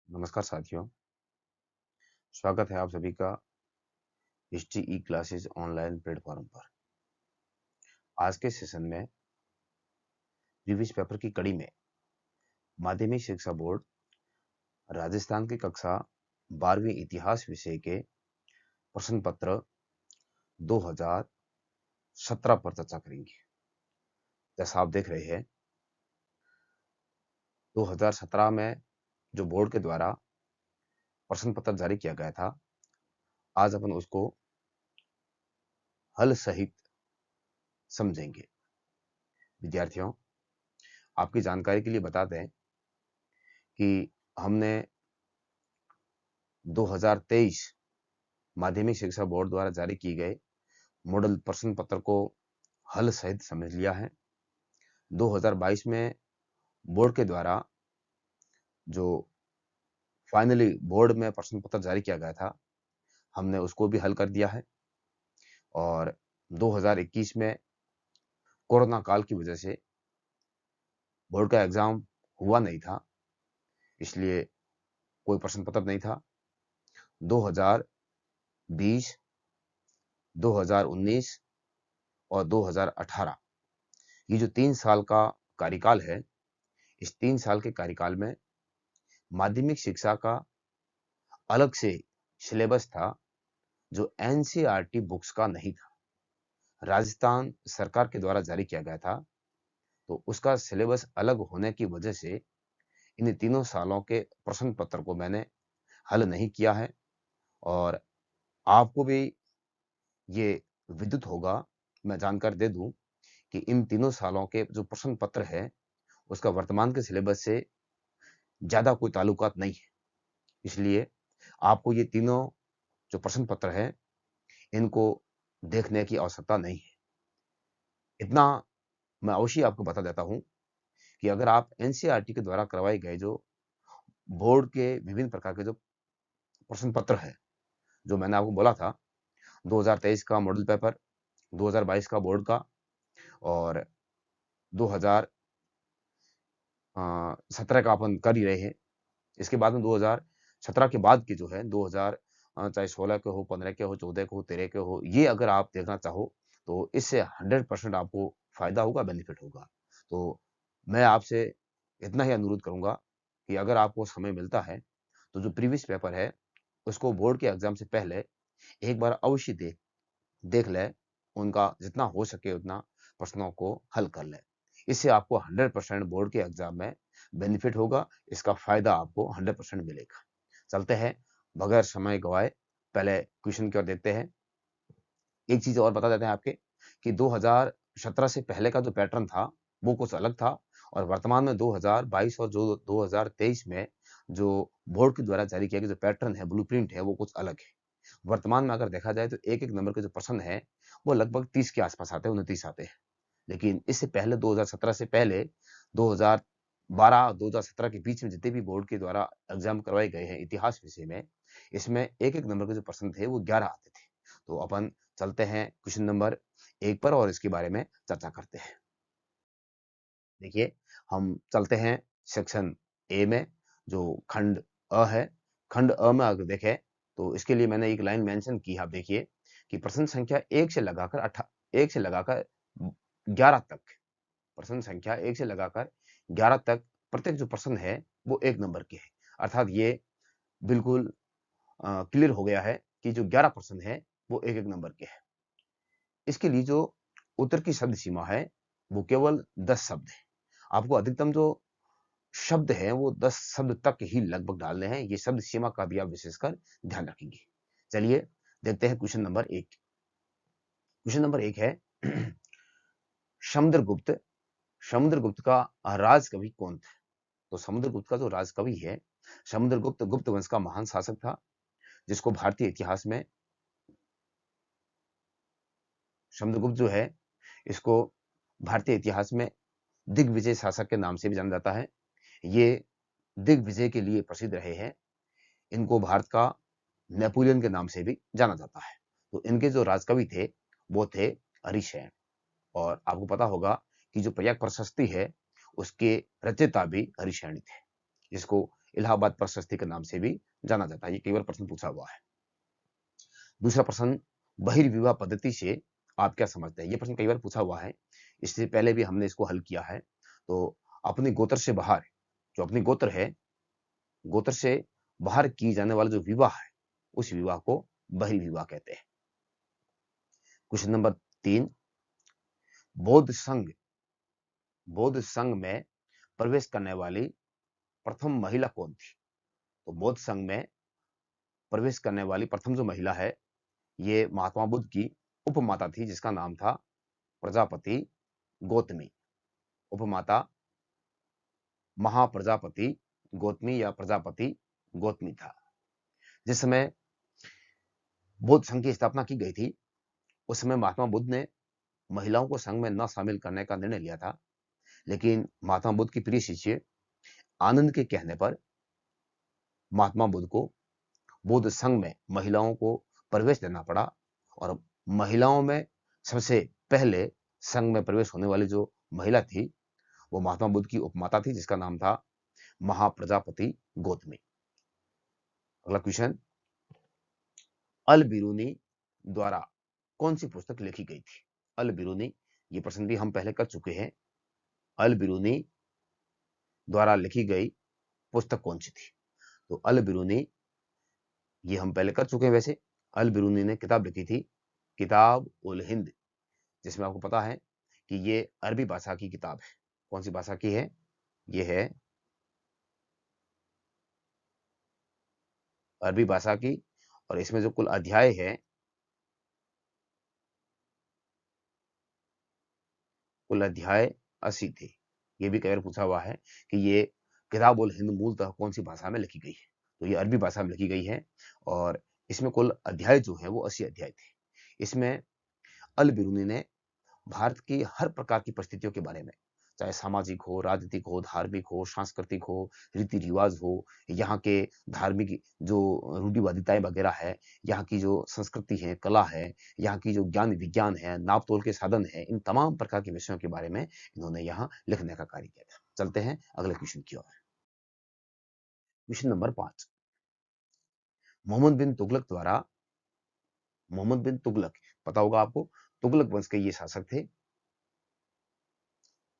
नमस्कार साथियों, स्वागत है आप सभी का हिस्ट्री ई क्लासेस ऑनलाइन प्लेटफॉर्म पर। आज के सेशन में प्रीवियस पेपर की कड़ी में माध्यमिक शिक्षा बोर्ड राजस्थान की कक्षा 12वीं इतिहास विषय के प्रश्न पत्र 2017 पर चर्चा करेंगे। जैसा आप देख रहे हैं, 2017 में जो बोर्ड के द्वारा प्रश्न पत्र जारी किया गया था, आज अपन उसको हल सहित समझेंगे। विद्यार्थियों, आपकी जानकारी के लिए बता दें कि हमने 2023 माध्यमिक शिक्षा बोर्ड द्वारा जारी किए गए मॉडल प्रश्न पत्र को हल सहित समझ लिया है। 2022 में बोर्ड के द्वारा जो फाइनली बोर्ड में प्रश्न पत्र जारी किया गया था, हमने उसको भी हल कर दिया है। और 2021 में कोरोना काल की वजह से बोर्ड का एग्जाम हुआ नहीं था, इसलिए कोई प्रश्न पत्र नहीं था। 2020, 2019 और 2018 ये जो 3 साल का कार्यकाल है, इस 3 साल के कार्यकाल में माध्यमिक शिक्षा का अलग से सिलेबस था जो एनसीईआरटी बुक्स का नहीं था। राजस्थान सरकार के द्वारा जारी किया गया था, तो उसका सिलेबस अलग होने की वजह से इन तीनों सालों के प्रश्न पत्र को मैंने हल नहीं किया है। और आपको भी ये विदित होगा, मैं जानकारी दे दूं कि इन तीनों सालों के जो प्रश्न पत्र है, उसका वर्तमान के सिलेबस से ज्यादा कोई ताल्लुकात नहीं है। इसलिए आपको ये तीनों जो प्रश्न पत्र है, इनको देखने की आवश्यकता नहीं है। इतना मैं अवश्य आपको बता देता हूं कि अगर आप एनसीईआरटी के द्वारा करवाए गए जो बोर्ड के विभिन्न प्रकार के जो प्रश्न पत्र है, जो मैंने आपको बोला था, 2023 का मॉडल पेपर, 2022 का बोर्ड का और 2017 का अपन कर ही रहे हैं। इसके बाद में 2017 के बाद की जो है 2000 चाहे 16 के हो, 15 के हो, 14 के हो, 13 के हो, ये अगर आप देखना चाहो तो इससे 100% आपको फायदा होगा, बेनिफिट होगा। तो मैं आपसे इतना ही अनुरोध करूंगा कि अगर आपको समय मिलता है तो जो प्रीवियस पेपर है उसको बोर्ड के एग्जाम से पहले एक बार अवश्य देख ले, उनका जितना हो सके उतना प्रश्नों को हल कर ले। इससे आपको 100% बोर्ड के एग्जाम में बेनिफिट होगा, इसका फायदा आपको 100% मिलेगा। चलते हैं बगैर समय गवाए पहले क्वेश्चन की ओर देखते हैं। एक चीज और बता देते हैं आपके कि 2017 से पहले का जो पैटर्न था वो कुछ अलग था, और वर्तमान में 2022 और जो 2023 में जो बोर्ड के द्वारा जारी किया गया जो पैटर्न है, ब्लूप्रिंट है, वो कुछ अलग है। वर्तमान में अगर देखा जाए तो एक एक नंबर के जो प्रश्न है वो लगभग 30 के आसपास आते हैं, 29 आते हैं। लेकिन इससे पहले 2017 से पहले 2012 2017 के बीच में जितने भी बोर्ड के द्वारा एग्जाम करवाए गए हैं इतिहास विषय में, इसमें एक एक नंबर के जो प्रश्न थे वो 11 आते थे। तो अपन चलते हैं क्वेश्चन नंबर 1 पर और इसके बारे में चर्चा करते हैं। देखिए, हम चलते हैं सेक्शन ए में, जो खंड अ है। खंड अ में अगर देखें तो इसके लिए मैंने एक लाइन मेंशन की है। आप देखिए कि प्रश्न संख्या 1 से लगाकर 11 तक, प्रश्न संख्या 1 से लगाकर 11 तक प्रत्येक जो प्रश्न है वो 1 नंबर के है। अर्थात ये बिल्कुल क्लियर हो गया है कि जो 11 प्रश्न है वो 1-1 नंबर के हैं। इसके लिए जो उत्तर की शब्द सीमा है वो केवल 10 शब्द है। आपको अधिकतम जो शब्द हैं वो 10 शब्द तक ही लगभग डालने हैं। ये शब्द सीमा का भी आप विशेषकर ध्यान रखेंगे। चलिए देखते हैं क्वेश्चन नंबर 1। क्वेश्चन नंबर 1 है समुद्रगुप्त, समुद्रगुप्त का राजकवि कौन था? तो समुद्रगुप्त का जो राजकवि है, समुद्रगुप्त गुप्त वंश का महान शासक था, जिसको भारतीय इतिहास में समुद्रगुप्त जो है, इसको भारतीय इतिहास में दिग्विजय शासक के नाम से भी जाना जाता है। ये दिग्विजय के लिए प्रसिद्ध रहे हैं। इनको भारत का नेपोलियन के नाम से भी जाना जाता है। तो इनके जो राजकवि थे वो थे हरिशैन। और आपको पता होगा कि जो प्रयाग प्रशस्ति है उसके रचयिता भी हरिशैन थे, जिसको इलाहाबाद प्रशस्ति के नाम से भी जाना जाता है। ये कई बार प्रश्न पूछा हुआ है। दूसरा प्रश्न, बहिर्विवाह पद्धति से आप क्या समझते हैं? ये प्रश्न कई बार पूछा हुआ है। इससे पहले भी हमने इसको हल किया है। तो अपने गोत्र से बाहर, जो अपनी गोत्र है, गोत्र से बाहर की जाने वाला जो विवाह है, उस विवाह को बहिर्विवाह कहते हैं। क्वेश्चन नंबर 3, बौद्ध संघ में प्रवेश करने वाली प्रथम महिला कौन थी? तो बौद्ध संघ में प्रवेश करने वाली प्रथम जो महिला है, ये महात्मा बुद्ध की उपमाता थी, जिसका नाम था प्रजापति गौतमी। उपमाता महाप्रजापति गौतमी या प्रजापति गौतमी था। जिस समय बौद्ध संघ की स्थापना की गई थी, उस समय महात्मा बुद्ध ने महिलाओं को संघ में न शामिल करने का निर्णय लिया था। लेकिन महात्मा बुद्ध की प्रिय शिष्य आनंद के कहने पर महात्मा बुद्ध को बौद्ध संघ में महिलाओं को प्रवेश देना पड़ा, और महिलाओं में सबसे पहले संघ में प्रवेश होने वाली जो महिला थी, वो महात्मा बुद्ध की उपमाता थी, जिसका नाम था महाप्रजापति गौतमी। अगला क्वेश्चन, अल बिरूनी द्वारा कौन सी पुस्तक लिखी गई थी? अल बिरूनी, ये प्रश्न भी हम पहले कर चुके हैं। अल बिरूनी द्वारा लिखी गई पुस्तक कौन सी थी? तो अल बिरूनी, ये हम पहले कर चुके हैं। वैसे अल बिरूनी ने किताब लिखी थी, किताब उल हिंद, जिसमें आपको पता है कि ये अरबी भाषा की किताब है। कौन सी भाषा की है? ये है अरबी भाषा की, और इसमें जो कुल अध्याय है, कुल अध्याय 80 थे। ये भी कई बार पूछा हुआ है कि ये किताब उल हिंद मूलतः कौन सी भाषा में लिखी गई है? तो ये अरबी भाषा में लिखी गई है, और इसमें कुल अध्याय जो है वो 80 अध्याय थे। इसमें अल बिरूनी ने भारत की हर प्रकार की परिस्थितियों के बारे में, चाहे सामाजिक हो, राजनीतिक हो, धार्मिक हो, सांस्कृतिक हो, रीति रिवाज हो, यहाँ के धार्मिक जो रूढ़िवादिताएं वगैरह है, यहाँ की जो संस्कृति है, कला है, यहाँ की जो ज्ञान विज्ञान है, नाप तोल के साधन है, इन तमाम प्रकार के विषयों के बारे में इन्होंने यहाँ लिखने का कार्य किया था। चलते हैं अगले क्वेश्चन की ओर। क्वेश्चन नंबर 5, मोहम्मद बिन तुगलक द्वारा, मोहम्मद बिन तुगलक पता होगा आपको, तुगलक वंश के ये शासक थे।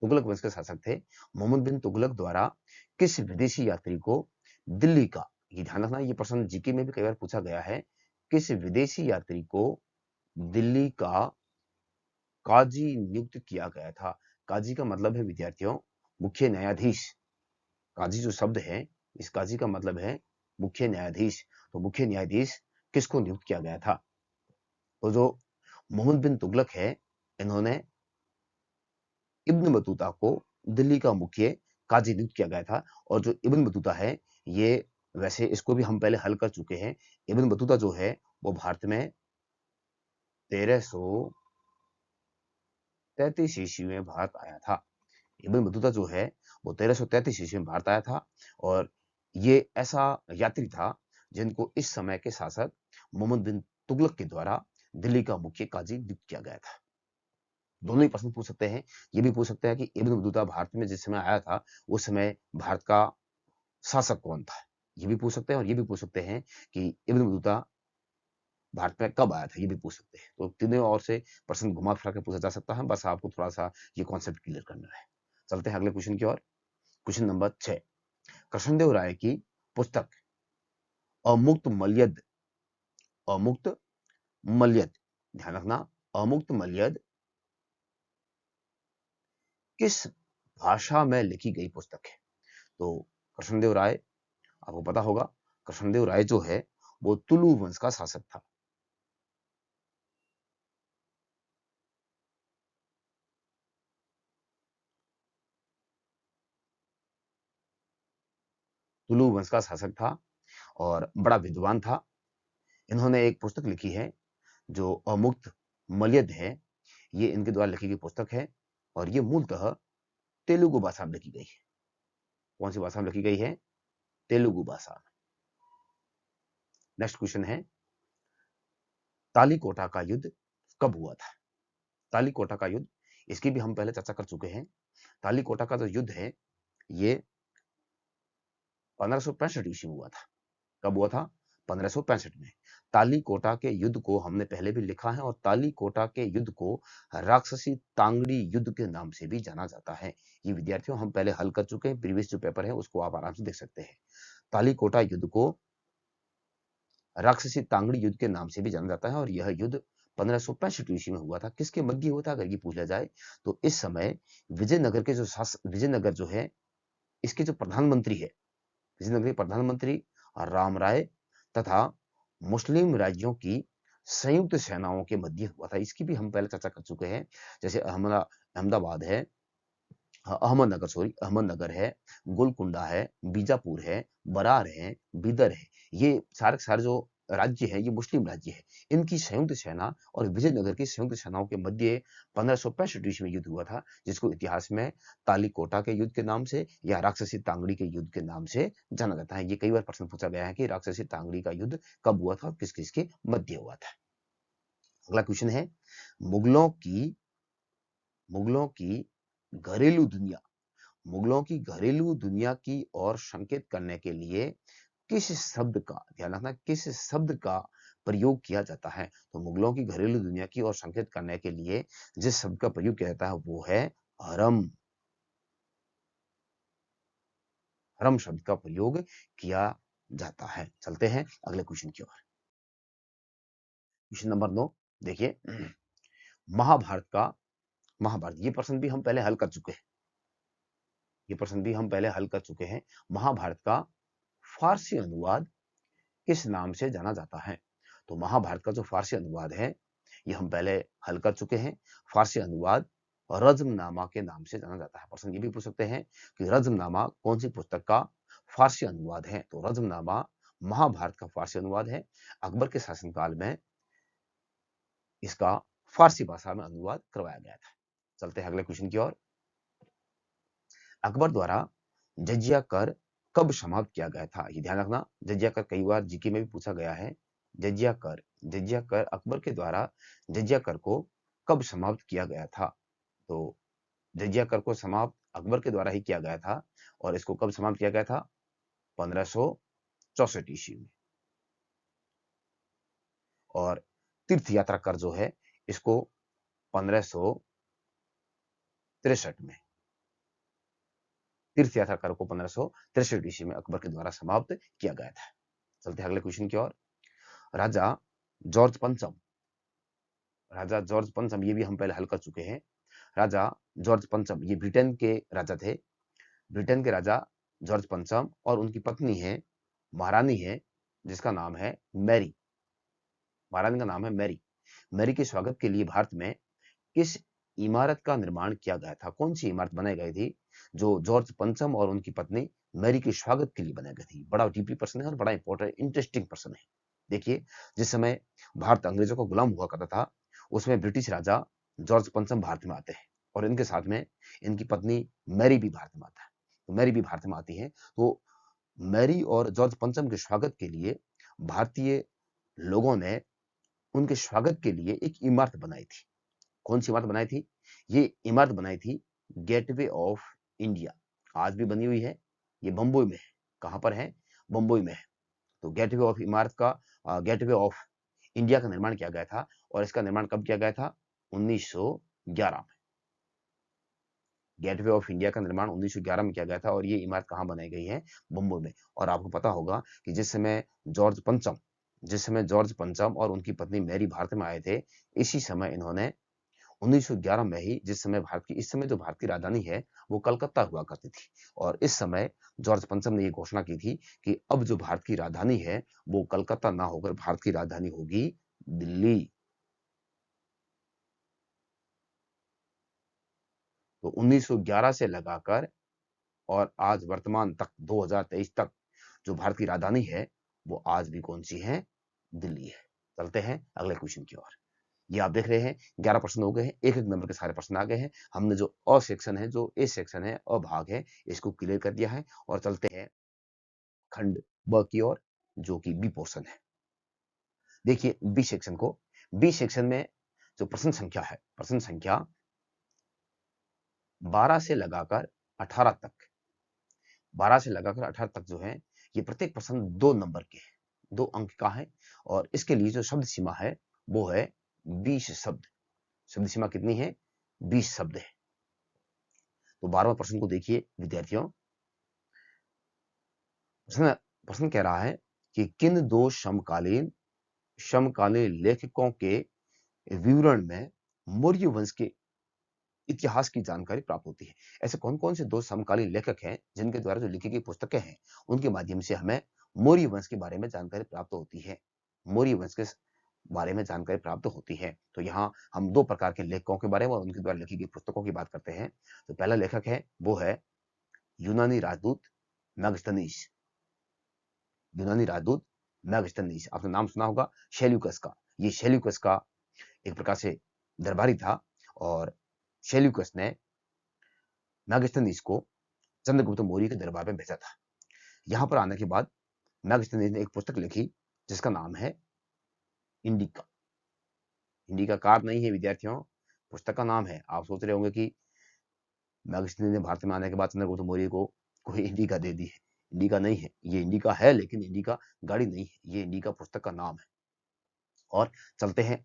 तुगलक वंश के शासक थे। मोहम्मद बिन तुगलक द्वारा किस विदेशी यात्री को दिल्ली का, ये ध्यान रखना, ये प्रश्न जीके में भी कई बार पूछा गया है, किस विदेशी यात्री को दिल्ली का काजी नियुक्त किया गया था? काजी का मतलब है विद्यार्थियों मुख्य न्यायाधीश। काजी जो शब्द है, इस काजी का मतलब है मुख्य न्यायाधीश। तो मुख्य न्यायाधीश किसको नियुक्त किया गया था? तो जो मोहम्मद बिन तुगलक है, इन्होंने इब्न बतूता को दिल्ली का मुख्य काजी नियुक्त किया गया था। और जो इब्न बतूता है, ये वैसे इसको भी हम पहले हल कर चुके हैं। इब्न बतूता जो है वो भारत में 1333 ईस्वी में भारत आया था। इब्न बतूता जो है वो 1333 ईस्वी में भारत आया था, और ये ऐसा यात्री था जिनको इस समय के शासक मोहम्मद बिन तुगलक के द्वारा दिल्ली का मुख्य काजी नियुक्त किया गया था। दोनों ही प्रश्न पूछ सकते हैं। ये भी पूछ सकते हैं कि इब्न बतूता भारत में जिस समय आया था, उस समय भारत का शासक कौन था? ये भी पूछ सकते हैं, और ये भी पूछ सकते हैं कि इब्न बतूता भारत में कब आया था? ये भी पूछ सकते हैं। तो तीनों ओर से प्रश्न घुमा फिरा के पूछा जा सकता है, बस आपको थोड़ा-सा ये कॉन्सेप्ट क्लियर करना है। चलते हैं अगले क्वेश्चन की ओर। क्वेश्चन नंबर 6, कृष्णदेव राय की पुस्तक अमुक्त मल्यद, अमुक्त मल्यद, ध्यान रखना, अमुक्त मल्यद किस भाषा में लिखी गई पुस्तक है? तो कृष्णदेव राय, आपको पता होगा, कृष्णदेव राय जो है वो तुलु वंश का शासक था। तुलु वंश का शासक था और बड़ा विद्वान था। इन्होंने एक पुस्तक लिखी है जो अमुक्त मल्यद है। ये इनके द्वारा लिखी गई पुस्तक है, और ये मूलतः तेलुगु भाषा में लिखी गई है। कौन सी भाषा में लिखी गई है? तेलुगु भाषा में। नेक्स्ट क्वेश्चन है, तालीकोटा का युद्ध कब हुआ था? तालीकोटा का युद्ध, इसकी भी हम पहले चर्चा कर चुके हैं। तालीकोटा का जो युद्ध है, ये 1565 ईस्वी में हुआ था। कब हुआ था? 1565 में। तालीकोटा के युद्ध को हमने पहले भी लिखा है, और तालीकोटा के युद्ध को राक्षसी तांगड़ी युद्ध के नाम से भी जाना जाता है। ये विद्यार्थियों हम पहले हल कर चुके हैं, प्रीवियस जो पेपर है उसको आप आराम से देख सकते हैं। तालीकोटा युद्ध को राक्षसी तांगड़ी युद्ध के नाम से भी जाना जाता है, और यह युद्ध 1565 ईस्वी में हुआ था। किसके मध्य हुआ था अगर ये पूछा जाए तो इस समय विजयनगर के जो शासक, विजयनगर जो है इसके जो प्रधानमंत्री है, विजयनगर के प्रधानमंत्री राम राय तथा मुस्लिम राज्यों की संयुक्त सेनाओं के मध्य हुआ था। इसकी भी हम पहले चर्चा कर चुके हैं। जैसे अहमदाबाद है, अहमदनगर है, गोलकुंडा है, बीजापुर है, बरार है, बीदर है। ये सारे सारे जो राज्य है ये मुस्लिम राज्य है। इनकी संयुक्त सेना और विजयनगर की संयुक्त सेनाओं के मध्य 1565 ईस्वी में युद्ध हुआ था, जिसको इतिहास में तालीकोटा के युद्ध के नाम से या राक्षसी तांगड़ी के युद्ध के नाम से जाना जाता है। ये कई बार प्रश्न पूछा गया है कि राक्षसी तांगड़ी का युद्ध कब हुआ था और किस किस के मध्य हुआ था। अगला क्वेश्चन है, मुगलों की घरेलू दुनिया मुगलों की घरेलू दुनिया की ओर संकेत करने के लिए किस शब्द का, ध्यान रखना, किस शब्द का प्रयोग किया जाता है? तो मुगलों की घरेलू दुनिया की ओर संकेत करने के लिए जिस शब्द का प्रयोग किया जाता है वो है हरम। हरम शब्द का प्रयोग किया जाता है। चलते हैं अगले क्वेश्चन की ओर। क्वेश्चन नंबर 9 देखिए, महाभारत ये प्रश्न भी हम पहले हल कर चुके हैं। महाभारत का फारसी अनुवाद किस नाम से जाना जाता है? तो महाभारत का जो फारसी अनुवाद है ये हम पहले हल कर चुके हैं। फारसी अनुवाद रज़्मनामा के नाम से जाना जाता है। प्रश्न ये भी पूछ सकते हैं कि रज़्मनामा कौन सी पुस्तक का फारसी अनुवाद है? तो रज़्मनामा महाभारत का फारसी अनुवाद है। अकबर के शासनकाल में इसका फारसी भाषा में अनुवाद करवाया गया था। चलते हैं अगले क्वेश्चन की ओर। अकबर द्वारा जजिया कर कब समाप्त किया गया था? ये ध्यान रखना, जजिया कर कई बार जीके में भी पूछा गया है। जजिया कर अकबर के द्वारा जजिया कर को कब समाप्त किया गया था? तो जजिया कर को समाप्त अकबर के द्वारा ही किया गया था, और इसको कब समाप्त किया गया था? 1564 ईस्वी में। और तीर्थ यात्रा कर जो है इसको 1563 में, तीर्थ यात्रा कर को 1563 ईस्वी में अकबर के द्वारा समाप्त किया गया था। चलते हैं अगले क्वेश्चन की ओर। राजा जॉर्ज पंचम ये भी हम पहले हल कर चुके हैं। राजा जॉर्ज पंचम ये ब्रिटेन के राजा थे। ब्रिटेन के राजा जॉर्ज पंचम और उनकी पत्नी है, महारानी है, जिसका नाम है मैरी। महारानी का नाम है मैरी। मैरी के स्वागत के लिए भारत में किस इमारत का निर्माण किया गया था? कौन सी इमारत बनाई गई थी जो जॉर्ज पंचम और उनकी पत्नी मैरी के स्वागत के लिए बनाई गई थी? बड़ा डीपली प्रश्न है और बड़ा इंपॉर्टेंट इंटरेस्टिंग प्रश्न है। देखिए, जिस समय भारत अंग्रेजों को गुलाम हुआ करता था उसमें ब्रिटिश राजा जॉर्ज पंचम भारत में आते हैं, और इनके साथ में इनकी पत्नी मैरी भी भारत में आता है। तो मैरी भी भारत में आती है। तो मैरी और जॉर्ज पंचम के स्वागत के लिए भारतीय लोगों ने उनके स्वागत के लिए एक इमारत बनाई थी। कौन सी इमारत बनाई थी? ये इमारत बनाई थी गेटवे ऑफ इंडिया। आज भी बनी हुई है, ये बंबई में है। कहां पर है? बंबई में है। तो गेटवे ऑफ इंडिया का निर्माण किया गया था, और इसका निर्माण कब किया गया था? 1911 में। गेटवे ऑफ इंडिया का निर्माण 1911 में किया गया था, और ये इमारत कहाँ बनाई गई है? बंबई में। और आपको पता होगा कि जिस समय जॉर्ज पंचम और उनकी पत्नी मैरी भारत में आए थे, इसी समय इन्होंने 1911 में ही, इस समय जो भारत की राजधानी है वो कलकत्ता हुआ करती थी, और इस समय जॉर्ज पंचम ने ये घोषणा की थी कि अब जो भारत की राजधानी है वो कलकत्ता ना होकर भारत की राजधानी होगी दिल्ली। तो 1911 से लगाकर और आज वर्तमान तक 2023 तक जो भारत की राजधानी है वो आज भी कौन सी है? दिल्ली है। चलते हैं अगले क्वेश्चन की ओर। ये आप देख रहे हैं 11 प्रश्न हो गए हैं, एक एक नंबर के सारे प्रश्न आ गए हैं। हमने जो अ सेक्शन है, जो ए सेक्शन है, अ भाग है, इसको क्लियर कर दिया है, और चलते हैं खंड ब की ओर, जो कि बी पोर्शन है। देखिए बी सेक्शन में जो प्रश्न संख्या 12 से लगाकर 18 तक 12 से लगाकर 18 तक जो है, ये प्रत्येक प्रश्न 2 नंबर के हैं, 2 अंक का है और इसके लिए जो शब्द सीमा है, वो है 20 शब्द। शब्द सीमा कितनी है? 20 शब्द है। तो 12वां प्रश्न को देखिए विद्यार्थियों। प्रश्न प्रश्न कह रहा है कि किन 2 समकालीन लेखकों के विवरण में मौर्य वंश के इतिहास की जानकारी प्राप्त होती है? ऐसे कौन-कौन से 2 समकालीन लेखक हैं, जिनके द्वारा जो लिखी गई पुस्तकें हैं, उनके माध्यम से हमें मौर्य वंश के बारे में जानकारी प्राप्त होती है। मौर्य वंश के बारे में जानकारी प्राप्त होती है। तो यहाँ हम 2 प्रकार के लेखकों के बारे में और उनके द्वारा लिखी गई पुस्तकों की बात करते हैं। तो पहला लेखक है, वो है यूनानी राजदूत मेगास्थनीज। यूनानी राजदूत मेगास्थनीज, आपने नाम सुना होगा सेल्यूकस का। ये सेल्यूकस का एक प्रकार से दरबारी था और सेल्यूकस ने मेगास्थनीज को चंद्रगुप्त मौर्य के दरबार में भेजा था। यहाँ पर आने के बाद मेगास्थनीज ने एक पुस्तक लिखी जिसका नाम है इंडिका। इंडिका कार नहीं है विद्यार्थियों, पुस्तक का नाम है। आप सोच रहे होंगे कि मेगास्थनीज ने भारत में आने के बाद चंद्रगुप्त मौर्य को कोई इंडिका दे दी है। इंडिका नहीं है, ये इंडिका है लेकिन इंडिका गाड़ी नहीं है, ये इंडिका पुस्तक का नाम है। और चलते हैं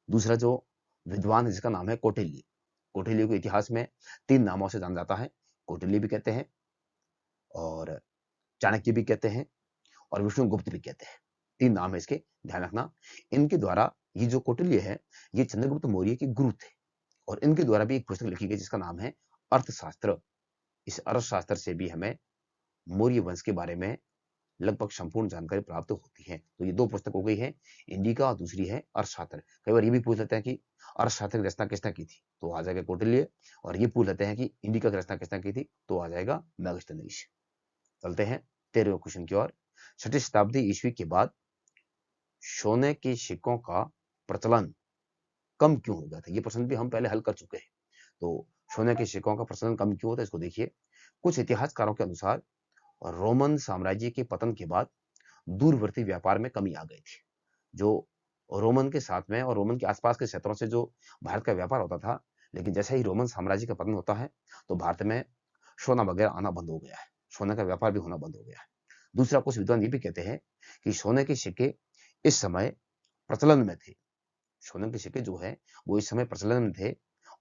दूसरा जो विद्वान है जिसका नाम है कौटिल्य। कौटिल्य को इतिहास में 3 नामों से जाना जाता है। कौटिल्य भी कहते हैं और चाणक्य भी कहते हैं और विष्णुगुप्त भी कहते हैं। 3 नाम है इसके, ध्यान रखना। इनके द्वारा ये जो कौटिल्य है, ये चंद्रगुप्त मौर्य के गुरु थे और इनके द्वारा भी एक पुस्तक लिखी गई जिसका नाम है अर्थशास्त्र। इस अर्थशास्त्र से भी हमें मौर्य वंश के बारे में लगभग संपूर्ण जानकारी प्राप्त होती है। तो ये 2 पुस्तक हो गई है, इंडिका और दूसरी है अर्थशास्त्र। कई बार ये भी पूछ लेते हैं कि अर्थशास्त्र की रचना किसने की थी? तो आ जाएगा कौटिल्य। और ये पूछ लेते हैं कि इंडिका की रचना किसने की थी? तो आ जाएगा मेगास्थनीज। चलते हैं 13वें क्वेश्चन की ओर। 6ठी शताब्दी ईस्वी के बाद सोने के सिक्कों का प्रचलन कम क्यों हो गया था? ये प्रश्न भी हम पहले हल कर चुके हैं। तो सोने के सिक्कों का प्रचलन कम क्यों होता है, इसको देखिए। कुछ इतिहासकारों के अनुसार रोमन साम्राज्य के पतन के बाद दूरवर्ती व्यापार में कमी आ गई थी। जो रोमन के साथ में और रोमन के आसपास के क्षेत्रों से जो भारत का व्यापार होता था, लेकिन जैसे ही रोमन साम्राज्य का पतन होता है, तो भारत में सोना वगैरह आना बंद हो गया है। सोने का व्यापार भी होना बंद हो गया है। दूसरा, कुछ विद्वान ये भी कहते हैं कि सोने के सिक्के इस समय प्रचलन में थे। सोने के सिक्के जो है, वो इस समय प्रचलन में थे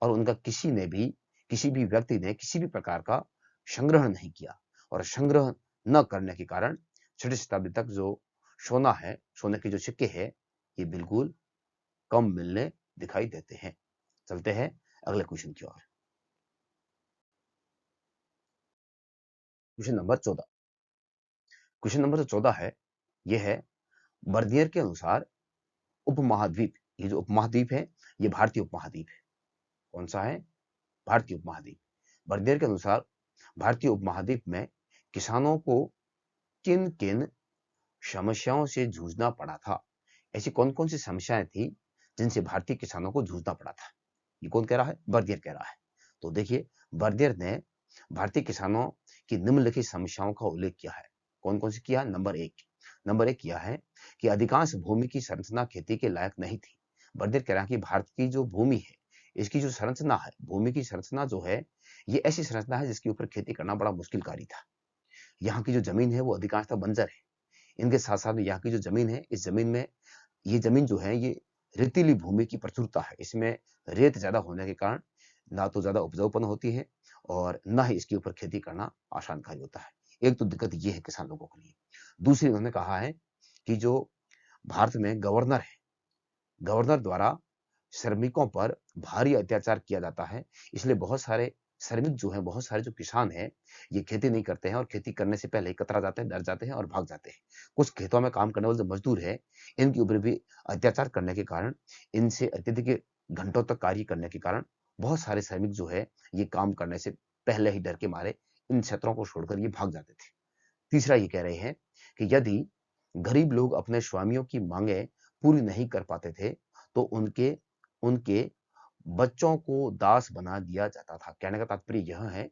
और उनका किसी भी व्यक्ति ने किसी भी प्रकार का संग्रह नहीं किया और संग्रह न करने के कारण 6ठी शताब्दी तक जो सोना है, सोने के जो सिक्के हैं, ये बिल्कुल कम मिलने दिखाई देते हैं। चलते हैं अगले क्वेश्चन की ओर। Question number 14। क्वेश्चन नंबर जो 14 है, ये है बर्नियर के अनुसार उपमहाद्वीप, ये जो उपमहाद्वीप है, ये भारतीय उपमहाद्वीप है। कौन सा है? भारतीय उपमहाद्वीप। बर्नियर के अनुसार भारतीय उपमहाद्वीप में किसानों को किन-किन समस्याओं से जूझना पड़ा था? ऐसी कौन-कौन सी समस्याएं थी जिनसे भारतीय किसानों को जूझना पड़ा था? ये कौन कह रहा है? बर्नियर कह रहा है। तो देखिए, बर्नियर ने भारतीय किसानों की निम्नलिखित समस्याओं का उल्लेख किया है। कौन-कौन सी किया? नंबर 1 किया है कि अधिकांश भूमि की संरचना खेती के लायक नहीं थी। बर्नियर कह रहा है कि भारत की जो भूमि है, इसकी जो संरचना है, भूमि की संरचना जो है, ये ऐसी संरचना है जिसके ऊपर खेती करना बड़ा मुश्किल कार्य था। यहाँ की जो जमीन है वो अधिकांशतः बंजर है। इनके साथ-साथ यहाँ की जो जमीन है, इस जमीन में ये जमीन जो है, ये रेतीली भूमि की प्रचुरता है। इसमें रेत ज़्यादा होने के कारण ना तो ज़्यादा उपजाऊपन होती है और ना ही इसके ऊपर खेती करना आसान कार्य होता है। एक तो दिक्कत ये है किसान लोगों के लिए। दूसरी, उन्होंने कहा है कि जो भारत में गवर्नर है, गवर्नर द्वारा श्रमिकों पर भारी अत्याचार किया जाता है। इसलिए बहुत सारे श्रमिक जो हैं, बहुत सारे जो किसान हैं, ये खेती नहीं करते हैं और खेती करने से पहले ही कतरा जाते हैं, डर जाते हैं और भाग जाते हैं। कुछ खेतों में काम करने वाले जो मजदूर हैं, इनके ऊपर भी अत्याचार करने के कारण, इनसे अत्यधिक घंटों तक कार्य करने के कारण बहुत सारे श्रमिक जो है, ये काम करने से पहले ही डर के मारे इन क्षेत्रों को छोड़कर ये भाग जाते थे। तीसरा, ये कह रहे हैं कि यदि गरीब लोग अपने स्वामियों की मांगें पूरी नहीं कर पाते थे, तो उनके उनके बच्चों को दास बना दिया जाता था। कहने का तात्पर्य यह है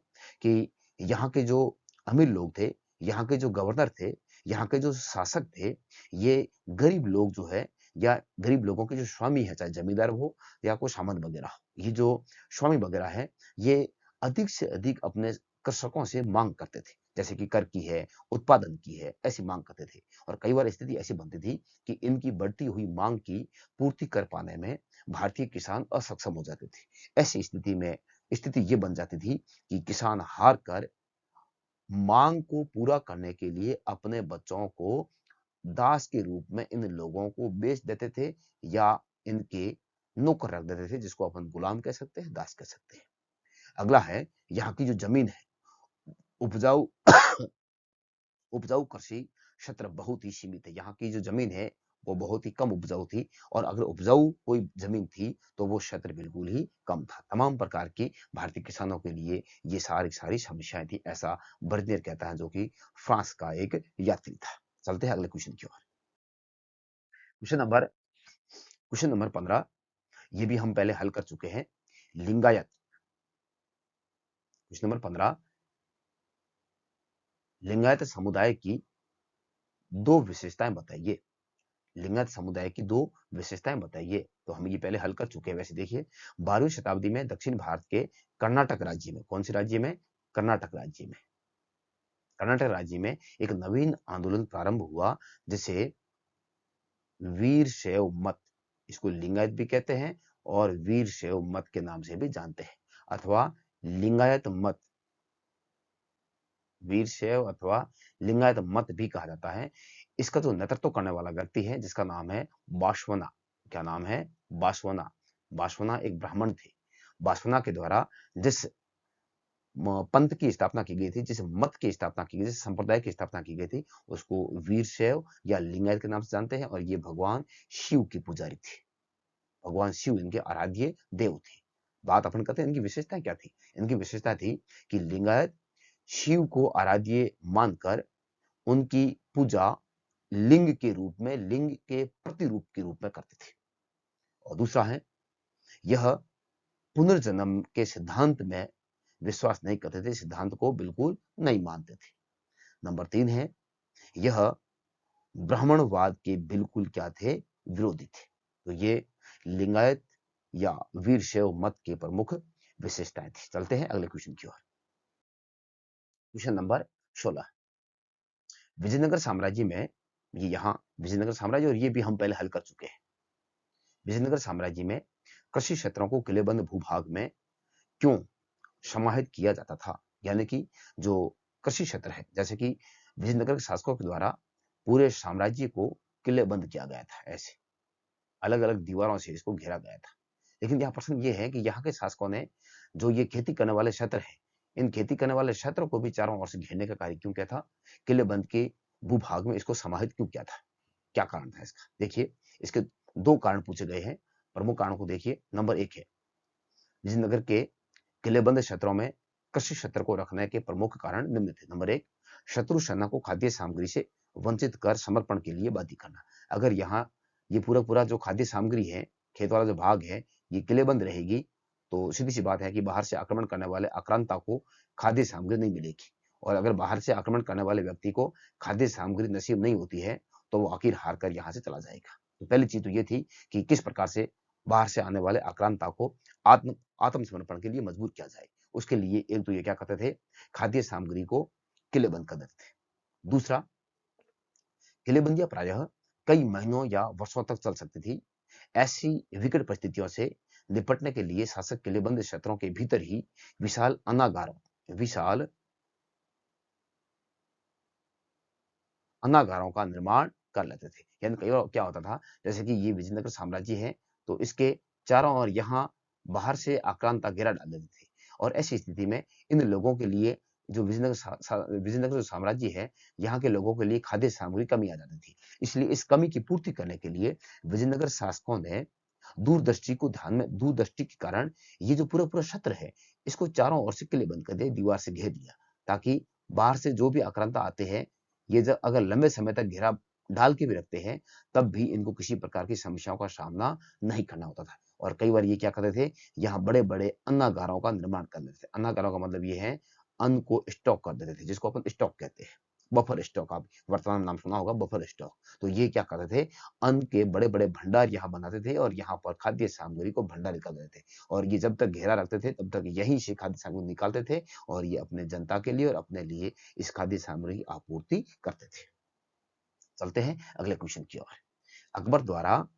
कि यहाँ के जो अमीर लोग थे, यहाँ के जो गवर्नर थे, यहाँ के जो शासक थे, ये गरीब लोग जो है या गरीब लोगों के जो स्वामी है, चाहे जमींदार हो या कोई सामंत वगैरह हो, ये जो स्वामी वगैरह है, ये अधिक से अधिक अपने कृषकों से मांग करते थे। जैसे कि कर की है, उत्पादन की है, ऐसी मांग करते थे। और कई बार स्थिति ऐसी बनती थी कि इनकी बढ़ती हुई मांग की पूर्ति कर पाने में भारतीय किसान असक्षम हो जाते थे। ऐसी स्थिति ये बन जाती थी कि किसान हार कर मांग को पूरा करने के लिए अपने बच्चों को दास के रूप में इन लोगों को बेच देते थे या इनके नौकर रख देते थे, जिसको अपन गुलाम कह सकते हैं, दास कह सकते हैं। अगला है यहाँ की जो जमीन है, उपजाऊ उपजाऊ कृषि क्षेत्र बहुत ही सीमित है। यहाँ की जो जमीन है वो बहुत ही कम उपजाऊ थी, और अगर उपजाऊ कोई जमीन थी तो वो क्षेत्र बिल्कुल ही कम था। तमाम प्रकार की भारतीय किसानों के लिए ये सारी सारी समस्याएं थी, ऐसा बर्नियर कहता है, जो कि फ्रांस का एक यात्री था। चलते हैं अगले क्वेश्चन की ओर। क्वेश्चन नंबर 15, ये भी हम पहले हल कर चुके हैं। लिंगायत, क्वेश्चन नंबर 15, लिंगायत समुदाय की दो विशेषताएं बताइए। लिंगायत समुदाय की दो विशेषताएं बताइए। तो हम ये पहले हल कर चुके हैं। वैसे देखिए, 12वीं शताब्दी में दक्षिण भारत के कर्नाटक राज्य में, कौन से राज्य में? कर्नाटक राज्य में। कर्नाटक राज्य में एक नवीन आंदोलन प्रारंभ हुआ, जिसे वीरशैव मत, इसको लिंगायत भी कहते हैं और वीरशैव मत के नाम से भी जानते हैं, अथवा लिंगायत मत, वीरशैव अथवा लिंगायत मत भी कहा जाता है। इसका जो नेतृत्व करने वाला व्यक्ति है, जिसका नाम है बाशवना। क्या नाम है? बाशवना। बाशवना एक ब्राह्मण थे। बाशवना के द्वारा जिस पंथ की स्थापना की गई थी, जिस मत की स्थापना की गई, जिस संप्रदाय की स्थापना की गई थी, उसको वीरशैव या लिंगायत के नाम से जानते हैं। और ये भगवान शिव की पुजारी थे। भगवान शिव इनके आराध्य देव थे। बात अपन करते हैं इनकी विशेषताएं क्या थी। इनकी विशेषता थी कि लिंगायत शिव को आराध्य मानकर उनकी पूजा लिंग के रूप में, लिंग के प्रतिरूप के रूप में करते थे। और दूसरा है, यह पुनर्जन्म के सिद्धांत में विश्वास नहीं करते थे, सिद्धांत को बिल्कुल नहीं मानते थे। नंबर 3 है, यह ब्राह्मणवाद के बिल्कुल क्या थे? विरोधी थे। तो ये लिंगायत या वीरशैव मत के प्रमुख विशेषताएं थी। चलते हैं अगले क्वेश्चन की ओर। क्वेश्चन नंबर 16, विजयनगर साम्राज्य में, ये यहाँ विजयनगर साम्राज्य, और ये भी हम पहले हल कर चुके हैं। विजयनगर साम्राज्य में कृषि क्षेत्रों को किलेबंद भूभाग में क्यों समाहित किया जाता था? यानी कि जो कृषि क्षेत्र है, जैसे कि विजयनगर के शासकों के द्वारा पूरे साम्राज्य को किलेबंद किया गया था, ऐसे अलग अलग दीवारों से इसको घेरा गया था। लेकिन यहाँ प्रश्न ये है कि यहाँ के शासकों ने जो ये खेती करने वाले क्षेत्र है, इन खेती करने वाले क्षेत्रों को भी चारों ओर से घेरने का कार्य क्यों किया था? किलेबंद के भूभाग में इसको समाहित क्यों किया था? क्या कारण था इसका? देखिए, इसके दो कारण पूछे गए हैं। प्रमुख कारण को देखिए। नंबर 1 है, विजयनगर के किलेबंद क्षेत्रों में कृषि क्षेत्र को रखने के प्रमुख कारण निम्न थे। नंबर 1, शत्रु सेना को खाद्य सामग्री से वंचित कर समर्पण के लिए बाध्य करना। अगर यहाँ ये पूरा जो खाद्य सामग्री है, खेत वाला जो भाग है, ये किलेबंद रहेगी, तो सीधी सी बात है कि बाहर से आक्रमण करने वाले आक्रांता को खाद्य सामग्री नहीं मिलेगी। और अगर बाहर से आक्रमण करने वाले व्यक्ति को खाद्य सामग्री नसीब नहीं होती है, तो वो आखिर हार कर यहाँ से चला जाएगा। तो पहली चीज तो ये थी कि किस प्रकार से बाहर से आने वाले आक्रांता को आत्मसमर्पण के लिए मजबूर किया जाए। उसके लिए एक तो ये क्या करते थे, खाद्य सामग्री को किलेबंद कर देते थे। दूसरा, किलेबंदियां प्रायः कई महीनों या वर्षों तक चल सकती थी। ऐसी विकट परिस्थितियों से निपटने के लिए शासक किलेबंद क्षेत्रों के भीतर ही विशाल अनागारों का निर्माण कर लेते थे। यानी कई बार क्या होता था, जैसे कि ये विजयनगर साम्राज्य है, तो इसके चारों ओर यहाँ बाहर से आक्रांता घेरा डाल देते थे। और ऐसी स्थिति में इन लोगों के लिए जो विजयनगर जो साम्राज्य है, यहाँ के लोगों के लिए खाद्य सामग्री कमी आ जाती थी। इसलिए इस कमी की पूर्ति करने के लिए विजयनगर शासकों ने दूरदृष्टि के कारण ये जो पूरा क्षेत्र है, इसको चारों ओर से किलेबंद कर दिया, दीवार से घेर दिया, ताकि बाहर से जो भी आक्रांता आते हैं, ये जब अगर लंबे समय तक घेरा डाल के भी रखते हैं, तब भी इनको किसी प्रकार की समस्याओं का सामना नहीं करना होता था। और कई बार ये क्या करते थे, यहाँ बड़े-बड़े अन्नागारों का निर्माण कर देते थे। अन्नागारों का मतलब ये है, अन्न को स्टॉक कर देते थे, जिसको अपन स्टॉक कहते हैं। बफर स्टॉक, आप वर्तमान में नाम सुना होगा बफर स्टॉक। तो ये क्या करते थे, अन्न के बड़े-बड़े भंडार यहाँ बनाते थे और यहाँ पर खाद्य सामग्री को भंडारित कर देते थे और ये जब तक घेरा रखते थे तब तक यहीं से खाद्य सामग्री निकालते थे और ये अपने जनता के लिए और अपने लिए इस खाद्य सामग्री की आपूर्ति करते थे। चलते हैं अगले क्वेश्चन की ओर। अकबर द्वारा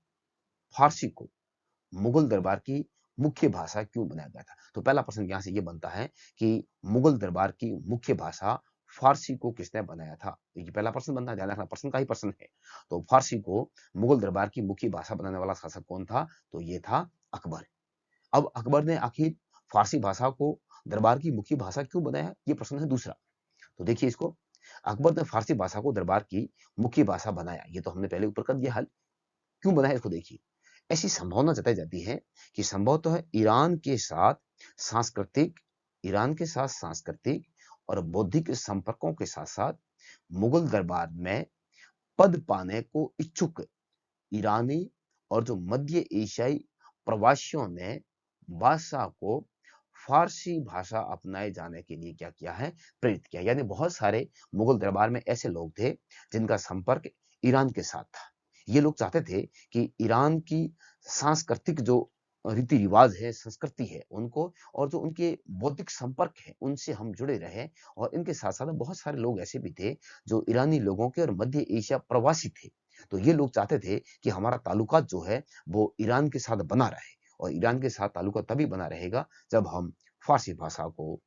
फारसी को मुगल दरबार की मुख्य भाषा क्यों बनाया गया था? तो पहला प्रश्न यहाँ से ये बनता है कि मुगल दरबार की मुख्य भाषा फारसी को किसने बनाया था? तो ये पहला प्रश्न बनता है, ध्यान रखना प्रश्न का ही प्रश्न है। तो फारसी को मुगल दरबार की मुख्य भाषा बनाने वाला शासक कौन था? तो ये था अकबर। अब अकबर ने आखिर फारसी भाषा को दरबार की मुख्य भाषा क्यों बनाया? ये प्रश्न है दूसरा। तो देखिए इसको, अकबर ने फारसी भाषा को दरबार की मुख्य भाषा बनाया, ये तो हमने पहले ऊपर कर दिया हल। क्यों बनाया इसको देखिए। ऐसी संभावना जताई जाती है कि संभवतः सांस्कृतिक ईरान के साथ सांस्कृतिक और बौद्धिक संपर्कों के साथ-साथ मुगल दरबार में पद पाने को इच्छुक ईरानी और जो मध्य एशियाई प्रवासियों ने बादशाह को फारसी भाषा अपनाए जाने के लिए क्या किया है, प्रेरित किया। यानी बहुत सारे मुगल दरबार में ऐसे लोग थे जिनका संपर्क ईरान के साथ था। ये लोग चाहते थे कि ईरान की सांस्कृतिक जो रीति रिवाज है, संस्कृति है, उनको और जो उनके बौद्धिक संपर्क है, उनसे हम जुड़े रहे और इनके साथ साथ बहुत सारे लोग ऐसे भी थे जो ईरानी लोगों के और मध्य एशिया प्रवासी थे। तो ये लोग चाहते थे कि हमारा ताल्लुकात जो है वो ईरान के साथ बना रहे और ईरान के साथ ताल्लुकात तभी बना रहेगा जब हम फारसी भाषा को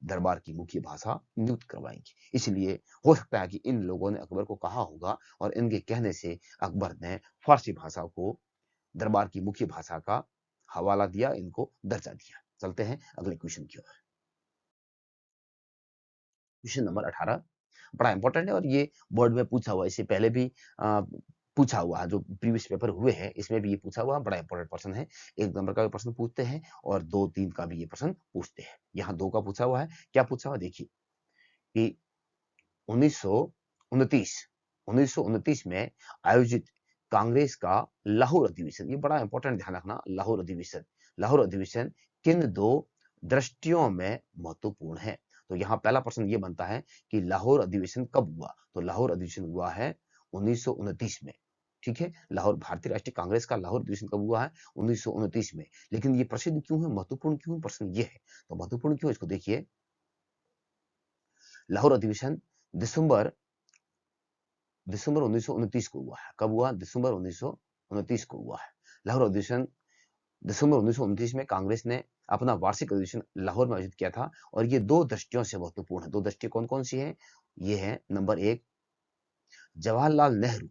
दरबार की मुख्य भाषा नियुक्त करवाएंगे। इसलिए हो सकता है कि इन लोगों ने अकबर को कहा होगा और इनके कहने से अकबर ने फारसी भाषा को दरबार की मुख्य भाषा का हवाला दिया, इनको दर्जा दिया। चलते हैं अगले क्वेश्चन की ओर। क्वेश्चन नंबर 18 बड़ा इंपॉर्टेंट है और ये बोर्ड में पूछा हुआ, इससे पहले भी पूछा हुआ है, जो प्रीवियस पेपर हुए हैं इसमें भी ये पूछा हुआ, बड़ा इंपॉर्टेंट प्रश्न है। 1 नंबर का भी प्रश्न पूछते हैं और 2-3 का भी ये प्रश्न पूछते हैं। यहाँ 2 का पूछा हुआ है, क्या पूछा हुआ देखिए कि 1929 1929 में आयोजित कांग्रेस का लाहौर अधिवेशन, ये बड़ा इंपॉर्टेंट, ध्यान रखना, लाहौर अधिवेशन किन 2 दृष्टियों में महत्वपूर्ण है? तो यहाँ पहला प्रश्न ये बनता है कि लाहौर अधिवेशन कब हुआ? तो लाहौर अधिवेशन हुआ है 1929 में। ठीक है, लाहौर भारतीय राष्ट्रीय कांग्रेस का लाहौर अधिवेशन कब हुआ है? 1929 में। लेकिन ये प्रसिद्ध क्यों है, महत्वपूर्ण क्यों है? प्रश्न ये है। तो महत्वपूर्ण क्यों है इसको देखिए, लाहौर अधिवेशन दिसंबर दिसंबर 1929 को हुआ है। कब हुआ? दिसंबर 1929 को हुआ है। लाहौर अधिवेशन दिसंबर 1929 में कांग्रेस ने अपना वार्षिक अधिवेशन लाहौर में आयोजित किया था और ये 2 दृष्टियों से महत्वपूर्ण है। 2 दृष्टि कौन-कौन सी हैं? ये है नंबर 1, जवाहरलाल नेहरू,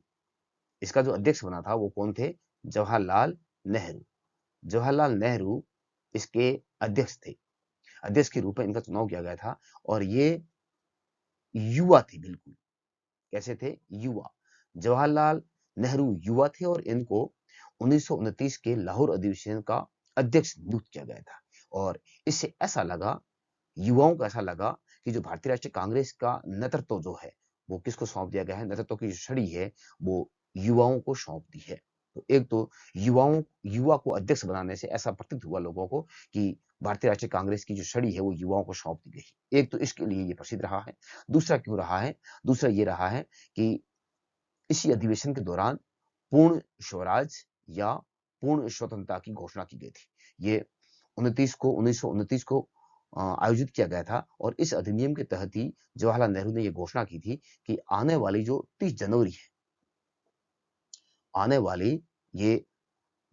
इसका जो अध्यक्ष बना था वो कौन थे? जवाहरलाल नेहरू। जवाहरलाल नेहरू इसके अध्यक्ष थे। अध्यक्ष के रूप में इनका चुनाव किया गया था और ये युवा थे बिल्कुल। कैसे थे? युवा। जवाहरलाल नेहरू युवा थे और इनको 1929 के लाहौर अधिवेशन का अध्यक्ष नियुक्त किया गया था और इससे ऐसा लगा, युवाओं को ऐसा लगा कि जो भारतीय राष्ट्रीय कांग्रेस का नेतृत्व जो है वो किसको सौंप दिया गया है, नेतृत्व की जो छड़ी है वो युवाओं को सौंप दी है। तो एक तो युवा को अध्यक्ष बनाने से ऐसा प्रतीत हुआ लोगों को कि भारतीय राष्ट्रीय कांग्रेस की जो छड़ी है वो युवाओं को सौंप दी गई। एक तो इसके लिए ये प्रसिद्ध रहा है। दूसरा क्यों रहा है? दूसरा ये रहा है कि इसी अधिवेशन के दौरान पूर्ण स्वराज या पूर्ण स्वतंत्रता की घोषणा की गई थी। ये 1929 को आयोजित किया गया था और इस अधिनियम के तहत ही जवाहरलाल नेहरू ने ये घोषणा की थी कि आने वाली जो 30 जनवरी है, आने वाली ये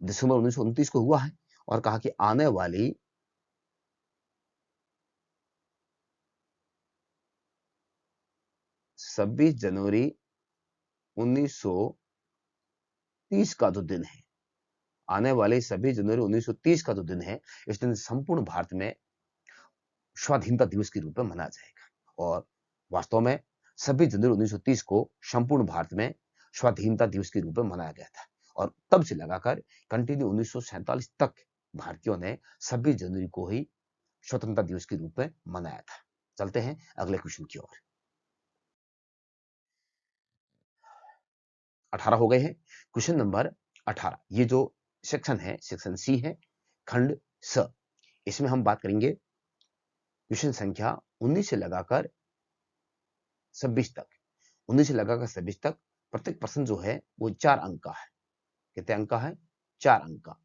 दिसंबर 1929 को हुआ है और कहा कि आने वाली 26 जनवरी 1930 का जो दिन है, आने वाले 26 जनवरी 1930 का जो दिन है, इस दिन संपूर्ण भारत में स्वाधीनता दिवस के रूप में मनाया जाएगा और वास्तव में 26 जनवरी 1930 को संपूर्ण भारत में स्वाधीनता दिवस के रूप में मनाया गया था और तब से लगाकर कंटिन्यू 1947 तक भारतीयों ने 26 जनवरी को ही स्वतंत्रता दिवस के रूप में मनाया था। चलते हैं अगले क्वेश्चन की ओर। 18 हो गए हैं। क्वेश्चन नंबर 18, ये जो सेक्शन है, सेक्शन सी है, खंड स। इसमें हम बात करेंगे क्वेश्चन संख्या 19 से लगाकर 26 तक, 19 से लगाकर 26 तक प्रत्येक प्रश्न जो है वो 4 अंक का है। कितने अंक का है? 4 अंक का।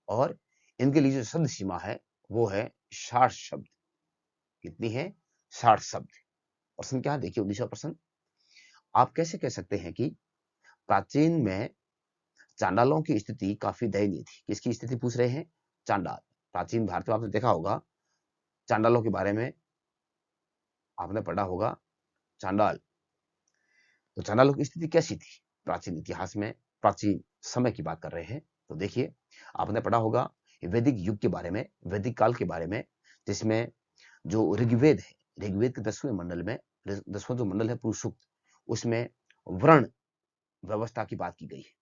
और इनके लिए जो शब्द सीमा है वो है 60 शब्द। कितनी है? 60 शब्द। प्रश्न क्या है? देखिए 19वां प्रश्न। आप कैसे कह सकते हैं कि प्राचीन में चांडालों की स्थिति काफी दयनीय थी? किसकी स्थिति पूछ रहे हैं? चांडाल। प्राचीन भारत में आपने देखा होगा चांडालों के बारे में आपने पढ़ा होगा चांडाल। तो चांडालों की स्थिति कैसी थी? प्राचीन इतिहास में, प्राचीन समय की बात कर रहे हैं। तो देखिए आपने पढ़ा होगा वैदिक युग के बारे में, वैदिक काल के बारे में, जिसमें जो ऋग्वेद है, ऋग्वेद के 10वें मंडल में, 10वां जो मंडल है पुरुष सूक्त, उसमें वर्ण व्यवस्था की बात की गई है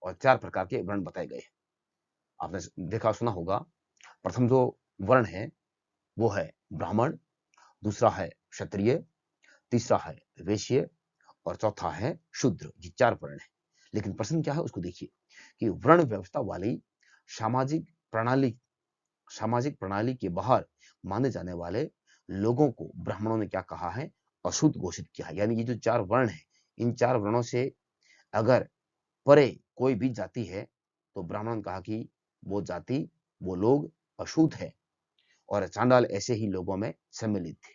और 4 प्रकार के वर्ण बताए गए हैं। आपने देखा सुना होगा प्रथम जो वर्ण है वो है ब्राह्मण, दूसरा है क्षत्रिय, तीसरा है वैश्य और चौथा है शूद्र। ये 4 वर्ण है। लेकिन प्रश्न क्या है उसको देखिए कि वर्ण व्यवस्था वाली सामाजिक प्रणाली सामाजिक प्रणाली के बाहर माने जाने वाले लोगों को ब्राह्मणों ने क्या कहा है? अशुद्ध घोषित किया है। यानी ये जो 4 वर्ण है, इन 4 वर्णों से अगर परे कोई भी जाति है तो ब्राह्मणों ने कहा कि वो जाति, वो लोग अशुद्ध है और चांडाल ऐसे ही लोगों में सम्मिलित थे।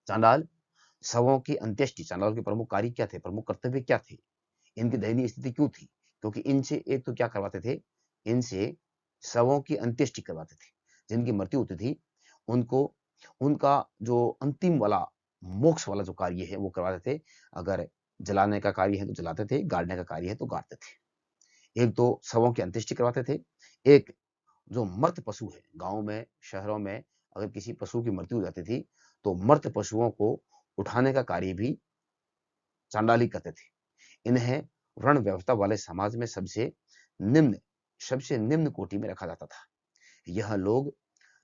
चांडाल शवों की अंत्येष्टि, चांडाल के प्रमुख कार्य क्या थे? प्रमुख कर्तव्य क्या थे? इनकी दयनीय स्थिति क्यों थी? क्योंकि इनसे एक तो क्या करवाते थे? इनसे शवों की अंत्येष्टि करवाते थे। जिनकी मृत्यु होती थी उनको उनका जो अंतिम वाला मोक्ष वाला जो कार्य है वो करवाते थे। अगर जलाने का कार्य है तो जलाते थे, गाड़ने का कार्य है तो गाड़ते थे। एक तो शवों की अंत्येष्टि करवाते थे, एक जो मृत पशु है, गाँव में, शहरों में अगर किसी पशु की मृत्यु हो जाती थी, तो मृत पशुओं को उठाने का कार्य भी चांडाल ही करते थे। इन्हें वर्ण व्यवस्था वाले समाज में निम्न सबसे निम्न कोटि में रखा जाता था। यह लोग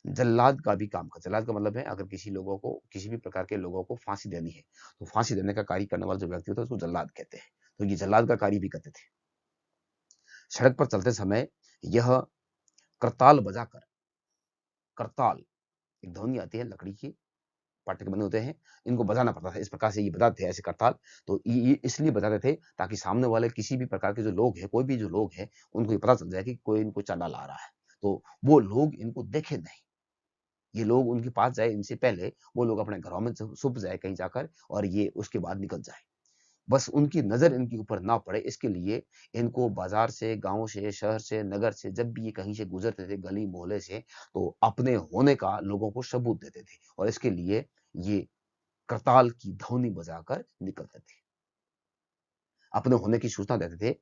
जल्लाद का भी काम कर, जल्लाद का मतलब है अगर किसी लोगों को, किसी भी प्रकार के लोगों को फांसी देनी है, तो फांसी देने का कार्य करने वाला जो व्यक्ति होता है उसको जल्लाद कहते हैं। तो ये जल्लाद का कार्य भी करते थे। सड़क पर चलते समय यह करताल बजाकर, करताल एक ध्वनि आती है लकड़ी की, पाटे के बने होते हैं, इनको बजाना पड़ता था। इस प्रकार से ये बजाते थे ऐसे करताल। तो ये इसलिए बजाते थे ताकि सामने वाले किसी भी प्रकार के जो लोग हैं, कोई भी जो लोग हैं, उनको ये पता चल जाए कि कोई इनको चांडाल आ रहा है। तो वो लोग इनको देखे नहीं। ये लोग उनके पास जाए इनसे पहले, वो लोग अपने घरों में छुप जाए कहीं जाकर और ये उसके बाद निकल जाए। बस उनकी नज़र इनके ऊपर ना पड़े इसके लिए इनको बाज़ार से, गाँव से, शहर से, नगर से जब भी ये कहीं से गुज़रते थे, गली मोहल्ले से, तो अपने होने का लोगों को सबूत देते थे और इसके लिए ये करताल की ध्वनि बजाकर निकलते थे। अपने होने की सूचना देते थे।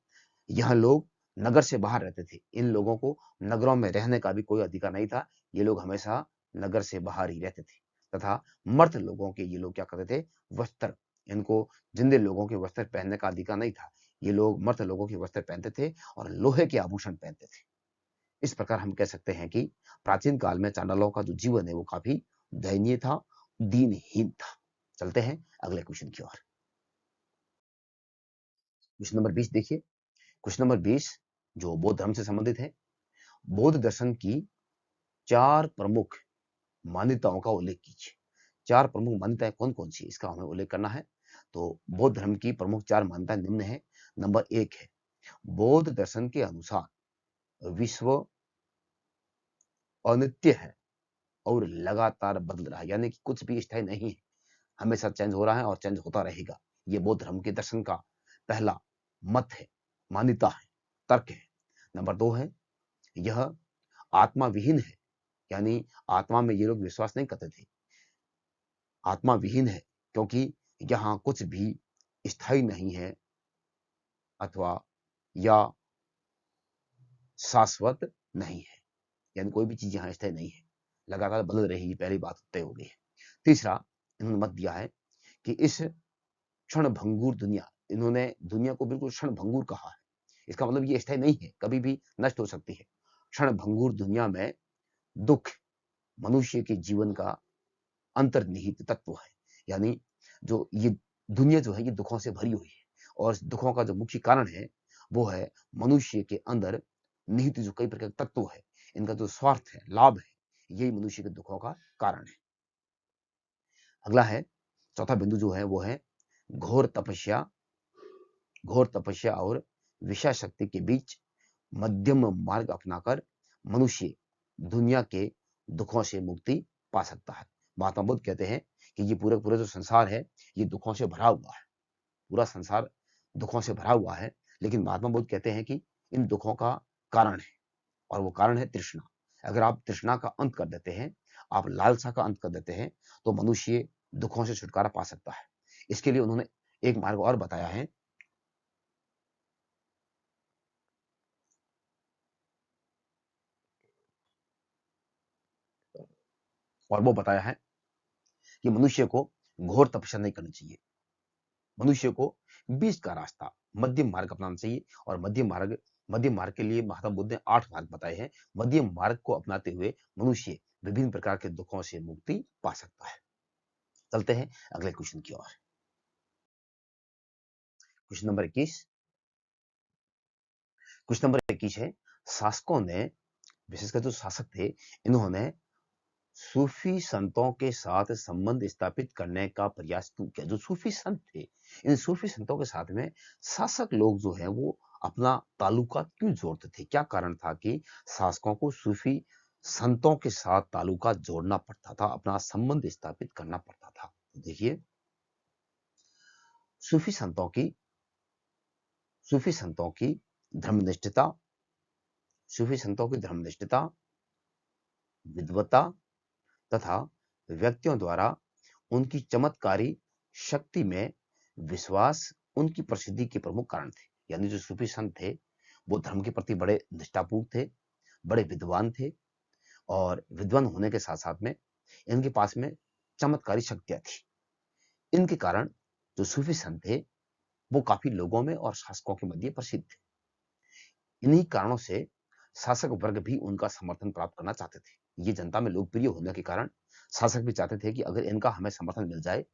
यह लोग नगर से बाहर रहते थे। इन लोगों को नगरों में रहने का भी कोई अधिकार नहीं था। ये लोग हमेशा नगर से बाहर ही रहते थे तथा मर्द लोगों के ये लोग क्या करते थे? वस्त्र, इनको जिंदे लोगों के वस्त्र पहनने का अधिकार नहीं था। ये लोग मर्द लोगों के वस्त्र पहनते थे और लोहे के आभूषण पहनते थे। इस प्रकार हम कह सकते हैं कि प्राचीन काल में चांडालों का जो जीवन है वो काफी दयनीय था, दीनहीन था। चलते हैं अगले क्वेश्चन की ओर। क्वेश्चन नंबर 20 देखिए। क्वेश्चन नंबर 20 जो बौद्ध धर्म से संबंधित है। बौद्ध दर्शन की 4 प्रमुख मान्यताओं का उल्लेख कीजिए। 4 प्रमुख मान्यताएं कौन-कौन सी? इसका हमें उल्लेख करना है। तो बौद्ध धर्म की प्रमुख 4 मान्यताएं निम्न है। नंबर 1 है, बौद्ध दर्शन के अनुसार विश्व अनित्य है और लगातार बदल रहा है, यानी कि कुछ भी स्थायी नहीं है, हमेशा चेंज हो रहा है और चेंज होता रहेगा। ये बौद्ध धर्म के दर्शन का पहला मत है, मान्यता है, तर्क है। नंबर 2 है, यह आत्मा विहीन है, यानी आत्मा में ये लोग विश्वास नहीं करते थे। आत्मा विहीन है क्योंकि यहाँ कुछ भी स्थायी नहीं है अथवा या शाश्वत नहीं है, यानी कोई भी चीज यहाँ स्थायी नहीं है, लगातार बदल रही है, पहली बात तय हो गई है। तीसरा इन्होंने मत दिया है कि इस क्षण भंगुर दुनिया, इन्होंने दुनिया को बिल्कुल क्षण भंगुर कहा है। इसका मतलब ये स्थायी नहीं है, कभी भी नष्ट हो सकती है। क्षण भंगुर दुनिया में दुख मनुष्य के जीवन का अंतर्निहित तत्व है। यानी जो ये दुनिया जो है ये दुखों से भरी हुई है और दुखों का जो मुख्य कारण है वो है मनुष्य के अंदर निहित जो कई प्रकार के तत्व है, इनका जो स्वार्थ है, लाभ है, यही मनुष्य के दुखों का कारण है। अगला है चौथा बिंदु जो है वो है घोर तपस्या, घोर तपस्या और विषय शक्ति के बीच मध्यम मार्ग अपनाकर मनुष्य दुनिया के दुखों से मुक्ति पा सकता है। महात्मा बुद्ध कहते हैं कि ये पूरा पूरा जो संसार है ये दुखों से भरा हुआ है, पूरा संसार दुखों से भरा हुआ है, लेकिन महात्मा बुद्ध कहते हैं कि इन दुखों का कारण है, और वो कारण है तृष्णा। अगर आप तृष्णा का अंत कर देते हैं, आप लालसा का अंत कर देते हैं, तो मनुष्य दुखों से छुटकारा पा सकता है। इसके लिए उन्होंने एक मार्ग और बताया है, और वो बताया है कि मनुष्य को घोर तपस्या नहीं करनी चाहिए, मनुष्य को बीच का रास्ता मध्यम मार्ग अपनाना चाहिए। और मध्यम मार्ग के लिए महात्मा बुद्ध ने 8 मार्ग बताए हैं। मध्यम मार्ग को अपनाते हुए मनुष्य विभिन्न प्रकार के दुखों से मुक्ति पा सकता है। चलते हैं अगले क्वेश्चन की ओर। Question number 21। क्वेश्चन नंबर 21 है, शासकों ने, विशेषकर जो शासक थे, इन्होंने सूफी संतों के साथ संबंध स्थापित करने का प्रयास क्यों किया? जो सूफी संत थे, इन सूफी संतों के साथ में शासक लोग जो है वो अपना ताल्लुका क्यों जोड़ते थे? क्या कारण था कि शासकों को सूफी संतों के साथ ताल्लुका जोड़ना पड़ता था, अपना संबंध स्थापित करना पड़ता था? तो देखिए, सूफी संतों की सूफी संतों की धर्मनिष्ठता, सूफी संतों की धर्मनिष्ठता, विद्वता तथा व्यक्तियों द्वारा उनकी चमत्कारी शक्ति में विश्वास उनकी प्रसिद्धि के प्रमुख कारण थे। यानी जो सूफी संत थे वो धर्म के प्रति बड़े निष्ठापूर्ण थे, बड़े विद्वान थे, और विद्वान होने के साथ साथ में इनके पास में चमत्कारी शक्तियां थी। इनके कारण जो सूफी संत थे वो काफी लोगों में और शासकों के मध्य प्रसिद्ध थे। इन्हीं कारणों से शासक वर्ग भी उनका समर्थन प्राप्त करना चाहते थे। ये जनता में लोकप्रिय होने के कारण शासक भी चाहते थे कि अगर इनका हमें समर्थन मिल जाए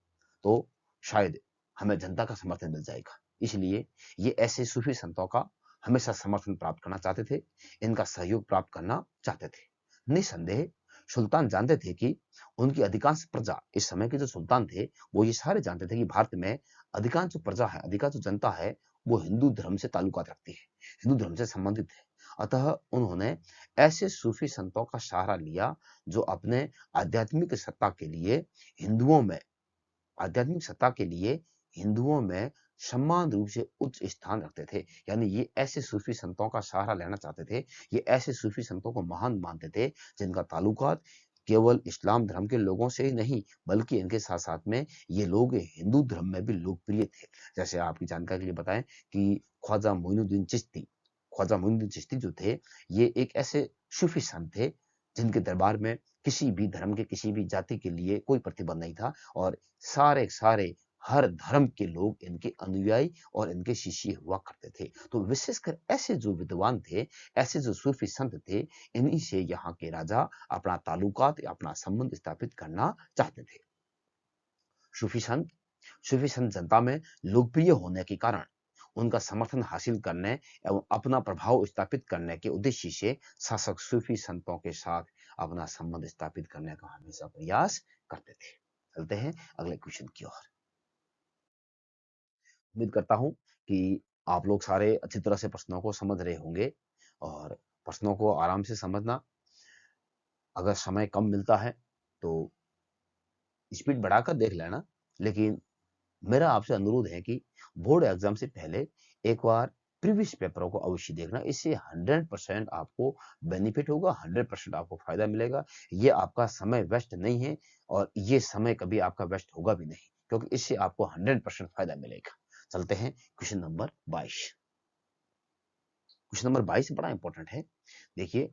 तो शायद हमें जनता का समर्थन मिल जाएगा। इसलिए ये ऐसे सूफी संतों का हमेशा समर्थन प्राप्त करना चाहते थे, इनका सहयोग प्राप्त करना चाहते थे। निसंदेह सुल्तान जानते थे कि उनकी अधिकांश प्रजा, इस समय के जो सुल्तान थे वो ये सारे जानते थे कि भारत में अधिकांश जो प्रजा है, अधिकांश जो जनता है, वो हिंदू धर्म से ताल्लुकात रखती है, हिंदू धर्म से संबंधित है। अतः उन्होंने ऐसे सूफी संतों का सहारा लिया जो अपने आध्यात्मिक सत्ता के लिए हिंदुओं में आध्यात्मिक सत्ता के लिए हिंदुओं में समान रूप से उच्च स्थान रखते थे। यानी ये ऐसे सूफी संतों का सहारा लेना चाहते थे, ये ऐसे सूफी संतों को महान मानते थे जिनका ताल्लुकात केवल इस्लाम धर्म के लोगों से ही नहीं, बल्कि इनके साथ साथ में ये लोग हिंदू धर्म में भी लोकप्रिय थे। जैसे आपकी जानकारी के लिए बताएं कि ख्वाजा मोइनुद्दीन चिश्ती, ख्वाजा मोइनुद्दीन चिश्ती जो थे, ये एक ऐसे सूफी संत थे जिनके दरबार में किसी भी धर्म के, किसी भी जाति के लिए कोई प्रतिबंध नहीं था, और सारे हर धर्म के लोग इनके अनुयायी और इनके शिष्य हुआ करते थे। तो विशेषकर ऐसे जो विद्वान थे, ऐसे जो सूफी संत थे, इन्हीं से यहाँ के राजा अपना ताल्लुकात या अपना संबंध स्थापित करना चाहते थे। सूफी संत सूफी संत जनता में लोकप्रिय होने के कारण उनका समर्थन हासिल करने एवं अपना प्रभाव स्थापित करने के उद्देश्य से शासक सूफी संतों के साथ अपना संबंध स्थापित करने का हमेशा प्रयास करते थे। चलते हैं अगले क्वेश्चन की ओर। उम्मीद करता हूं कि आप लोग सारे अच्छी तरह से प्रश्नों को समझ रहे होंगे, और प्रश्नों को आराम से समझना। अगर समय कम मिलता है तो स्पीड बढ़ाकर देख लेना, लेकिन मेरा आपसे अनुरोध है कि बोर्ड एग्जाम से पहले एक बार प्रीवियस पेपरों को अवश्य देखना। इससे 100% आपको बेनिफिट होगा, 100% आपको फायदा मिलेगा। ये आपका समय वेस्ट नहीं है, और ये समय कभी आपका वेस्ट होगा भी नहीं, क्योंकि इससे आपको 100% फायदा मिलेगा। चलते हैं क्वेश्चन नंबर 22। क्वेश्चन नंबर 22 बड़ा इंपॉर्टेंट है। देखिए,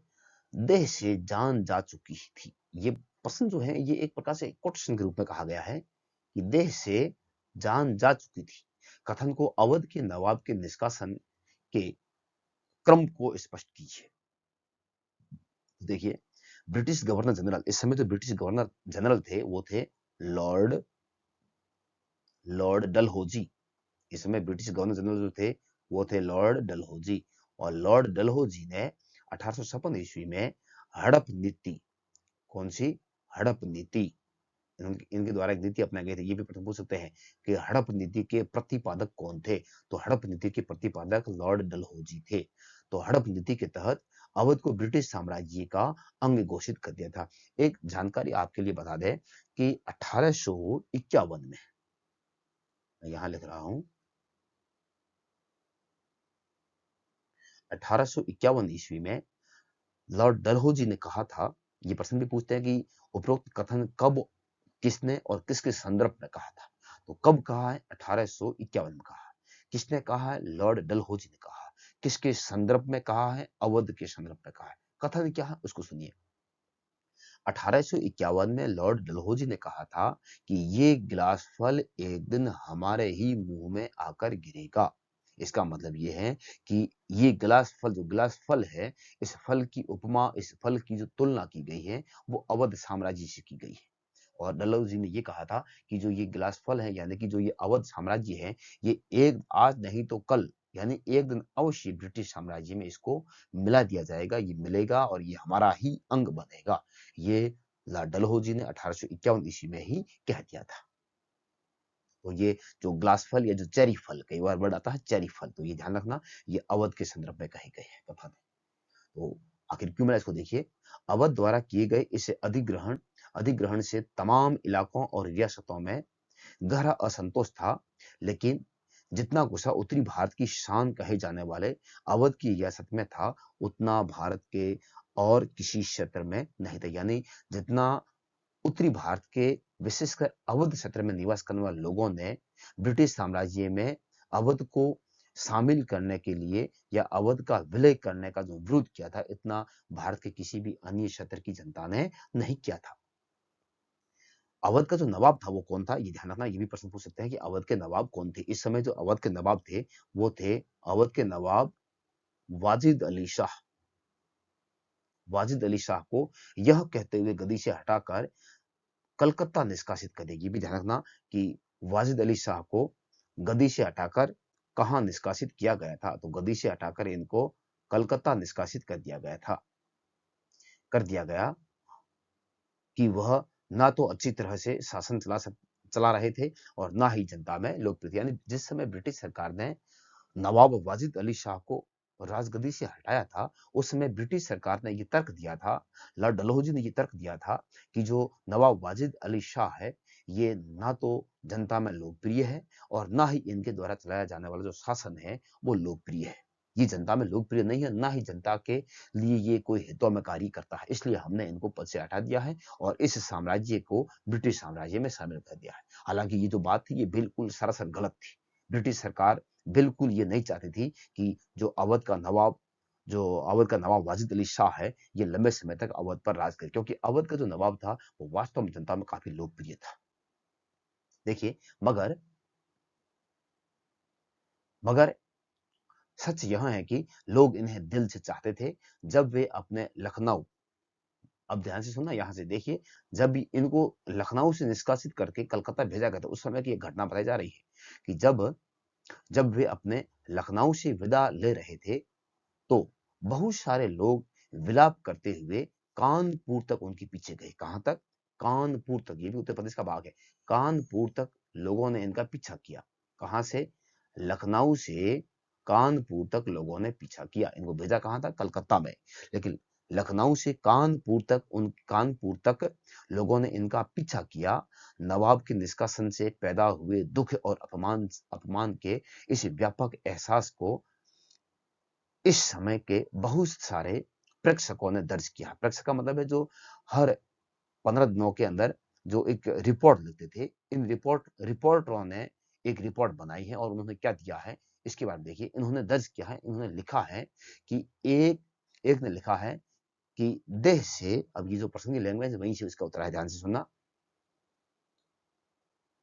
देह से जान जा चुकी थी। ये प्रश्न जो है ये एक प्रकार से क्वेश्चन के रूप में कहा गया है कि देह से जान जा चुकी थी कथन को अवध के नवाब के निष्कासन के क्रम को स्पष्ट कीजिए। देखिए, ब्रिटिश गवर्नर जनरल, इस समय जो ब्रिटिश गवर्नर जनरल थे वो थे लॉर्ड लॉर्ड डलहौजी। इस समय ब्रिटिश गवर्नर जनरल जो थे वो थे लॉर्ड डलहौजी, और लॉर्ड डलहौजी ने 1856 ईस्वी में हड़प नीति, कौन सी? हड़प नीति इनके द्वारा एक नीति अपनाई गई थी। ये भी प्रश्न पूछ सकते हैं कि हड़प नीति के प्रतिपादक कौन थे? तो हड़प नीति के प्रतिपादक लॉर्ड डलहौजी थे। तो हड़प नीति के तहत अवध को ब्रिटिश साम्राज्य का अंग घोषित कर दिया था। एक जानकारी आपके लिए बता दें कि 1851 में, मैं यहां लिख रहा हूं, 1851 ईस्वी में लॉर्ड डलहौजी ने कहा था, ये प्रश्न भी पूछते हैं कि उपरोक्त कथन कब, किसने और किसके संदर्भ में कहा था? तो कब कहा है? 1851 में कहा है। किसने कहा है? लॉर्ड डलहौजी ने कहा है। किसके संदर्भ में कहा है? अवध के संदर्भ में कहा है। कथन क्या है उसको सुनिए। 1851 में लॉर्ड डलहौजी ने कहा था कि ये गिलास फल एक दिन हमारे ही मुंह में आकर गिरेगा। इसका मतलब ये है कि ये गिलास फल, जो गिलास फल है, इस फल की उपमा, इस फल की जो तुलना की गई है वो अवध साम्राज्य से की गई है। और डलहौजी ने ये कहा था कि जो ये गिलास फल है, यानी कि जो ये अवध साम्राज्य है, ये एक आज नहीं तो कल, यानी एक दिन अवश्य ब्रिटिश साम्राज्य में इसको मिला दिया जाएगा, ये मिलेगा और ये हमारा ही अंग बनेगा। ये लॉर्ड डलहौजी ने 1851 ईस्वी में ही कह दिया था। तो ये जो ग्लास फल या जो चेरी फल, कई बार वर्ड आता है चेरी फल, तो ये ध्यान रखना, ये अवध के संदर्भ में कहे गए हैं कथन। तो आखिर क्यों मिला इसको देखिए। अवध द्वारा किए गए इस अधिग्रहण अधिग्रहण से तमाम इलाकों और रियासतों में गहरा असंतोष था, लेकिन जितना गुस्सा उत्तरी भारत की शान कहे जाने वाले अवध की रियासत में था, उतना भारत के और किसी क्षेत्र में नहीं था। यानी जितना उत्तरी भारत के, विशेषकर अवध क्षेत्र में निवास करने वाले लोगों ने ब्रिटिश साम्राज्य में अवध को शामिल करने के लिए या अवध का विलय करने का जो विरोध किया था, इतना भारत के किसी भी अन्य क्षेत्र की जनता ने नहीं किया था। अवध का जो नवाब था वो कौन था, ये ध्यान रखना। ये भी प्रश्न पूछ सकते हैं कि अवध के नवाब कौन थे। इस समय जो अवध के नवाब थे वो थे अवध के नवाब वाजिद अली शाह। वाजिद अली शाह को यह कहते हुए गद्दी से हटाकर कलकत्ता निष्कासित कर देगी। भी ध्यान रखना कि वाजिद अली शाह को गद्दी से हटाकर कहां निष्कासित किया गया था, तो गद्दी से हटाकर इनको कलकत्ता निष्कासित कर दिया गया था। कर दिया गया कि वह ना तो अच्छी तरह से शासन चला रहे थे और ना ही जनता में लोकप्रिय। यानी जिस समय ब्रिटिश सरकार ने नवाब वाजिद अली शाह को राजगद्दी से हटाया था, उस समय ब्रिटिश सरकार ने ये तर्क दिया था, लॉर्ड डलहौजी ने ये तर्क दिया था कि जो नवाब वाजिद अली शाह है, ये ना तो जनता में लोकप्रिय है और ना ही इनके द्वारा चलाया जाने वाला जो शासन है वो लोकप्रिय है। ये जनता में लोकप्रिय नहीं है, ना ही जनता के लिए ये कोई हितों में कार्य करता है, इसलिए हमने इनको पद से हटा दिया है और इस साम्राज्य को ब्रिटिश साम्राज्य में शामिल कर दिया है। हालांकि ये जो बात थी ये बिल्कुल सरासर गलत थी। ब्रिटिश सरकार बिल्कुल ये नहीं चाहती थी कि जो अवध का नवाब वाजिद अली शाह है, ये लंबे समय तक अवध पर राज करे, क्योंकि अवध का जो नवाब था वो वास्तव में जनता में काफी लोकप्रिय था। देखिए, मगर मगर सच यह है कि लोग इन्हें दिल से चाहते थे। जब वे अपने लखनऊ, अब ध्यान से सुनना, यहां से देखिए, जब भी इनको लखनऊ से निष्कासित करके कलकत्ता भेजा गया था, उस समय की एक घटना बताई जा रही है कि जब जब वे अपने लखनऊ से विदा ले रहे थे, तो बहुत सारे लोग विलाप करते हुए कानपुर तक उनके पीछे गए। कहां तक? कानपुर तक। ये भी उत्तर प्रदेश का भाग है। कानपुर तक लोगों ने इनका पीछा किया। कहां से? लखनऊ से कानपुर तक लोगों ने पीछा किया। इनको भेजा कहां था? कलकत्ता में। लेकिन लखनऊ से कानपुर तक लोगों ने इनका पीछा किया। नवाब के निष्कासन से पैदा हुए दुख और अपमान के इस व्यापक एहसास को इस समय के बहुत सारे प्रेक्षकों ने दर्ज किया। प्रेक्षक का मतलब है जो हर 15 दिनों के अंदर जो एक रिपोर्ट लिखते थे। इन रिपोर्टरों ने एक रिपोर्ट बनाई है और उन्होंने क्या दिया है इसके बारे में देखिए। इन्होंने दर्ज किया है, इन्होंने लिखा है कि एक एक ने लिखा है कि देह से, अब ये जो प्रसंग की लैंग्वेज वहीं से इसका उत्तर है, ध्यान से सुनना।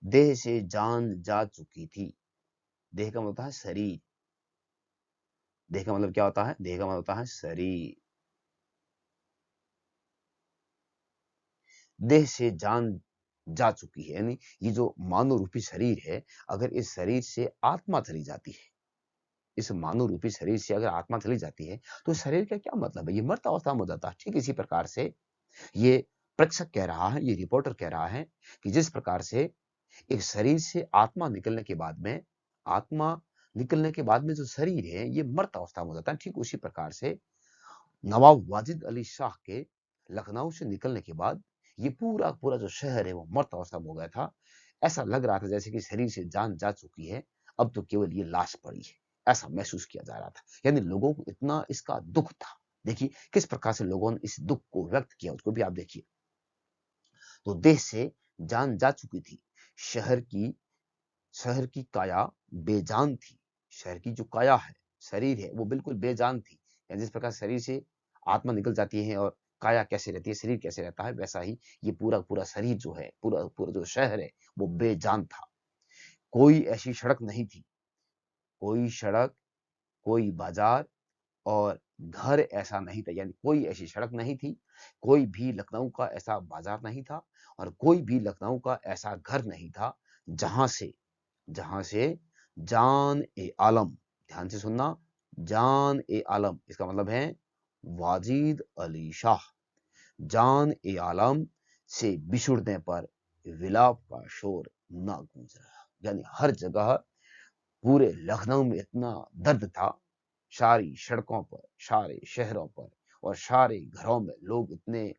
देह से जान जा चुकी थी। देह का मतलब होता है शरीर। देह का मतलब क्या होता है? देह का मतलब होता है शरीर। देह से जान जा चुकी है, यानी ये जो मानव रूपी शरीर है, अगर इस शरीर से आत्मा चली जाती है, इस मानव रूपी शरीर से अगर आत्मा चली जाती है, तो शरीर का क्या मतलब है? ये मर्त अवस्था में हो जाता है। ठीक इसी प्रकार से ये प्रेक्षक कह रहा है, ये रिपोर्टर कह रहा है कि जिस प्रकार से एक शरीर से आत्मा निकलने के बाद में आत्मा निकलने के बाद में जो शरीर है ये मर्त अवस्था में हो जाता है, ठीक उसी प्रकार से नवाब वाजिद अली शाह के लखनऊ से निकलने के बाद ये पूरा पूरा जो शहर है वो मर्त अवस्था में हो गया था। ऐसा लग रहा था जैसे कि शरीर से जान जा चुकी है, अब तो केवल ये लाश पड़ी है, ऐसा महसूस किया जा रहा था। यानी लोगों को इतना इसका दुख था। देखिए किस प्रकार से लोगों ने इस दुख को व्यक्त किया, उसको भी आप देखिए। तो देश से जान जा चुकी थी, शहर की शहर की काया बेजान थी। शहर की जो काया है, शरीर है, वो बिल्कुल बेजान थी। या जिस प्रकार शरीर से आत्मा निकल जाती है और काया कैसे रहती है, शरीर कैसे रहता है, वैसा ही ये पूरा पूरा शरीर जो है, पूरा पूरा जो शहर है वो बेजान था। कोई ऐसी सड़क नहीं थी, कोई सड़क, कोई बाजार और घर ऐसा नहीं था। यानी कोई ऐसी सड़क नहीं थी, कोई भी लखनऊ का ऐसा बाजार नहीं था और कोई भी लखनऊ का ऐसा घर नहीं था जहां से जान ए आलम, ध्यान से सुनना, जान ए आलम इसका मतलब है वाजिद अली शाह, जान ए आलम से बिछुड़ने पर विलाप का शोर ना गूंज रहा। यानी हर जगह पूरे लखनऊ में इतना दर्द था, सारी सड़कों पर, सारे शहरों पर और सारे घरों में लोग इतने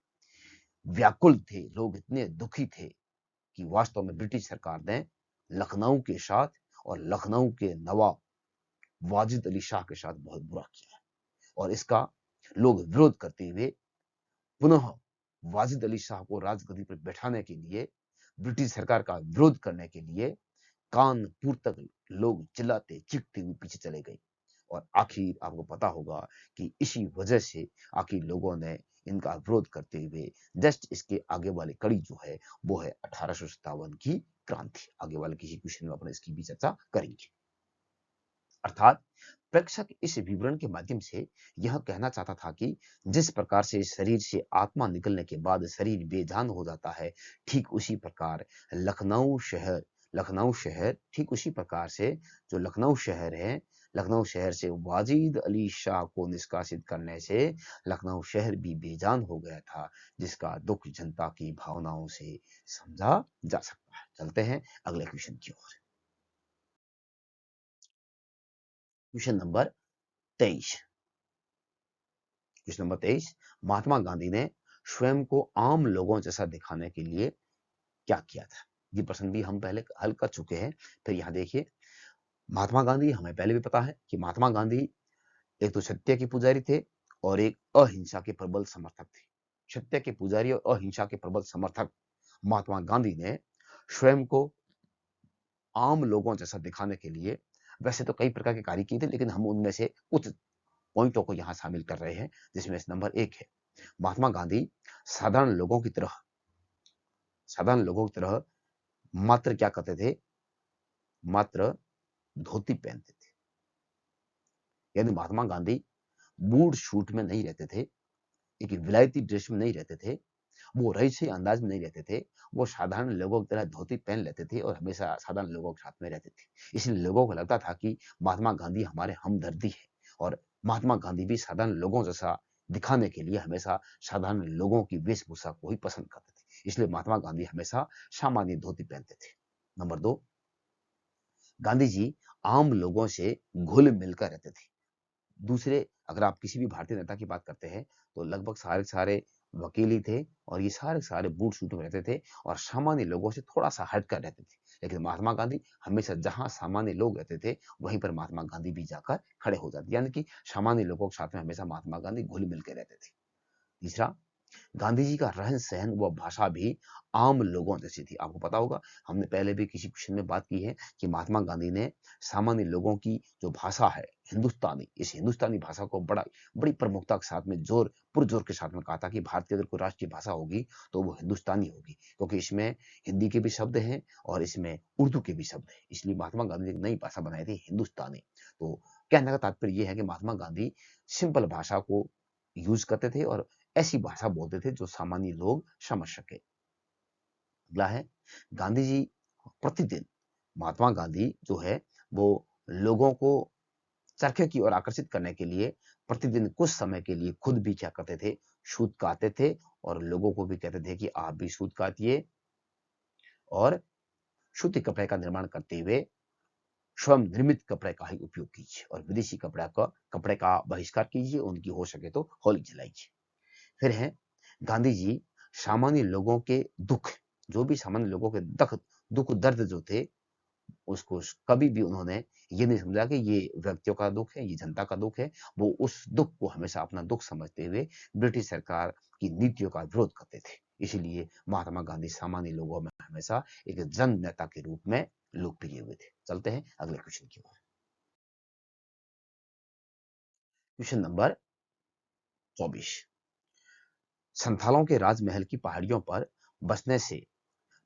व्याकुल थे, लोग इतने दुखी थे कि वास्तव में ब्रिटिश सरकार ने लखनऊ के साथ और लखनऊ के नवाब वाजिद अली शाह के साथ बहुत बुरा किया है। और इसका लोग विरोध करते हुए पुनः वाजिद अली शाह को राजगद्दी पर बैठाने के लिए, ब्रिटिश सरकार का विरोध करने के लिए कानपुर तक लोग चिल्लाते चीखते हुए पीछे चले गए। और आखिर आपको पता होगा कि इसी वजह से आखिर लोगों ने इनका विरोध करते हुए जस्ट इसके आगे वाली कड़ी जो है वो है 1857 की क्रांति। आगे वाले किसी क्वेश्चन में अपने इसकी भी चर्चा करेंगे। अर्थात प्रेक्षक इस विवरण के माध्यम से यह कहना चाहता था कि जिस प्रकार से शरीर से आत्मा निकलने के बाद शरीर बेजान हो जाता है, ठीक उसी प्रकार लखनऊ शहर ठीक उसी प्रकार से जो लखनऊ शहर है, लखनऊ शहर से वाजिद अली शाह को निष्कासित करने से लखनऊ शहर भी बेजान हो गया था, जिसका दुख जनता की भावनाओं से समझा जा सकता है। चलते हैं अगले क्वेश्चन की ओर। Question number 23। Question number 23, Mahatma Gandhi ने स्वयं को आम लोगों जैसा दिखाने के लिए क्या किया था? ये प्रश्न भी हम पहले हल कर चुके हैं। फिर यहाँ देखिए, महात्मा गांधी हमें पहले भी पता है कि महात्मा गांधी एक तो सत्य के पुजारी थे और एक अहिंसा के प्रबल समर्थक थे। सत्य के पुजारी और अहिंसा के प्रबल समर्थक महात्मा गांधी ने स्वयं को आम लोगों जैसा दिखाने के लिए वैसे तो कई प्रकार के कार्य किए थे, लेकिन हम उनमें से कुछ पॉइंटों को यहां शामिल कर रहे हैं, जिसमें नंबर 1 है, महात्मा गांधी साधारण लोगों की तरह साधारण लोगों की तरह मात्र क्या करते थे, मात्र धोती पहनते थे। यानी महात्मा गांधी बूट सूट में नहीं रहते थे, एक विलायती ड्रेस में नहीं रहते थे, वो रईसी अंदाज में नहीं रहते थे, वो साधारण लोगों की तरह धोती पहन लेते थे और हमेशा साधारण लोगों के साथ में रहते थे। इसलिए लोगों को लगता था कि महात्मा गांधी हमारे हमदर्दी है और महात्मा गांधी भी साधारण लोगों जैसा दिखाने के लिए हमेशा साधारण लोगों की वेशभूषा को ही पसंद करते थे। इसलिए महात्मा गांधी हमेशा सामान्य धोती पहनते थे। नंबर 2, गांधी जी आम लोगों से घुल मिलकर रहते थे। दूसरे, अगर आप किसी भी भारतीय नेता की बात करते हैं तो लगभग सारे सारे वकील ही थे और ये सारे सारे बूट सूट में रहते थे और सामान्य लोगों से थोड़ा सा हटकर रहते थे। लेकिन महात्मा गांधी हमेशा जहां सामान्य लोग रहते थे वहीं पर महात्मा गांधी भी जाकर खड़े हो जाते, यानी कि सामान्य लोगों के साथ में हमेशा महात्मा गांधी घुल मिल के रहते थे। तीसरा, गांधी जी का रहन सहन व भाषा भी आम लोगों जैसी थी। आपको पता होगा, हमने पहले भी किसी क्वेश्चन में बात की है कि महात्मा गांधी ने सामान्य लोगों की जो भाषा है हिंदुस्तानी, इस हिंदुस्तानी भाषा को बड़ी प्रमुखता के साथ में पुरजोर के साथ में कहा था कि भारतीय अगर कोई राष्ट्रीय भाषा होगी तो वो हिंदुस्तानी होगी, क्योंकि इसमें हिंदी के भी शब्द हैं और इसमें उर्दू के भी शब्द हैं। इसलिए महात्मा गांधी ने एक नई भाषा बनाई थी, हिंदुस्तानी। तो कहने का तात्पर्य यह है कि महात्मा गांधी सिंपल भाषा को यूज करते थे और ऐसी भाषा बोलते थे जो सामान्य लोग समझ सके। अगला है, गांधी जी प्रतिदिन, महात्मा गांधी जो है वो लोगों को चरखे की ओर आकर्षित करने के लिए प्रतिदिन कुछ समय के लिए खुद भी क्या करते थे, सूत कातते थे और लोगों को भी कहते थे कि आप भी सूत कातिए और सूती कपड़े का निर्माण करते हुए स्वयं निर्मित कपड़े का ही उपयोग कीजिए और विदेशी कपड़े का बहिष्कार कीजिए, उनकी हो सके तो होली जलाइए। फिर है गांधी जी सामान्य लोगों के दुख, जो भी सामान्य लोगों के दुख दर्द जो थे, उसको कभी भी उन्होंने ये नहीं समझा कि ये व्यक्तियों का दुख है, ये जनता का दुख है। वो उस दुख को हमेशा अपना दुख समझते हुए ब्रिटिश सरकार की नीतियों का विरोध करते थे। इसीलिए महात्मा गांधी सामान्य लोगों में हमेशा एक जन नेता के रूप में लोकप्रिय हुए थे। चलते हैं अगले क्वेश्चन की ओर। Question number 24। संथालों के राजमहल की पहाड़ियों पर बसने से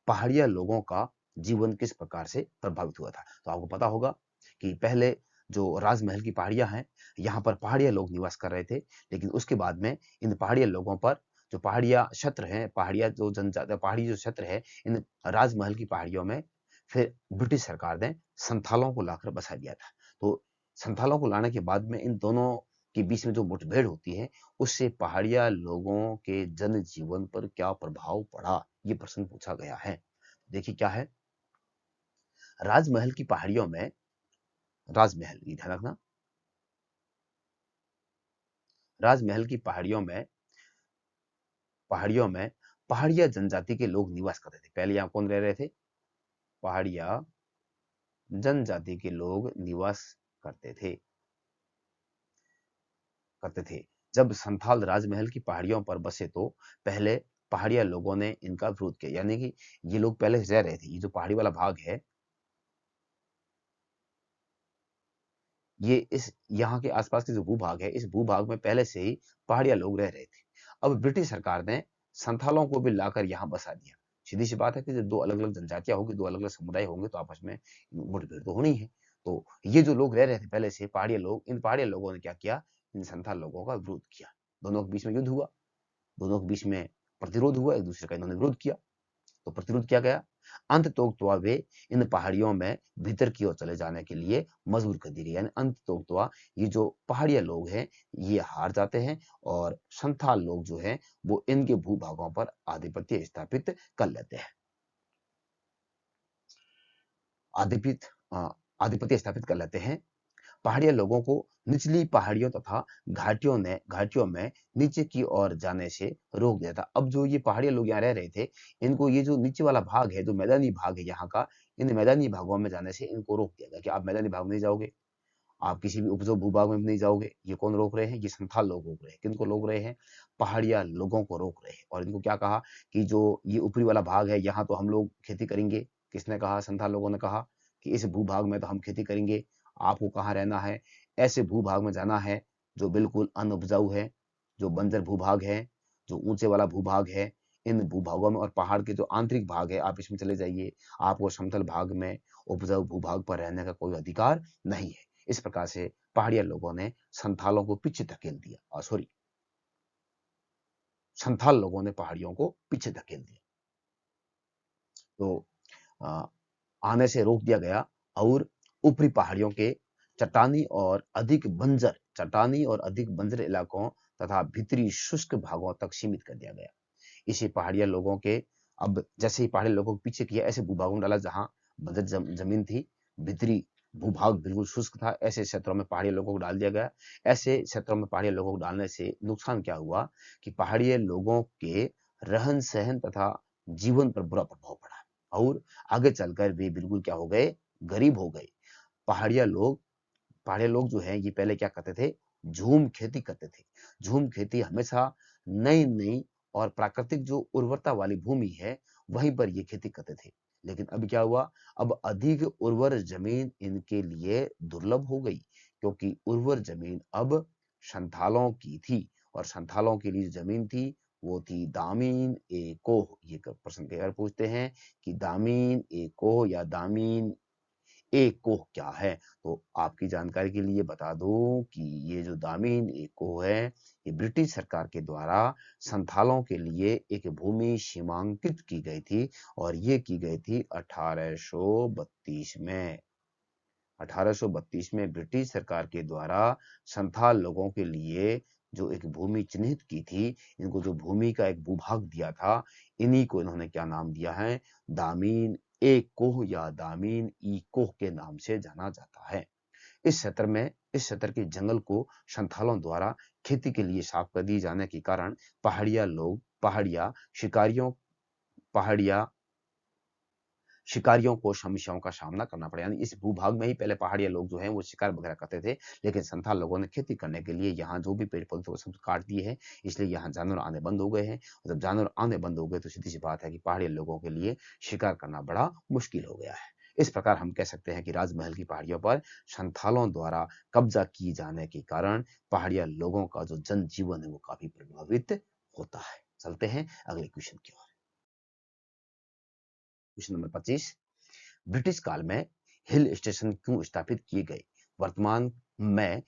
पहाड़िया लोगों का जीवन किस प्रकार से प्रभावित हुआ था? तो आपको पता होगा कि पहले जो राजमहल की पहाड़ियां हैं, यहाँ पर पहाड़िया लोग निवास कर रहे थे, लेकिन उसके बाद में इन पहाड़िया लोगों पर जो पहाड़िया क्षेत्र हैं, पहाड़िया जो जनजाति पहाड़ी जो क्षेत्र है, इन राजमहल की पहाड़ियों में फिर ब्रिटिश सरकार ने संथालों को लाकर बसा दिया था। तो संथालों को लाने के बाद में इन दोनों के बीच में जो मुठभेड़ होती है, उससे पहाड़िया लोगों के जनजीवन पर क्या प्रभाव पड़ा, ये प्रश्न पूछा गया है। देखिए क्या है, राजमहल की पहाड़ियों में, राजमहल ये ध्यान रखना, राजमहल की पहाड़ियों में पहाड़िया जनजाति के लोग निवास करते थे। पहले यहाँ कौन रह रहे थे? पहाड़िया जनजाति के लोग निवास करते थे करते थे जब संथाल राजमहल की पहाड़ियों पर बसे तो पहले पहाड़िया लोगों ने इनका विरोध किया, यानी कि ये लोग पहले रह रहे थे। ये जो पहाड़ी वाला भाग है, ये इस यहाँ के आसपास के जो भूभाग है, इस भूभाग में पहले से ही पहाड़िया लोग रह रहे थे। अब ब्रिटिश सरकार ने संथालों को भी लाकर यहाँ बसा दिया। सीधी सी बात है कि जब दो अलग अलग जनजातियां होंगी, दो अलग अलग समुदाय होंगे, तो आपस में मुठभेड़ तो होनी है। तो ये जो लोग रह रहे थे पहले से पहाड़िया लोग, इन पहाड़िया लोगों ने क्या किया, इन संथाल लोगों का विरोध किया। दोनों के बीच में युद्ध हुआ, दोनों के बीच में प्रतिरोध हुआ, एक दूसरे का इन्होंने विरोध किया, तो प्रतिरोध किया गया। अंत तो वे इन पहाड़ियों में भीतर की ओर चले जाने के लिए मजबूर कर दी गई। यानी अंत तो ये जो पहाड़िया लोग हैं, ये हार जाते हैं और संथाल लोग जो हैं वो इनके भूभागों पर आधिपत्य स्थापित कर लेते हैं। आधिपित आधिपत्य स्थापित कर लेते हैं। पहाड़िया लोगों को निचली पहाड़ियों तथा घाटियों में नीचे की ओर जाने से रोक दिया था। अब जो ये पहाड़िया लोग यहाँ रह रहे थे, इनको ये जो नीचे वाला भाग है, जो मैदानी भाग है यहाँ का, इन मैदानी भागों में जाने से इनको रोक दिया गया कि आप मैदानी भाग में नहीं जाओगे, आप किसी भी उपजाऊ भूभाग में भी नहीं जाओगे। ये कौन रोक रहे हैं? ये संथाल लोग रोक रहे हैं। किनको रोक रहे हैं? पहाड़िया लोगों को रोक रहे हैं। और इनको क्या कहा कि जो ये ऊपरी वाला भाग है, यहाँ तो हम लोग खेती करेंगे। किसने कहा? संथाल लोगों ने कहा कि इस भूभाग में तो हम खेती करेंगे, आपको कहाँ रहना है? ऐसे भूभाग में जाना है जो बिल्कुल अनउपजाऊ है, जो बंजर भूभाग है, जो ऊंचे वाला भूभाग है। इन भूभागों में और पहाड़ के जो आंतरिक भाग है, आप इसमें चले जाइए। आपको समतल भाग में, उपजाऊ भूभाग पर रहने का कोई अधिकार नहीं है। इस प्रकार से पहाड़िया लोगों ने संथालों को पीछे धकेल दिया, सॉरी, संथाल लोगों ने पहाड़ियों को पीछे धकेल दिया। तो आ, आने से रोक दिया गया और ऊपरी पहाड़ियों के चट्टानी और अधिक बंजर इलाकों तथा भीतरी शुष्क भागों तक सीमित कर दिया गया। इसी पहाड़िया लोगों के, अब जैसे ही पहाड़ी लोगों को पीछे किया, ऐसे भूभागों में डाला जहां बंजर जमीन थी, भीतरी भूभाग बिल्कुल शुष्क था, ऐसे क्षेत्रों में पहाड़ी लोगों को डाल दिया गया। ऐसे क्षेत्रों में पहाड़ी लोगों को डालने से नुकसान क्या हुआ कि पहाड़ी लोगों के रहन सहन तथा जीवन पर बुरा प्रभाव पड़ा और आगे चलकर वे बिल्कुल क्या हो गए, गरीब हो गए। पहाड़िया लोग पहाड़ी लोग जो है, ये पहले क्या करते थे, झूम खेती करते थे। झूम खेती हमेशा नई नई और प्राकृतिक जो उर्वरता वाली भूमि है, वहीं पर ये खेती करते थे। लेकिन अब क्या हुआ, अब अधिक उर्वर जमीन इनके लिए दुर्लभ हो गई, क्योंकि उर्वर जमीन अब संथालों की थी और संथालों की लिए जमीन थी वो थी दामीन ए कोह। ये प्रश्न कई बार पूछते हैं कि दामीन ए कोह या दामीन एको क्या है। तो आपकी जानकारी के लिए बता दूं कि ये जो दामीन एको है, ये ब्रिटिश सरकार के द्वारा संथालों के लिए एक भूमि सीमांकित की गई थी और ये की गई थी 1832 में। 1832 में ब्रिटिश सरकार के द्वारा संथाल लोगों के लिए जो एक भूमि चिन्हित की थी, इनको जो भूमि का एक भूभाग दिया था, इन्हीं को इन्होंने क्या नाम दिया है? दामीन ए कोह या दामीन ई कोह के नाम से जाना जाता है। इस क्षेत्र के जंगल को संथालों द्वारा खेती के लिए साफ कर दिए जाने के कारण पहाड़िया शिकारियों को समस्याओं का सामना करना पड़ा। यानी इस भूभाग में ही पहले पहाड़िया लोग जो हैं वो शिकार वगैरह करते थे, लेकिन संथाल लोगों ने खेती करने के लिए यहाँ जो भी पेड़ पौधे थे वो सब काट दिए हैं, इसलिए यहाँ जानवर आने बंद हो गए हैं। और जब जानवर आने बंद हो गए तो सीधी सी बात है कि पहाड़िया लोगों के लिए शिकार करना बड़ा मुश्किल हो गया है। इस प्रकार हम कह सकते हैं कि राजमहल की पहाड़ियों पर संथालों द्वारा कब्जा किए जाने के कारण पहाड़िया लोगों का जो जनजीवन है वो काफी प्रभावित होता है। चलते हैं अगले क्वेश्चन की ओर। क्वेश्चन नंबर 25, ब्रिटिश काल में हिल स्टेशन क्यों स्थापित किए गए? वर्तमान में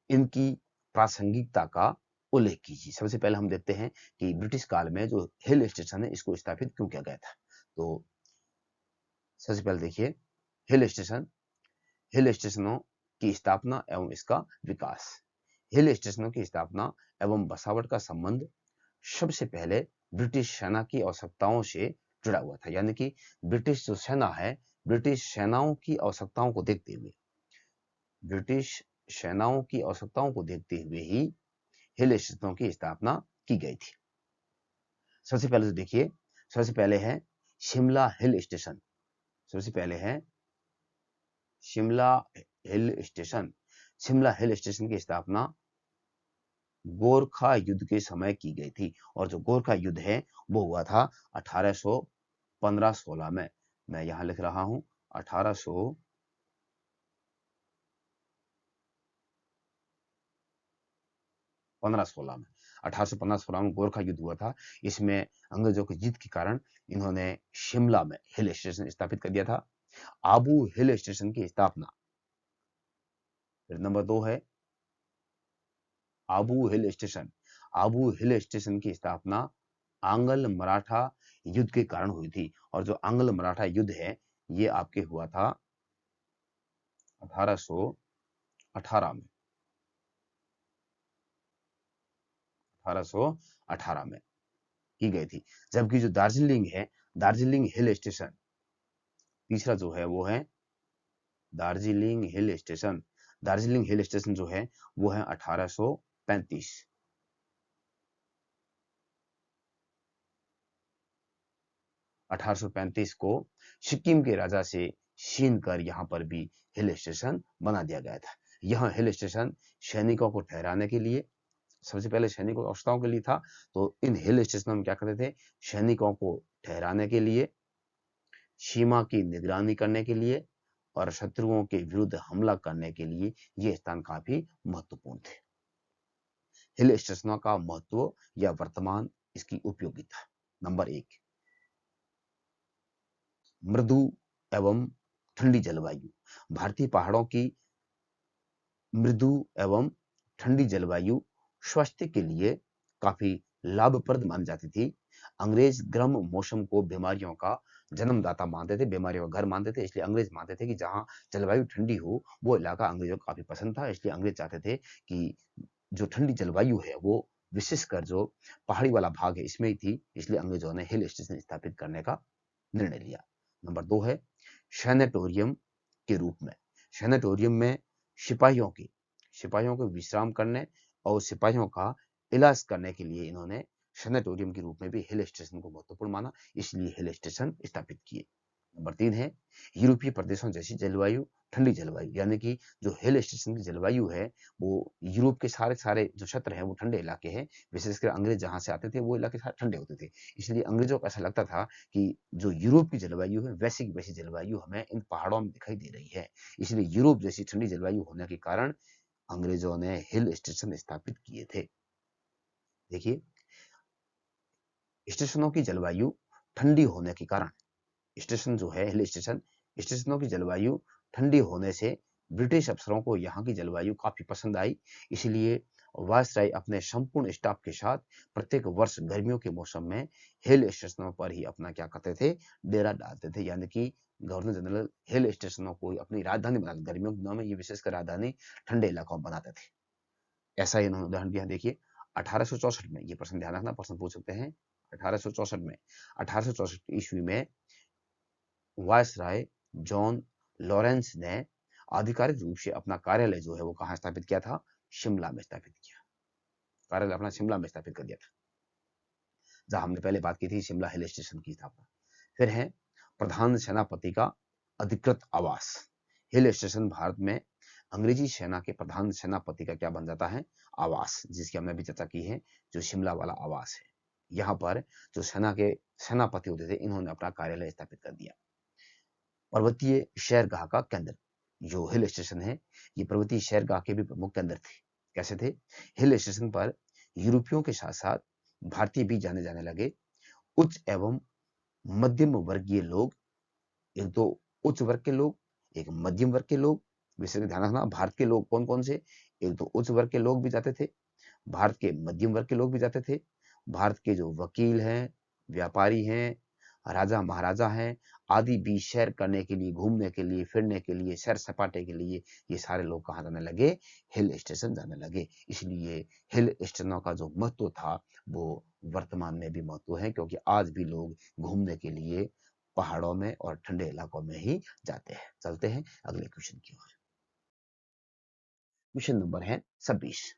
इनकी प्रासंगिकता का उल्लेख कीजिए। सबसे पहले हम देखते हैं कि ब्रिटिश काल में जो हिल स्टेशन है इसको स्थापित क्यों किया गया था। तो सबसे पहले देखिए, हिल स्टेशनों की स्थापना एवं इसका विकास। हिल स्टेशनों की स्थापना एवं बसावट का संबंध सबसे पहले ब्रिटिश सेना की आवश्यकताओं से जुड़ा हुआ था। यानी कि ब्रिटिश जो सेना है, ब्रिटिश सेनाओं की आवश्यकताओं को देखते हुए ही हिल स्टेशनों की स्थापना की गई थी। सबसे पहले तो देखिए, सबसे पहले है Shimla hill station. Shimla hill station की स्थापना गोरखा युद्ध के समय की गई थी, और जो गोरखा युद्ध है वो हुआ था 1815-16 में। मैं यहां लिख रहा हूं 1815-16 में गोरखा युद्ध हुआ था। इसमें अंग्रेजों की जीत के कारण इन्होंने शिमला में हिल स्टेशन स्थापित कर दिया था। आबू हिल स्टेशन की स्थापना, फिर नंबर 2 है आबू हिल स्टेशन की स्थापना आंग्ल मराठा युद्ध के कारण हुई थी, और जो आंग्ल मराठा युद्ध है ये आपके हुआ था 1818 में 1818 में की गई थी। जबकि जो दार्जिलिंग हिल स्टेशन, तीसरा जो है वो है दार्जिलिंग हिल स्टेशन जो है वो है 1835। 1835 को सिक्किम के राजा से छीन कर यहाँ पर भी हिल स्टेशन बना दिया गया था। यह हिल स्टेशन सैनिकों को ठहराने के लिए, सबसे पहले सैनिकों की आवश्यकताओं के लिए था। तो इन हिल स्टेशनों में क्या करते थे? सैनिकों को ठहराने के लिए, सीमा की निगरानी करने के लिए और शत्रुओं के विरुद्ध हमला करने के लिए ये स्थान काफी महत्वपूर्ण थे। हिल स्टेशनों का महत्व या वर्तमान इसकी उपयोगिता। नंबर 1, मृदु एवं ठंडी जलवायु। भारतीय पहाड़ों की मृदु एवं ठंडी जलवायु स्वास्थ्य के लिए काफी लाभप्रद मानी जाती थी। अंग्रेज गर्म मौसम को बीमारियों का जन्मदाता मानते थे, बीमारियों का घर मानते थे। इसलिए अंग्रेज मानते थे कि जहां जलवायु ठंडी हो वो इलाका अंग्रेजों को काफी पसंद था। इसलिए अंग्रेज चाहते थे कि जो ठंडी जलवायु है वो विशेषकर जो पहाड़ी वाला भाग है इसमें ही थी। इसलिए अंग्रेजों ने हिल स्टेशन स्थापित करने का निर्णय लिया। नंबर 2 है सैनेटोरियम के रूप में। सैनेटोरियम में सिपाहियों को विश्राम करने और सिपाहियों का इलाज करने के लिए इन्होंने सैनेटोरियम के रूप में भी हिल स्टेशन को महत्वपूर्ण माना, इसलिए हिल स्टेशन स्थापित किए। नंबर 3 है यूरोपीय प्रदेशों जैसी जलवायु, ठंडी जलवायु। यानी कि जो हिल स्टेशन की जलवायु है वो यूरोप के सारे जो क्षेत्र हैं वो ठंडे इलाके हैं। विशेषकर अंग्रेज जहां से आते थे वो इलाके सारे ठंडे होते थे। इसलिए अंग्रेजों को ऐसा लगता था कि जो यूरोप की जलवायु है वैसी की वैसी जलवायु हमें इन पहाड़ों में दिखाई दे रही है। इसलिए यूरोप जैसी ठंडी जलवायु होने के कारण अंग्रेजों ने हिल स्टेशन स्थापित किए थे। देखिए, स्टेशनों की जलवायु ठंडी होने के कारण स्टेशन जो है हिल स्टेशनों की जलवायु ठंडी होने से ब्रिटिश अफसरों को यहाँ की जलवायु काफी पसंद आई। इसलिए वायसराय अपने संपूर्ण स्टाफ के साथ प्रत्येक वर्ष गर्मियों के मौसम में हिल स्टेशनों पर ही अपना क्या करते थे, डेरा डालते थे। यानी कि गवर्नर जनरल हिल स्टेशनों को अपनी राजधानी बना, गर्मियों के दिनों में ये विशेषकर राजधानी ठंडे इलाकों में बनाते थे। ऐसा ही इन्होंने उदाहरण दिया। देखिए 1864 में, ये प्रश्न ध्यान रखना, प्रश्न पूछ सकते हैं। 1864 ईस्वी में वायसराय जॉन लॉरेंस ने आधिकारिक रूप से अपना कार्यालय जो है वो कहाँ स्थापित किया था, शिमला में स्थापित किया। कार्यालय अपना शिमला में स्थापित कर दिया था, जहां हमने पहले बात की थी शिमला हिल स्टेशन की स्थापना। फिर है प्रधान सेनापति का अधिकृत आवास। हिल स्टेशन भारत में अंग्रेजी सेना के प्रधान सेनापति का क्या बन जाता है, आवास, जिसकी हमने अभी चर्चा की है, जो शिमला वाला आवास है। यहाँ पर जो सेना के सेनापति होते थे, इन्होंने अपना कार्यालय स्थापित कर दिया। पर्वतीय शहरगाह का केंद्र, जो हिल स्टेशन है, ये पर्वतीय शहरगाह के भी प्रमुख केंद्र थे। कैसे थे, हिल स्टेशन पर यूरोपियों के साथ साथ भारतीय भी जाने जाने लगे। उच्च एवं मध्यम वर्गीय लोग, एक तो उच्च वर्ग के लोग, एक मध्यम वर्ग के लोग, विशेष ध्यान रखना, भारत के लोग कौन कौन से, एक तो उच्च वर्ग के लोग भी जाते थे, भारत के मध्यम वर्ग के लोग भी जाते थे, भारत के जो वकील हैं, व्यापारी हैं, राजा महाराजा हैं आदि भी सैर करने के लिए, घूमने के लिए, फिरने के लिए, सैर सपाटे के लिए ये सारे लोग कहाँ जाने लगे, हिल स्टेशन जाने लगे। इसलिए हिल स्टेशनों का जो महत्व था वो वर्तमान में भी महत्व है, क्योंकि आज भी लोग घूमने के लिए पहाड़ों में और ठंडे इलाकों में ही जाते हैं। चलते हैं अगले क्वेश्चन की ओर। क्वेश्चन नंबर है 26।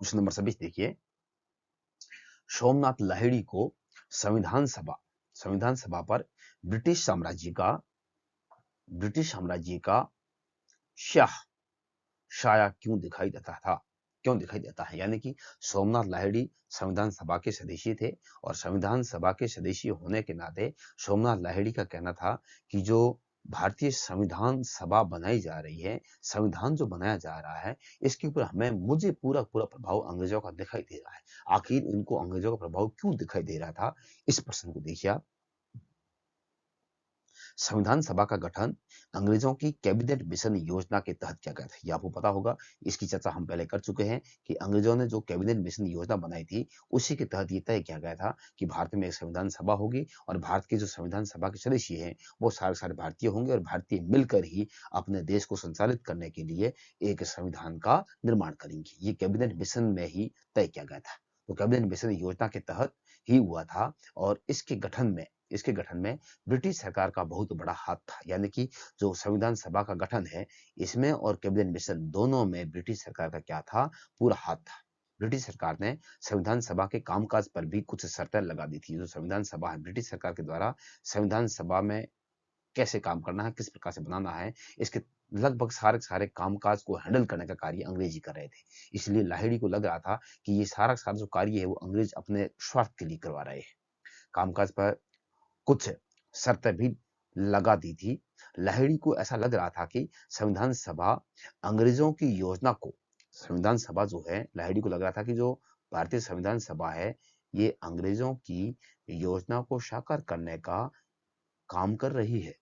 क्वेश्चन नंबर 26 देखिए, सोमनाथ लाहिड़ी को संविधान सभा पर ब्रिटिश साम्राज्य का शाह शाया क्यों दिखाई देता था, क्यों दिखाई देता है। यानी कि सोमनाथ लाहिड़ी संविधान सभा के सदस्य थे, और संविधान सभा के सदस्य होने के नाते सोमनाथ लाहिड़ी का कहना था कि जो भारतीय संविधान सभा बनाई जा रही है, संविधान जो बनाया जा रहा है, इसके ऊपर मुझे पूरा पूरा प्रभाव अंग्रेजों का दिखाई दे रहा है। आखिर इनको अंग्रेजों का प्रभाव क्यों दिखाई दे रहा था, इस प्रश्न को देखिए आप। संविधान सभा का गठन अंग्रेजों की कैबिनेट मिशन योजना के तहत किया गया था। ये आपको पता होगा, इसकी चर्चा हम पहले कर चुके हैं कि अंग्रेजों ने जो कैबिनेट मिशन योजना बनाई थी, उसी के तहत ये तय किया गया था कि भारत में एक संविधान सभा होगी, और भारत के जो संविधान सभा के सदस्य हैं वो सारे सारे भारतीय होंगे, और भारतीय मिलकर ही अपने देश को संचालित करने के लिए एक संविधान का निर्माण करेंगे। ये कैबिनेट मिशन में ही तय किया गया था। तो कैबिनेट मिशन योजना के तहत ही हुआ था, और इसके गठन में ब्रिटिश सरकार का बहुत बड़ा हाथ था। यानी कि जो संविधान सभा का गठन है, इसमें और कैबिनेट मिशन दोनों में ब्रिटिश सरकार का क्या था, पूरा हाथ था। ब्रिटिश सरकार ने संविधान सभा के कामकाज पर भी कुछ शर्तें लगा दी थी। जो संविधान सभा है, ब्रिटिश सरकार के द्वारा संविधान सभा में कैसे काम करना है, किस प्रकार से बनाना है, इसके लगभग सारे सारे कामकाज को हैंडल करने का कार्य अंग्रेज ही कर रहे थे। इसलिए लाहिड़ी को लग रहा था कि ये सारा सारा जो कार्य है वो अंग्रेज अपने स्वार्थ के लिए करवा रहे हैं। कामकाज पर कुछ शर्तें भी लगा दी थी। लाहिड़ी को ऐसा लग रहा था कि संविधान सभा अंग्रेजों की योजना को, संविधान सभा जो है, लाहिड़ी को लग रहा था कि जो भारतीय संविधान सभा है, ये अंग्रेजों की योजना को साकार करने का काम कर रही है।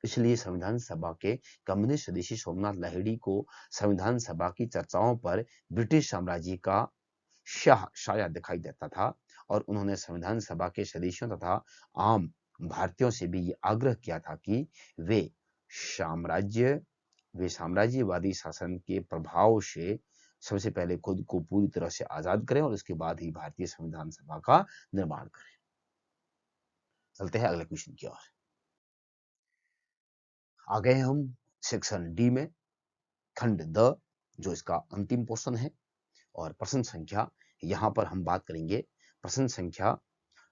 इसलिए संविधान सभा के कम्युनिस्ट सदस्य सोमनाथ लाहिड़ी को संविधान सभा की चर्चाओं पर ब्रिटिश साम्राज्य का शाह शाया दिखाई देता था, और उन्होंने संविधान सभा के सदस्यों तथा आम भारतीयों से भी ये आग्रह किया था कि वे साम्राज्य वे साम्राज्यवादी शासन के प्रभाव से सबसे पहले खुद को पूरी तरह से आजाद करें, और उसके बाद ही भारतीय संविधान सभा का निर्माण करें। चलते हैं अगले क्वेश्चन की ओर। आ गए हम सेक्शन डी में, खंड द, जो इसका अंतिम पोर्शन है। और प्रश्न संख्या, यहां पर हम बात करेंगे प्रश्न संख्या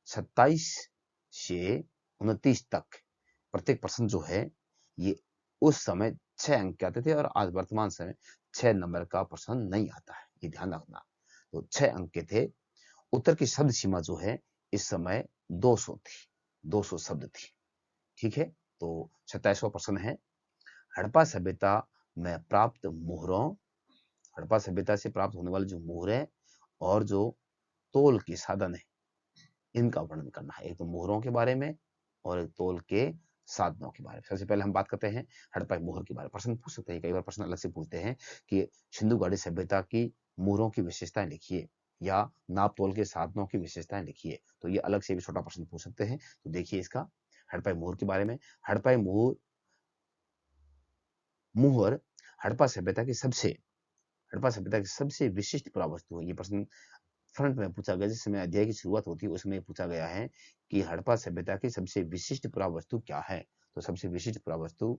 27 से 29 तक। प्रत्येक प्रश्न जो है ये उस समय 6 अंक के आते थे, और आज वर्तमान समय 6 नंबर का प्रश्न नहीं आता है, ये ध्यान रखना। तो 6 अंक के थे। उत्तर की शब्द सीमा जो है इस समय 200 थी, 200 शब्द थी। ठीक है, तो 27वां प्रश्न है, हड़प्पा सभ्यता में प्राप्त मोहरों, हड़प्पा सभ्यता से प्राप्त होने वाले जो मोहरें और जो तोल के साधन है, इनका वर्णन करना है। एक तो मोहरों के बारे में और एक तोल के साधनों के बारे में। सबसे पहले हम बात करते हैं हड़प्पा मोहर के बारे में। प्रश्न पूछ सकते हैं, कई बार प्रश्न अलग से पूछते हैं कि सिंधु घाटी सभ्यता की मोहरों की विशेषताएं लिखिए या नाप तोल के साधनों की विशेषताएं लिखिए। तो ये अलग से भी छोटा प्रश्न पूछ सकते हैं। तो देखिए इसका हड़प्पा मोहर के बारे में। हड़प्पा मोहर हड़प्पा सभ्यता की सबसे विशिष्ट पुरावस्तु है। ये प्रश्न फ्रंट में पूछा गया, जिस समय अध्याय की शुरुआत होती है उसमें पूछा गया है कि हड़प्पा सभ्यता की सबसे विशिष्ट पुरावस्तु क्या है। तो सबसे विशिष्ट पुरावस्तु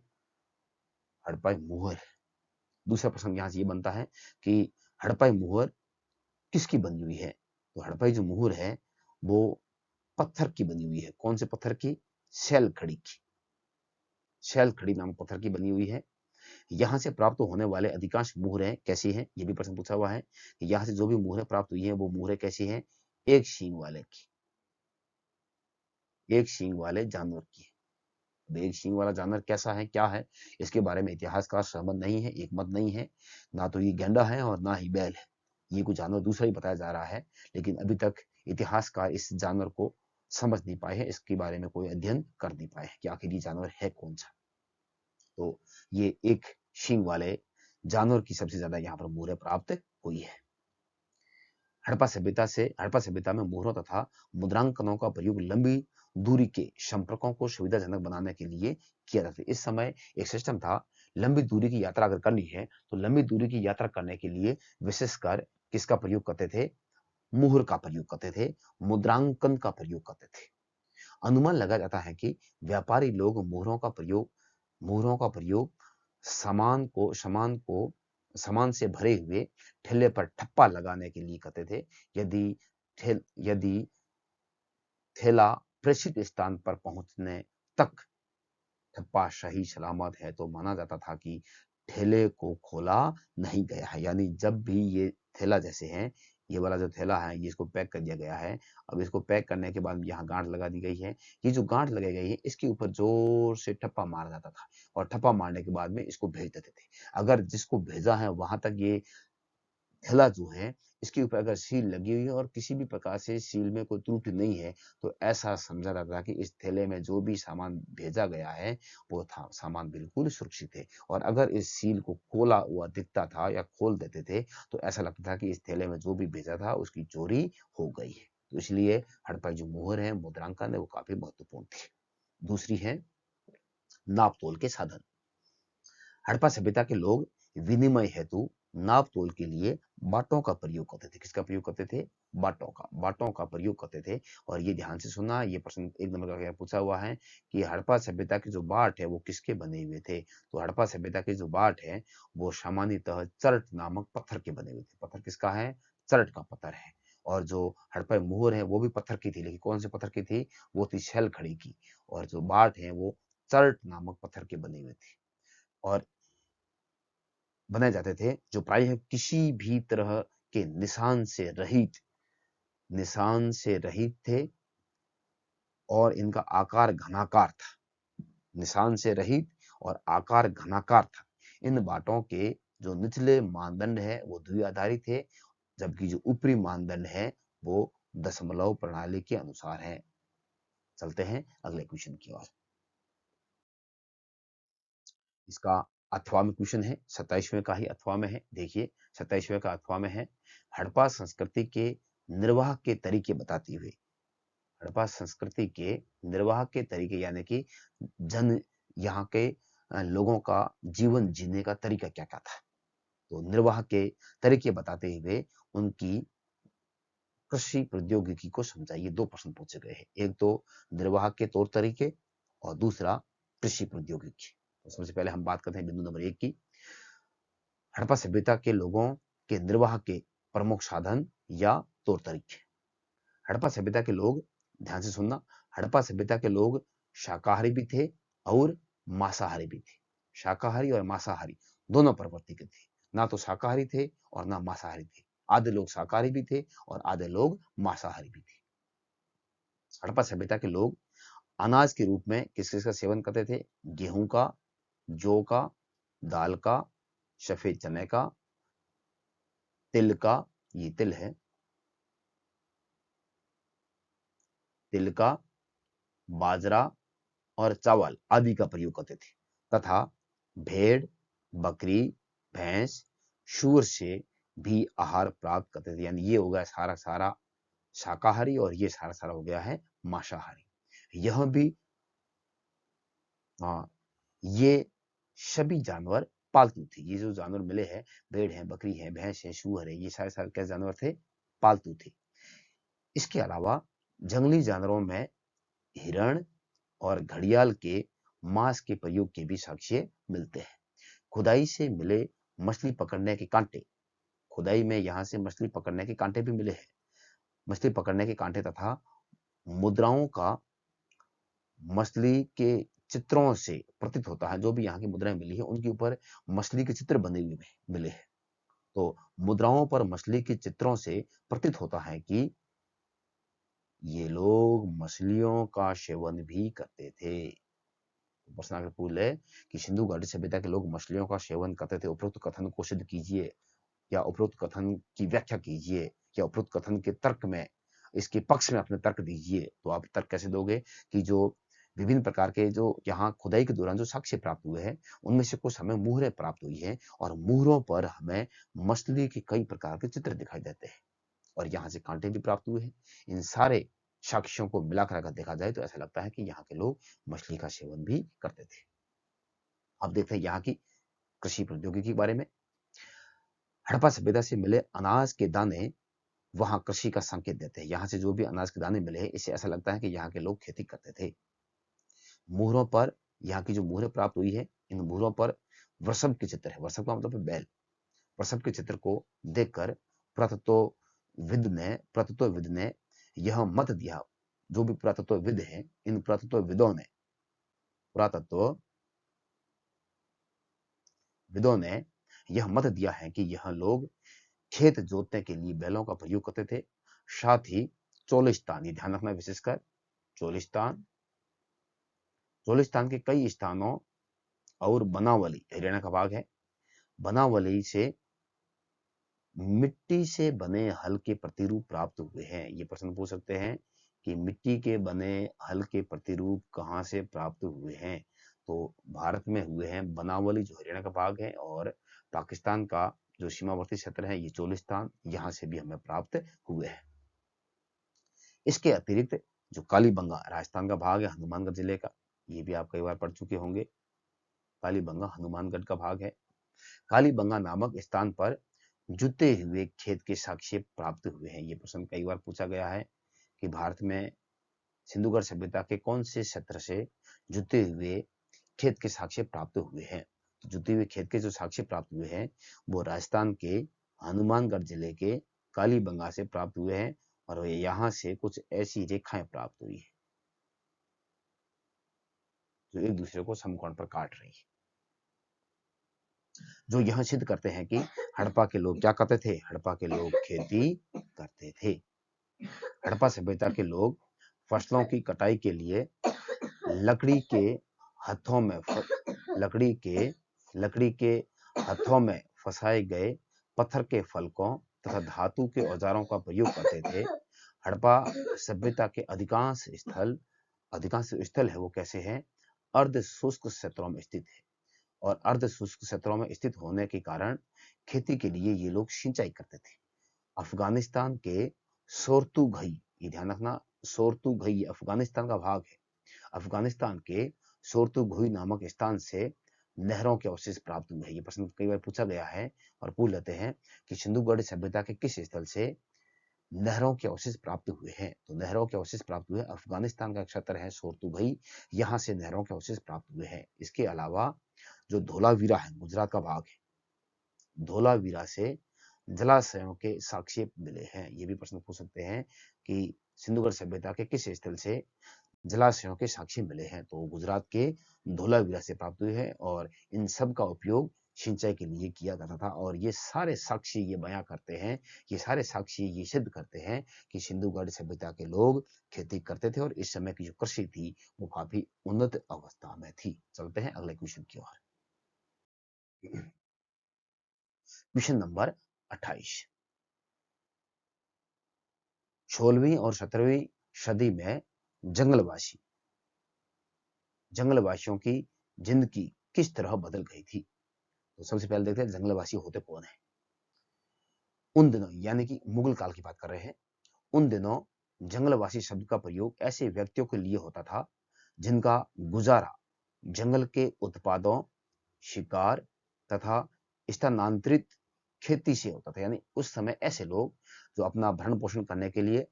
हड़प्पा मोहर। दूसरा प्रश्न यहाँ से ये बनता है कि हड़प्पा मोहर किसकी बनी हुई है। तो हड़प्पा जो मोहर है वो पत्थर की बनी हुई है। कौन से पत्थर की? शैल खड़ी की। शैल खड़ी नामक पत्थर की बनी हुई है। यहाँ से प्राप्त होने वाले अधिकांश मुहरें कैसी हैं? ये भी प्रश्न पूछा हुआ है। यहाँ से जो भी मुहरें प्राप्त हुई हैं वो मुहरें कैसी हैं? एक सींग वाले की, एक सींग वाले जानवर की। अब एक सींग वाला जानवर कैसा है, क्या है, इसके बारे में इतिहासकार सहमत नहीं है, एक मत नहीं है। ना तो ये गैंडा है और ना ही बैल है। ये कोई जानवर दूसरा ही बताया जा रहा है, लेकिन अभी तक इतिहासकार इस जानवर को समझ नहीं पाए हैं, इसके बारे में कोई अध्ययन कर नहीं पाए हैं कि आखिर ये जानवर है कौन सा। तो ये एक सींग वाले जानवर की सबसे ज्यादा यहाँ पर मुहरें प्राप्त हुई है। हड़प्पा सभ्यता में मोहरों तथा मुद्रांकनों का प्रयोग लंबी दूरी के संपर्कों को सुविधाजनक बनाने के लिए किया जाता है। इस समय एक सिस्टम था, लंबी दूरी की यात्रा अगर करनी है तो लंबी दूरी की यात्रा करने के लिए विशेषकर किसका प्रयोग करते थे? मुहर का प्रयोग करते थे, मुद्रांकन का प्रयोग करते थे। अनुमान लगाया जाता है कि व्यापारी लोग मोहरों का प्रयोग सामान से भरे हुए ठेले पर ठप्पा लगाने के लिए करते थे। यदि यदि ठेला प्रेषित स्थान पर पहुंचने तक ठप्पा सही सलामत है तो माना जाता था कि ठेले को खोला नहीं गया है। यानी जब भी ये थैला जैसे है, ये वाला जो थैला है ये इसको पैक कर दिया गया है। अब इसको पैक करने के बाद यहाँ गांठ लगा दी गई है। ये जो गांठ लगाई गई है इसके ऊपर जोर से ठप्पा मारा जाता था और ठप्पा मारने के बाद में इसको भेज देते थे। अगर जिसको भेजा है वहां तक ये थैला जो है इसके ऊपर अगर सील लगी हुई है और किसी भी प्रकार से सील में कोई त्रुटि नहीं है तो ऐसा समझा जाता था कि इस थैले में जो भी सामान भेजा गया है वो सामान बिल्कुल सुरक्षित है। और अगर इस सील को खोला हुआ दिखता था या खोल देते थे तो ऐसा लगता था कि इस थैले में जो भी भेजा था उसकी चोरी हो गई है। तो इसलिए हड़प्पा जो मोहर है, मुद्रांकन है, वो काफी महत्वपूर्ण थे। दूसरी है नाप तोल के साधन। हड़प्पा सभ्यता के लोग विनिमय हेतु नाप तोल के लिए बाटों का प्रयोग करते थे। किसका प्रयोग करते थे? बाटों का प्रयोग करते थे। और ये ध्यान से सुनना, ये प्रश्न एक नंबर का पूछा हुआ है कि हड़प्पा सभ्यता के जो बाट है वो किसके बने हुए थे। तो हड़प्पा सभ्यता के जो बाट है वो सामान्यतः चरट नामक पत्थर के बने हुए थे। पत्थर किसका है? चरट का पत्थर है। और जो हड़प्पा मोहर है वो भी पत्थर की थी, लेकिन कौन से पत्थर की थी? वो थी शैल खड़ी की। और जो बाट है वो चरट नामक पत्थर के बने हुए थे और बनाए जाते थे, जो प्रायः किसी भी तरह के निशान से रहित थे और इनका आकार घनाकार था। निशान से रहित और आकार घनाकार था। इन बाटों के जो निचले मानदंड है वो द्विआधारी थे, जबकि जो ऊपरी मानदंड है वो दशमलव प्रणाली के अनुसार है। चलते हैं अगले क्वेश्चन की ओर। इसका अथवा में क्वेश्चन है, 27वें का ही अथवा में है। देखिए 27वें का अथवा में है, हड़प्पा संस्कृति के निर्वाह के तरीके बताती हुई। हड़प्पा संस्कृति के निर्वाह के तरीके यानी कि जन यहाँ के लोगों का जीवन जीने का तरीका क्या क्या था। तो निर्वाह के तरीके बताते हुए उनकी कृषि प्रौद्योगिकी को समझाइए। दो प्रश्न पूछे गए हैं, एक तो निर्वाह के तौर तरीके और दूसरा कृषि प्रौद्योगिकी। तो सबसे पहले हम बात करते हैं बिंदु नंबर 1 की। हड़प्पा सभ्यता के लोगों के निर्वाह के प्रमुख साधन या तौर तरीके। हड़प्पा सभ्यता के लोग, ध्यान से सुनना, हड़प्पा सभ्यता के लोग शाकाहारी भी थे और मांसाहारी भी थे। शाकाहारी और मांसाहारी दोनों प्रवृत्ति के थे, ना तो शाकाहारी थे और ना मांसाहारी थे। आधे लोग शाकाहारी भी थे और आधे लोग मांसाहारी भी थे। हड़प्पा सभ्यता के लोग अनाज के रूप में किस किस का सेवन करते थे? गेहूं का, जौ का, दाल का, सफेद चने का, तिल का, ये तिल है, तिल का, बाजरा और चावल आदि का प्रयोग करते थे तथा भेड़, बकरी, भैंस, सूअर से भी आहार प्राप्त करते थे। यानी ये हो गया सारा सारा शाकाहारी और ये सारा सारा हो गया है मांसाहारी। यह भी हाँ, ये सभी जानवर पालतू थे। ये जो जानवर मिले हैं, भेड़ है, बकरी है, भैंस है, सूअर है, ये सारे सारे क्या जानवर थे? पालतू थे। इसके अलावा जंगली जानवरों में हिरण और घड़ियाल के मांस के प्रयोग के भी साक्ष्य मिलते हैं। खुदाई से मिले मछली पकड़ने के कांटे, खुदाई में यहाँ से मछली पकड़ने के कांटे भी मिले हैं। मछली पकड़ने के कांटे तथा मुद्राओं का मछली के चित्रों से प्रतीत होता है। जो भी यहाँ की मुद्राएं मिली है उनके ऊपर मछली के चित्र बने हुए मिले हैं। तो मुद्राओं पर मछली के चित्रों से प्रतीत होता है कि ये लोग मछलियों का सेवन भी करते थे। प्रश्न आगे पूछ है कि सिंधु घाटी सभ्यता के लोग मछलियों का सेवन करते थे। उपरोक्त कथन को सिद्ध कीजिए या उपरोक्त कथन की व्याख्या कीजिए या उपरोक्त कथन के तर्क में इसके पक्ष में अपने तर्क दीजिए। तो आप तर्क कैसे दोगे कि जो विभिन्न प्रकार के जो यहाँ खुदाई के दौरान जो साक्ष्य प्राप्त हुए हैं उनमें से कुछ हमें मुहरें प्राप्त हुई है और मुहरों पर हमें मछली के कई प्रकार के चित्र दिखाई देते हैं और यहाँ से कांटे भी प्राप्त हुए हैं। इन सारे साक्ष्यों को मिलाकर अगर देखा जाए तो ऐसा लगता है कि यहाँ के लोग मछली का सेवन भी करते थे। अब देखते हैं यहाँ की कृषि प्रौद्योगिकी के बारे में। हड़प्पा सभ्यता से मिले अनाज के दाने वहां कृषि का संकेत देते हैं। यहाँ से जो भी अनाज के दाने मिले हैं इससे ऐसा लगता है कि यहाँ के लोग खेती करते थे। मुहरों पर यहाँ की जो मुहरें प्राप्त हुई है इन मुहरों पर वृषभ के चित्र है। वृषभ का मतलब है बैल। वृषभ के चित्र को देखकर पुरातत्वविद ने यह मत दिया। जो भी पुरातत्वविद हैं इन पुरातत्वविदों ने यह मत दिया है कि यह लोग खेत जोतने के लिए बैलों का प्रयोग करते थे। साथ ही चोलिस्तान, ये ध्यान रखना विशेषकर चोलिस्तान चोलिस्तान के कई स्थानों और बनावली, हरियाणा का भाग है, बनावली से मिट्टी से बने हल के प्रतिरूप प्राप्त हुए हैं। ये प्रश्न पूछ सकते हैं कि मिट्टी के बने हल के प्रतिरूप कहाँ से प्राप्त हुए हैं? तो भारत में हुए हैं। बनावली जो हरियाणा का भाग है और पाकिस्तान का जो सीमावर्ती क्षेत्र है ये चोलिस्तान, यहाँ से भी हमें प्राप्त हुए हैं। इसके अतिरिक्त जो कालीबंगा राजस्थान का भाग है, हनुमानगढ़ जिले का, ये भी आप कई बार पढ़ चुके होंगे। कालीबंगा हनुमानगढ़ का भाग है। कालीबंगा नामक स्थान पर जुते हुए खेत के साक्ष्य प्राप्त हुए हैं। ये प्रश्न कई बार पूछा गया है कि भारत में सिंधुघर सभ्यता के कौन से क्षेत्र से जुते हुए खेत के साक्ष्य प्राप्त हुए हैं? तो जुते हुए खेत के जो साक्ष्य प्राप्त हुए हैं वो राजस्थान के हनुमानगढ़ जिले के कालीबंगा से प्राप्त हुए हैं और यहाँ से कुछ ऐसी रेखाएं प्राप्त हुई है जो एक दूसरे को समकोण पर काट रही है, जो यह सिद्ध करते हैं कि हड़प्पा के लोग क्या करते थे? हड़प्पा के लोग खेती करते थे। हड़प्पा सभ्यता के लोग फसलों की कटाई के लिए लकड़ी के हथों में लकड़ी के लकड़ी के हथों में फंसाए गए पत्थर के फलकों तथा धातु के औजारों का प्रयोग करते थे। हड़प्पा सभ्यता के अधिकांश स्थल है वो कैसे हैं? अर्ध शुष्क क्षेत्रों में स्थित है और अर्ध शुष्क क्षेत्रों में स्थित होने के कारण खेती के लिए ये लोग सिंचाई करते थे। अफगानिस्तान के सोर्तुघई, ये ध्यान रखना, सोर्तुघई अफगानिस्तान का भाग है। अफगानिस्तान के सोर्तुघई नामक स्थान से नहरों के अवशेष प्राप्त हुए हैं। ये प्रश्न कई बार पूछा गया है और पूछ लेते हैं कि सिंधुघड़ सभ्यता के किस स्थल से नहरों के अवशेष प्राप्त हुए हैं? तो नहरों के अवशेष प्राप्त हुए अफगानिस्तान का क्षेत्र है सोर्तुघई, यहाँ से नहरों के अवशेष प्राप्त हुए हैं। इसके अलावा जो धोलावीरा है गुजरात का भाग है, धोलावीरा से जलाशयों के साक्ष्य मिले हैं। ये भी प्रश्न पूछ सकते हैं कि सिंधुघड़ सभ्यता के किस स्थल से जलाशयों के साक्ष्य मिले हैं? तो गुजरात के धोलावीरा से प्राप्त हुए हैं और इन सब का उपयोग सिंचाई के लिए किया जाता था। और ये सारे साक्ष्य ये बयां करते हैं, ये सारे साक्ष्य ये सिद्ध करते हैं कि सिंधुघड़ सभ्यता के लोग खेती करते थे और इस समय की जो कृषि थी वो काफी उन्नत अवस्था में थी। चलते हैं अगले क्वेश्चन की ओर। Question number 28। 16वीं और 17वीं सदी में जंगलवासी जंगलवासियों की जिंदगी किस तरह बदल गई थी। तो सबसे पहले देखते हैं जंगलवासी होते कौन है। उन दिनों यानी कि मुगल काल की बात कर रहे हैं। उन दिनों जंगलवासी शब्द का प्रयोग ऐसे व्यक्तियों के लिए होता था जिनका गुजारा जंगल के उत्पादों, शिकार तथा स्थानांतरित खेती से होता था। यानी उस समय ऐसे लोग जो अपना भरण पोषण करने के लिए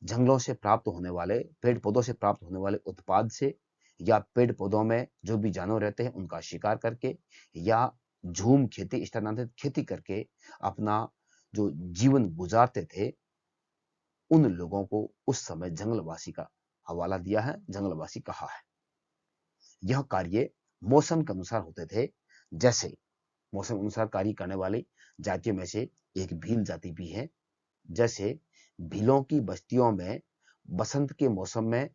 जंगलों से प्राप्त होने वाले, पेड़ पौधों से प्राप्त होने वाले उत्पाद से, या पेड़ पौधों में जो भी जानवर रहते हैं उनका शिकार करके, या झूम खेती, स्थानांतरित खेती करके अपना जो जीवन गुजारते थे, उन लोगों को उस समय जंगलवासी का हवाला दिया है, जंगलवासी कहा है। यह कार्य मौसम के अनुसार होते थे। जैसे मौसम अनुसार कार्य करने वाली जातियों में से एक भील जाति भी है। जैसे भीलों की बस्तियों में बसंत के मौसम में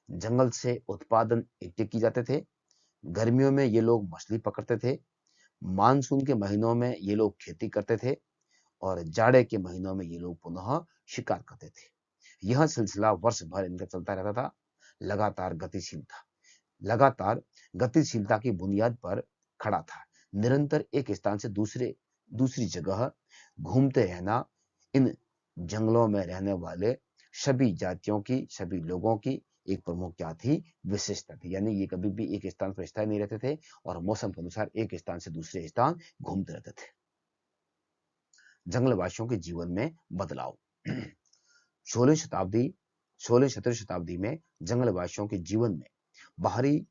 जंगल से उत्पादन इकट्ठे किए जाते थे। गर्मियों में ये लोग मछली पकड़ते थे। मानसून के महीनों में ये लोग खेती करते थे और जाड़े के महीनों में ये लोग पुनः शिकार करते थे। यह सिलसिला वर्ष भर इनका चलता रहता था। लगातार गतिशील था, लगातार गतिशीलता की बुनियाद पर खड़ा था। निरंतर एक स्थान से दूसरी जगह घूमते रहना इन जंगलों में रहने वाले सभी जातियों की, सभी लोगों की एक प्रमुख क्या थी, विशेषता थी। यानी ये कभी भी एक स्थान पर स्थायी नहीं रहते थे और मौसम के अनुसार एक स्थान से दूसरे स्थान घूमते रहते थे। जंगलवासियों के जीवन में बदलाव। 16 शताब्दी में जंगलवासियों के जीवन में बाहरी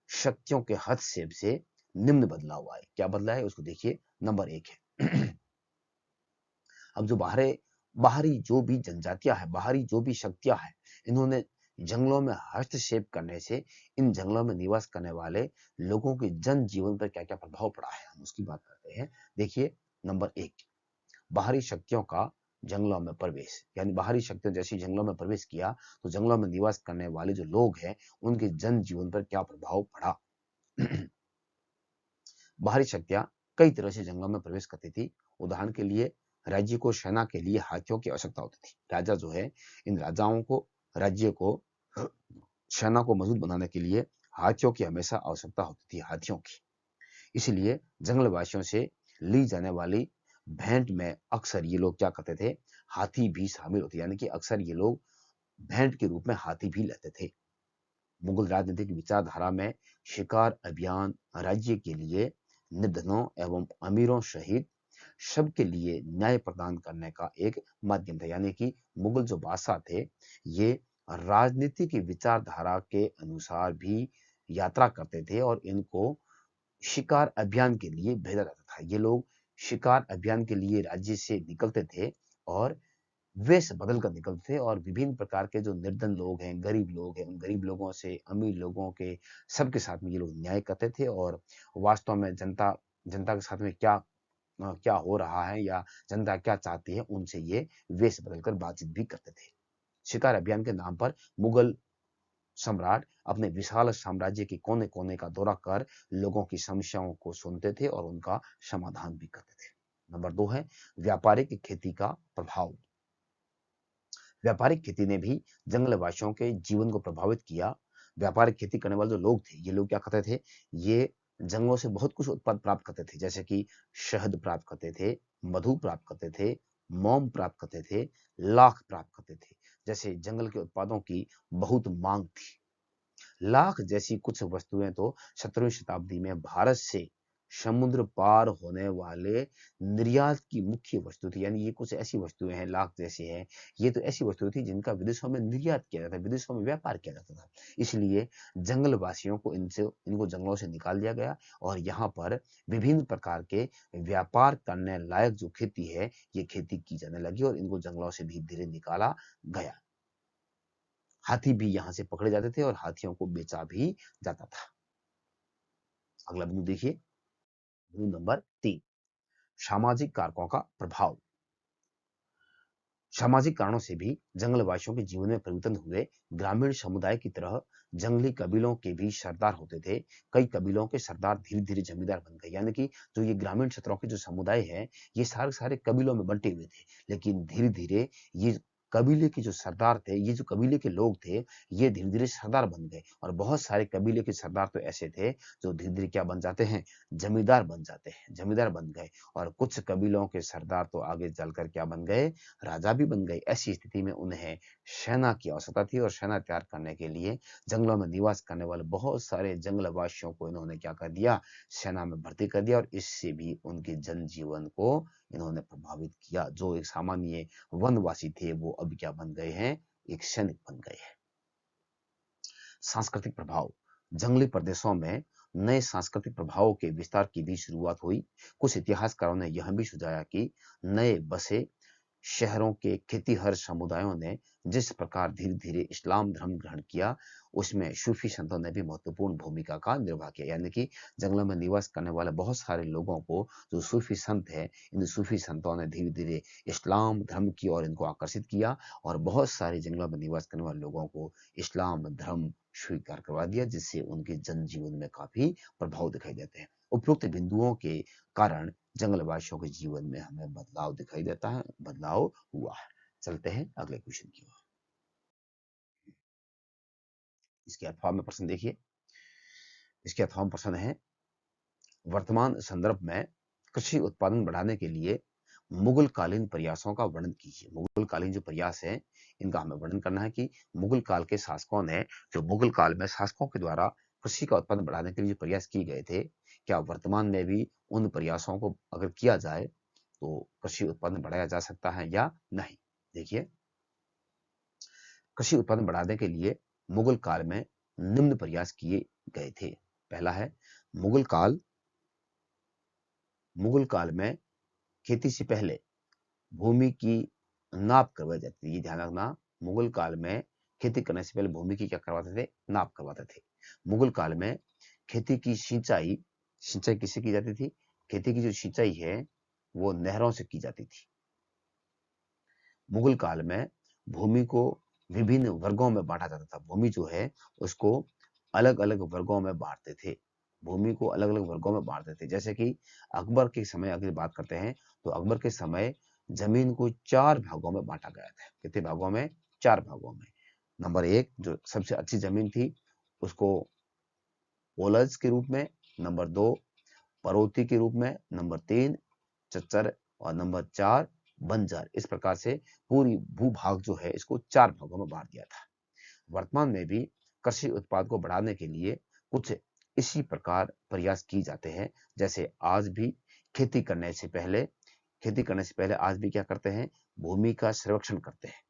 शक्तियों के हस्तक्षेप से निम्न बदलाव आए। क्या बदला है उसको देखिए। नंबर 1 है अब जो बाहरी जो भी जनजातियां है, बाहरी जो भी शक्तियां हैं, इन्होंने जंगलों में हस्तक्षेप करने से इन जंगलों में निवास करने वाले लोगों के जनजीवन पर क्या क्या प्रभाव पड़ा है, हम उसकी बात करते हैं। देखिए नंबर 1, बाहरी शक्तियों का जंगलों में प्रवेश। यानी बाहरी शक्तियों जैसी जंगलों में प्रवेश किया तो जंगलों में निवास करने वाले जो लोग हैं उनके जनजीवन पर क्या प्रभाव पड़ा। बाहरी शक्तियां कई तरह से जंगलों में प्रवेश करती थी। उदाहरण के लिए राज्य को सेना के लिए हाथियों की आवश्यकता होती थी। राजा जो है, इन राजाओं को, राज्य को, सेना को मजबूत बनाने के लिए हाथियों की हमेशा आवश्यकता होती थी, हाथियों की। इसलिए जंगलवासियों से ली जाने वाली भेंट में अक्सर ये लोग क्या करते थे, हाथी भी शामिल होते। यानी कि अक्सर ये लोग भेंट के रूप में हाथी भी लेते थे। मुगल राजनीतिक विचारधारा में शिकार अभियान राज्य के लिए निर्धनों एवं अमीरों सहित सबके लिए न्याय प्रदान करने का एक माध्यम था। यानी कि मुगल जो बादशाह थे, ये राजनीतिक विचारधारा के अनुसार भी यात्रा करते थे और इनको शिकार अभियान के लिए भेजा जाता था। ये लोग शिकार अभियान के लिए राज्य से निकलते थे और वेश बदल कर निकलते थे और विभिन्न प्रकार के जो निर्धन लोग हैं, गरीब लोग हैं, उन गरीब लोगों से, अमीर लोगों के, सबके साथ में ये लोग न्याय करते थे और वास्तव में जनता के साथ में क्या हो रहा है या जनता क्या चाहती है, उनसे ये वेश बदलकर बातचीत भी करते थे। शिकार अभियान के नाम पर मुगल सम्राट अपने विशाल साम्राज्य के कोने कोने का दौरा कर लोगों की समस्याओं को सुनते थे और उनका समाधान भी करते थे। नंबर 2 है व्यापारिक खेती का प्रभाव। व्यापारिक खेती ने भी जंगलवासियों के जीवन को प्रभावित किया। व्यापारिक खेती करने वाले जो लोग थे, ये लोग क्या करते थे, ये जंगलों से बहुत कुछ उत्पाद प्राप्त करते थे। जैसे कि शहद प्राप्त करते थे, मधु प्राप्त करते थे, मोम प्राप्त करते थे, लाख प्राप्त करते थे। जैसे जंगल के उत्पादों की बहुत मांग थी। लाख जैसी कुछ वस्तुएं तो 17वीं शताब्दी में भारत से समुद्र पार होने वाले निर्यात की मुख्य वस्तु थी। यानी ये कुछ ऐसी वस्तुएं हैं, लाख जैसी हैं, ये तो ऐसी वस्तुएं थी जिनका विदेशों में निर्यात किया जाता था, विदेशों में व्यापार किया जाता था। इसलिए जंगलवासियों को इनको जंगलों से निकाल दिया गया और यहाँ पर विभिन्न प्रकार के व्यापार करने लायक जो खेती है, ये खेती की जाने लगी और इनको जंगलों से धीरे धीरे निकाला गया। हाथी भी यहां से पकड़े जाते थे और हाथियों को बेचा भी जाता था। अगला बिंदु देखिए, बिंदु नंबर 3, सामाजिक कारकों का प्रभाव। सामाजिक कारणों से भी जंगलवासियों के जीवन में परिवर्तन हुए। ग्रामीण समुदाय की तरह जंगली कबीलों के भी सरदार होते थे। कई कबीलों के सरदार धीरे धीरे जमींदार बन गए। यानी कि जो ये ग्रामीण क्षेत्रों के जो समुदाय है, ये सारे सारे कबीलों में बंटे हुए थे, लेकिन धीरे धीरे ये कबीले के जो सरदार थे, ये जो कबीले के लोग थे, ये धीरे-धीरे सरदार बन गए और बहुत सारे कबीले के सरदार तो ऐसे थे, जो धीरे-धीरे क्या बन जाते हैं, जमींदार बन जाते हैं, जमींदार बन गए और कुछ कबीलों के सरदार तो आगे चलकर क्या बन गए, राजा भी बन गए। ऐसी स्थिति में उन्हें सेना की आवश्यकता थी और सेना तैयार करने के लिए जंगलों में निवास करने वाले बहुत सारे जंगलवासियों को इन्होंने क्या कर दिया, सेना में भर्ती कर दिया और इससे भी उनके जनजीवन को इन्होंने प्रभावित किया। जो एक सामान्य वनवासी थे वो अब क्या बन गए हैं, एक सैनिक बन गए हैं। सांस्कृतिक प्रभाव, जंगली प्रदेशों में नए सांस्कृतिक प्रभावों के विस्तार की भी शुरुआत हुई। कुछ इतिहासकारों ने यह भी सुझाया कि नए बसे शहरों के खेतीहर समुदायों ने जिस प्रकार धीरे-धीरे इस्लाम धर्म ग्रहण किया, उसमें सूफी संतों ने भी महत्वपूर्ण भूमिका का निर्वाह किया। यानी कि जंगलों में निवास करने वाले बहुत सारे लोगों को जो सूफी संत हैं, इन सूफी संतों ने धीरे-धीरे इस्लाम धर्म की ओर इनको आकर्षित किया और बहुत सारे जंगलों में निवास करने वाले लोगों को इस्लाम धर्म स्वीकार करवा दिया, जिससे उनके जनजीवन में काफ़ी प्रभाव दिखाई देते हैं। उपरोक्त बिंदुओं के कारण जंगलवासियों के जीवन में हमें बदलाव दिखाई देता है, बदलाव हुआ है। चलते हैं अगले क्वेश्चन की ओर। इसके अथवा में प्रश्न देखिए। इसके अथवा में प्रश्न है, वर्तमान संदर्भ में कृषि उत्पादन बढ़ाने के लिए मुगल कालीन प्रयासों का वर्णन कीजिए। मुगल कालीन जो प्रयास है, इनका हमें वर्णन करना है कि मुगल काल के शासकों ने, जो मुगल काल में शासकों के द्वारा कृषि का उत्पादन बढ़ाने के लिए जो प्रयास किए गए थे, क्या वर्तमान में भी उन प्रयासों को अगर किया जाए तो कृषि उत्पादन बढ़ाया जा सकता है या नहीं। देखिए, कृषि उत्पादन बढ़ाने के लिए मुगल काल में निम्न प्रयास किए गए थे। पहला है, मुगल काल मुगल काल में खेती से पहले भूमि की नाप करवाई जाती थी। ये ध्यान रखना, मुगल काल में खेती करने से पहले भूमि की क्या करवाते थे, नाप करवाते थे। मुगल काल में खेती की सिंचाई सिंचाई किससे की जाती थी, खेती की जो सिंचाई है वो नहरों से की जाती थी। मुगल काल में भूमि को विभिन्न वर्गों में बांटा जाता था। भूमि जो है उसको अलग अलग वर्गों में बांटते थे। भूमि को अलग अलग वर्गों में बांटते थे। जैसे कि अकबर के समय अगर बात करते हैं तो अकबर के समय जमीन को 4 भागों में बांटा गया था। कितने भागों में, 4 भागों में। नंबर 1 जो सबसे अच्छी जमीन थी उसको ओलज के रूप में, नंबर 2 परौती के रूप में, नंबर 3 चच्चर और नंबर 4 बंजर। इस प्रकार से पूरी भूभाग जो है इसको 4 भागों में बांट दिया था। वर्तमान में भी कृषि उत्पाद को बढ़ाने के लिए कुछ इसी प्रकार प्रयास किए जाते हैं। जैसे आज भी खेती करने से पहले आज भी क्या करते हैं, भूमि का सर्वेक्षण करते हैं।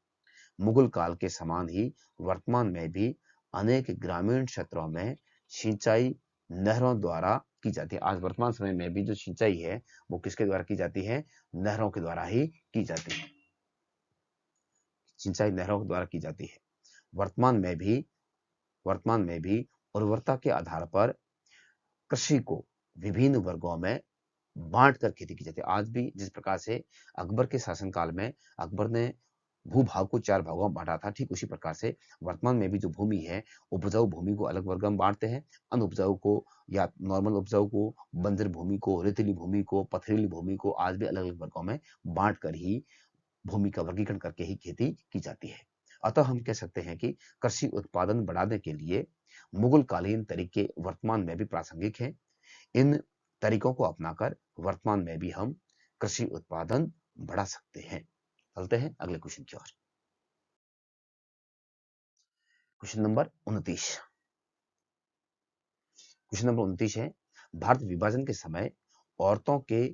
मुगल काल के समान ही वर्तमान में भी अनेक ग्रामीण क्षेत्रों में सिंचाई नहरों द्वारा की जाती है। आज वर्तमान समय में भी जो सिंचाई है वो किसके द्वारा की जाती है, नहरों के द्वारा ही की जाती है। सिंचाई नहरों के द्वारा की जाती है। वर्तमान में भी उर्वरता के आधार पर कृषि को विभिन्न वर्गों में बांट कर खेती की जाती है। आज भी जिस प्रकार से अकबर के शासनकाल में अकबर ने भूभाग को 4 भागों में बांटा था, ठीक उसी प्रकार से वर्तमान में भी जो भूमि है, उपजाऊ भूमि को अलग वर्गों में बांटते हैं, अनउपजाऊ को या नॉर्मल उपजाऊ को, बंजर भूमि को, रेतीली भूमि को, पथरीली भूमि को आज भी अलग अलग वर्गों में बांट कर ही भूमि का वर्गीकरण करके ही खेती की जाती है। अतः हम कह सकते हैं कि कृषि उत्पादन बढ़ाने के लिए मुगल कालीन तरीके वर्तमान में भी प्रासंगिक हैं। इन तरीकों को अपनाकर वर्तमान में भी हम कृषि उत्पादन बढ़ा सकते हैं। चलते हैं अगले क्वेश्चन की ओर। Question number 29। क्वेश्चन नंबर 29 है, भारत विभाजन के समय औरतों के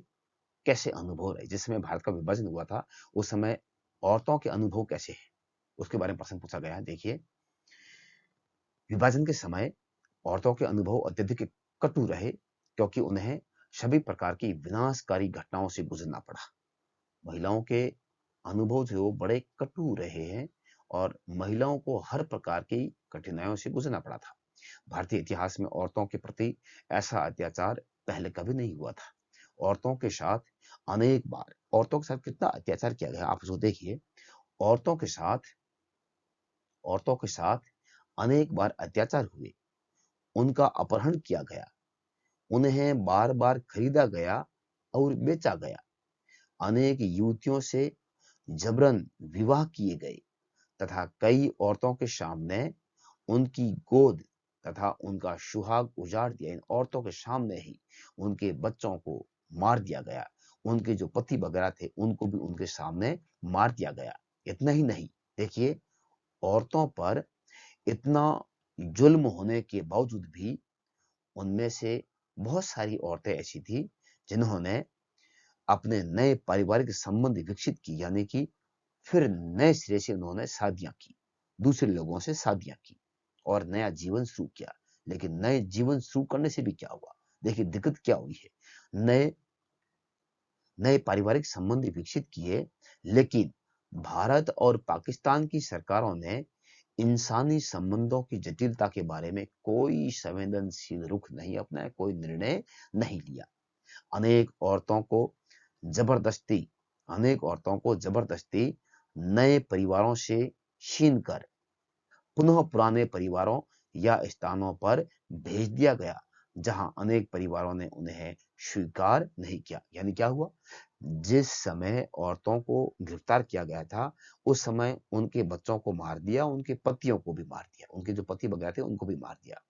कैसे अनुभव रहे। जिस समय भारत का विभाजन हुआ था उस समय औरतों के अनुभव कैसे हैं, उसके बारे में प्रश्न पूछा गया है। देखिए, विभाजन के समय औरतों के अनुभव अत्यधिक कटु रहे क्योंकि उन्हें सभी प्रकार की विनाशकारी घटनाओं से गुजरना पड़ा। महिलाओं के अनुभव जो बड़े कटु रहे हैं और महिलाओं को हर प्रकार की कठिनाइयों से गुजरना पड़ा था। भारतीय इतिहास में औरतों के प्रति ऐसा अत्याचार पहले कभी नहीं हुआ था। औरतों के साथ औरतों के साथ कितना अत्याचार किया गया आप उसको देखिए। औरतों के साथ औरतों के साथ अनेक बार अत्याचार हुए, उनका अपहरण किया गया, उन्हें बार बार खरीदा गया और बेचा गया। अनेक युवतियों से जबरन विवाह किए गए तथा कई औरतों के सामने उनकी गोद तथा उनका सुहाग उजाड़ दिया। इन औरतों के सामने ही उनके बच्चों को मार दिया गया। उनके जो पति वगैरह थे उनको भी उनके सामने मार दिया गया। इतना ही नहीं, देखिए, औरतों पर इतना जुल्म होने के बावजूद भी उनमें से बहुत सारी औरतें ऐसी थी जिन्होंने अपने नए पारिवारिक संबंध विकसित की, यानी कि फिर नए सिरे से उन्होंने शादियां की, दूसरे लोगों से शादियां की और नया जीवन शुरू किया। लेकिन नए जीवन शुरू करने से भी क्या हुआ, देखिए दिक्कत क्या हुई है। नए नए पारिवारिक संबंध विकसित किए, लेकिन भारत और पाकिस्तान की सरकारों ने इंसानी संबंधों की जटिलता के बारे में कोई संवेदनशील रुख नहीं अपनाया, कोई निर्णय नहीं लिया। अनेक औरतों को जबरदस्ती अनेक औरतों को जबरदस्ती नए परिवारों से छीन कर पुनः पुराने परिवारों या स्थानों पर भेज दिया गया, जहां अनेक परिवारों ने उन्हें स्वीकार नहीं किया। यानी क्या हुआ, जिस समय औरतों को गिरफ्तार किया गया था, उस समय उनके बच्चों को मार दिया, उनके पतियों को भी मार दिया, उनके जो पति वगैरह थे उनको भी मार दिया।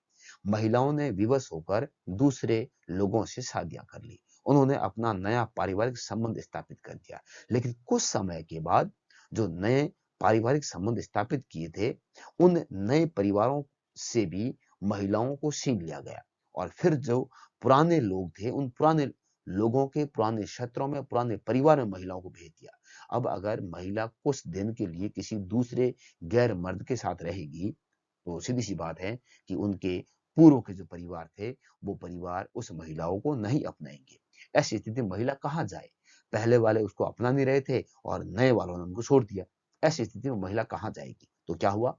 महिलाओं ने विवश होकर दूसरे लोगों से शादियां कर ली। उन्होंने अपना नया पारिवारिक संबंध स्थापित कर दिया। लेकिन कुछ समय के बाद जो नए पारिवारिक संबंध स्थापित किए थे, उन नए परिवारों से भी महिलाओं को छीन लिया गया और फिर जो पुराने लोग थे, उन पुराने लोगों के पुराने क्षेत्रों में, पुराने परिवार में महिलाओं को भेज दिया। अब अगर महिला कुछ दिन के लिए किसी दूसरे गैर मर्द के साथ रहेगी, तो सीधी सी बात है कि उनके पूर्व के जो परिवार थे, वो परिवार उस महिलाओं को नहीं अपनाएंगे। ऐसी स्थिति में महिला कहाँ जाए? पहले वाले उसको अपना नहीं रहे थे और नए वालों ने उनको छोड़ दिया। ऐसी स्थिति में महिला कहाँ जाएगी? तो क्या हुआ?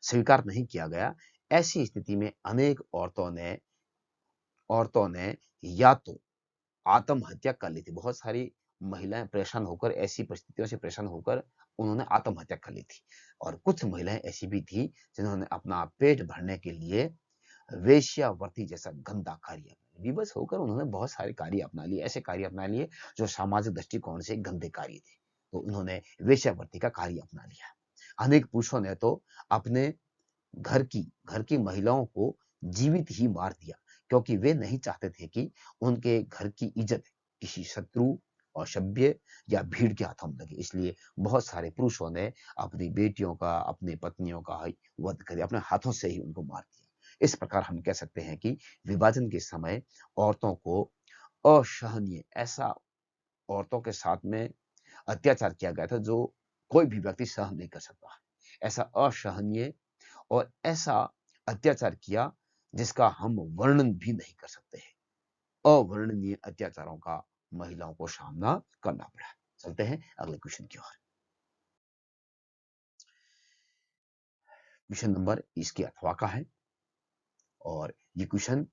स्वीकार नहीं किया गया। ऐसी स्थिति में अनेक औरतों ने या तो आत्महत्या कर ली थी। बहुत सारी महिलाएं परेशान होकर, ऐसी परिस्थितियों से परेशान होकर उन्होंने आत्महत्या कर ली थी। और कुछ महिलाएं ऐसी भी थी जिन्होंने अपना पेट भरने के लिए वेश्यावृत्ति जैसा गंदा कार्य, विवश होकर उन्होंने बहुत सारे कार्य अपना लिए, ऐसे कार्य अपना लिए जो सामाजिक दृष्टिकोण से गंदे कार्य थे। तो उन्होंने वेश्यावृत्ति का कार्य अपना लिया। अनेक पुरुषों ने तो अपने घर की महिलाओं को जीवित ही मार दिया, क्योंकि वे नहीं चाहते थे कि उनके घर की इज्जत किसी शत्रु, असभ्य या भीड़ के हाथों में लगे। इसलिए बहुत सारे पुरुषों ने अपनी बेटियों का, अपनी पत्नियों का वध कर दिया, अपने हाथों से ही उनको मार दिया। इस प्रकार हम कह सकते हैं कि विभाजन के समय औरतों को असहनीय, ऐसा औरतों के साथ में अत्याचार किया गया था जो कोई भी व्यक्ति सहन नहीं कर सकता। ऐसा असहनीय और ऐसा अत्याचार किया जिसका हम वर्णन भी नहीं कर सकते हैं। अवर्णनीय अत्याचारों का महिलाओं को सामना करना पड़ा। चलते हैं अगले क्वेश्चन की ओर। क्वेश्चन नंबर इसके 8वां का है और ये क्वेश्चन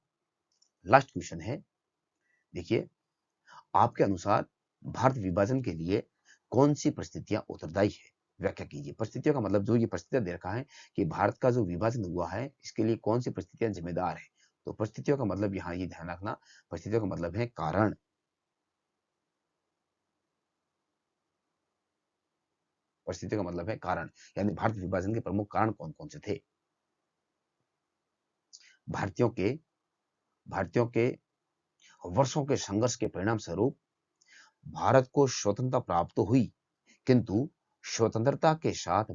लास्ट क्वेश्चन है। देखिए, आपके अनुसार भारत विभाजन के लिए कौन सी परिस्थितियां उत्तरदायी है? व्याख्या कीजिए। परिस्थितियों का मतलब, जो ये परिस्थितियां दे रखा है कि भारत का जो विभाजन हुआ है, इसके लिए कौन सी परिस्थितियां जिम्मेदार है? तो परिस्थितियों का मतलब यहाँ ये ध्यान रखना, परिस्थितियों का मतलब है कारण। परिस्थितियों का मतलब है कारण, यानी भारत विभाजन के प्रमुख कारण कौन कौन से थे? भारतीयों के भारतीयों के वर्षों के संघर्ष के परिणाम स्वरूप भारत को स्वतंत्रता प्राप्त हुई, किंतु स्वतंत्रता के साथ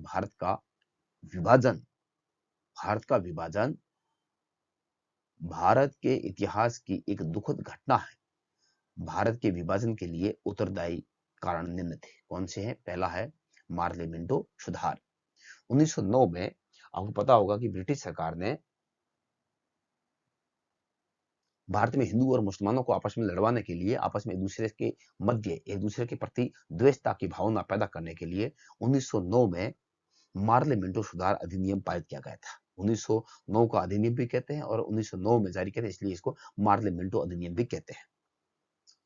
विभाजन भारत का विभाजन भारत के इतिहास की एक दुखद घटना है। भारत के विभाजन के लिए उत्तरदायी कारण निम्न थे। कौन से हैं? पहला है मार्ले मिंटो सुधार। 1909 में आपको पता होगा कि ब्रिटिश सरकार ने भारत में हिंदू और मुसलमानों को आपस में लड़वाने के लिए, आपस में एक दूसरे के प्रति द्वेषता की भावना पैदा करने के लिए 1909 में मार्ले मिंटो सुधार अधिनियम पारित किया गया था। 1909 का अधिनियम भी कहते हैं और 1909 में जारी कहते हैं, इसलिए इसको मार्ले मिंटो अधिनियम भी कहते हैं।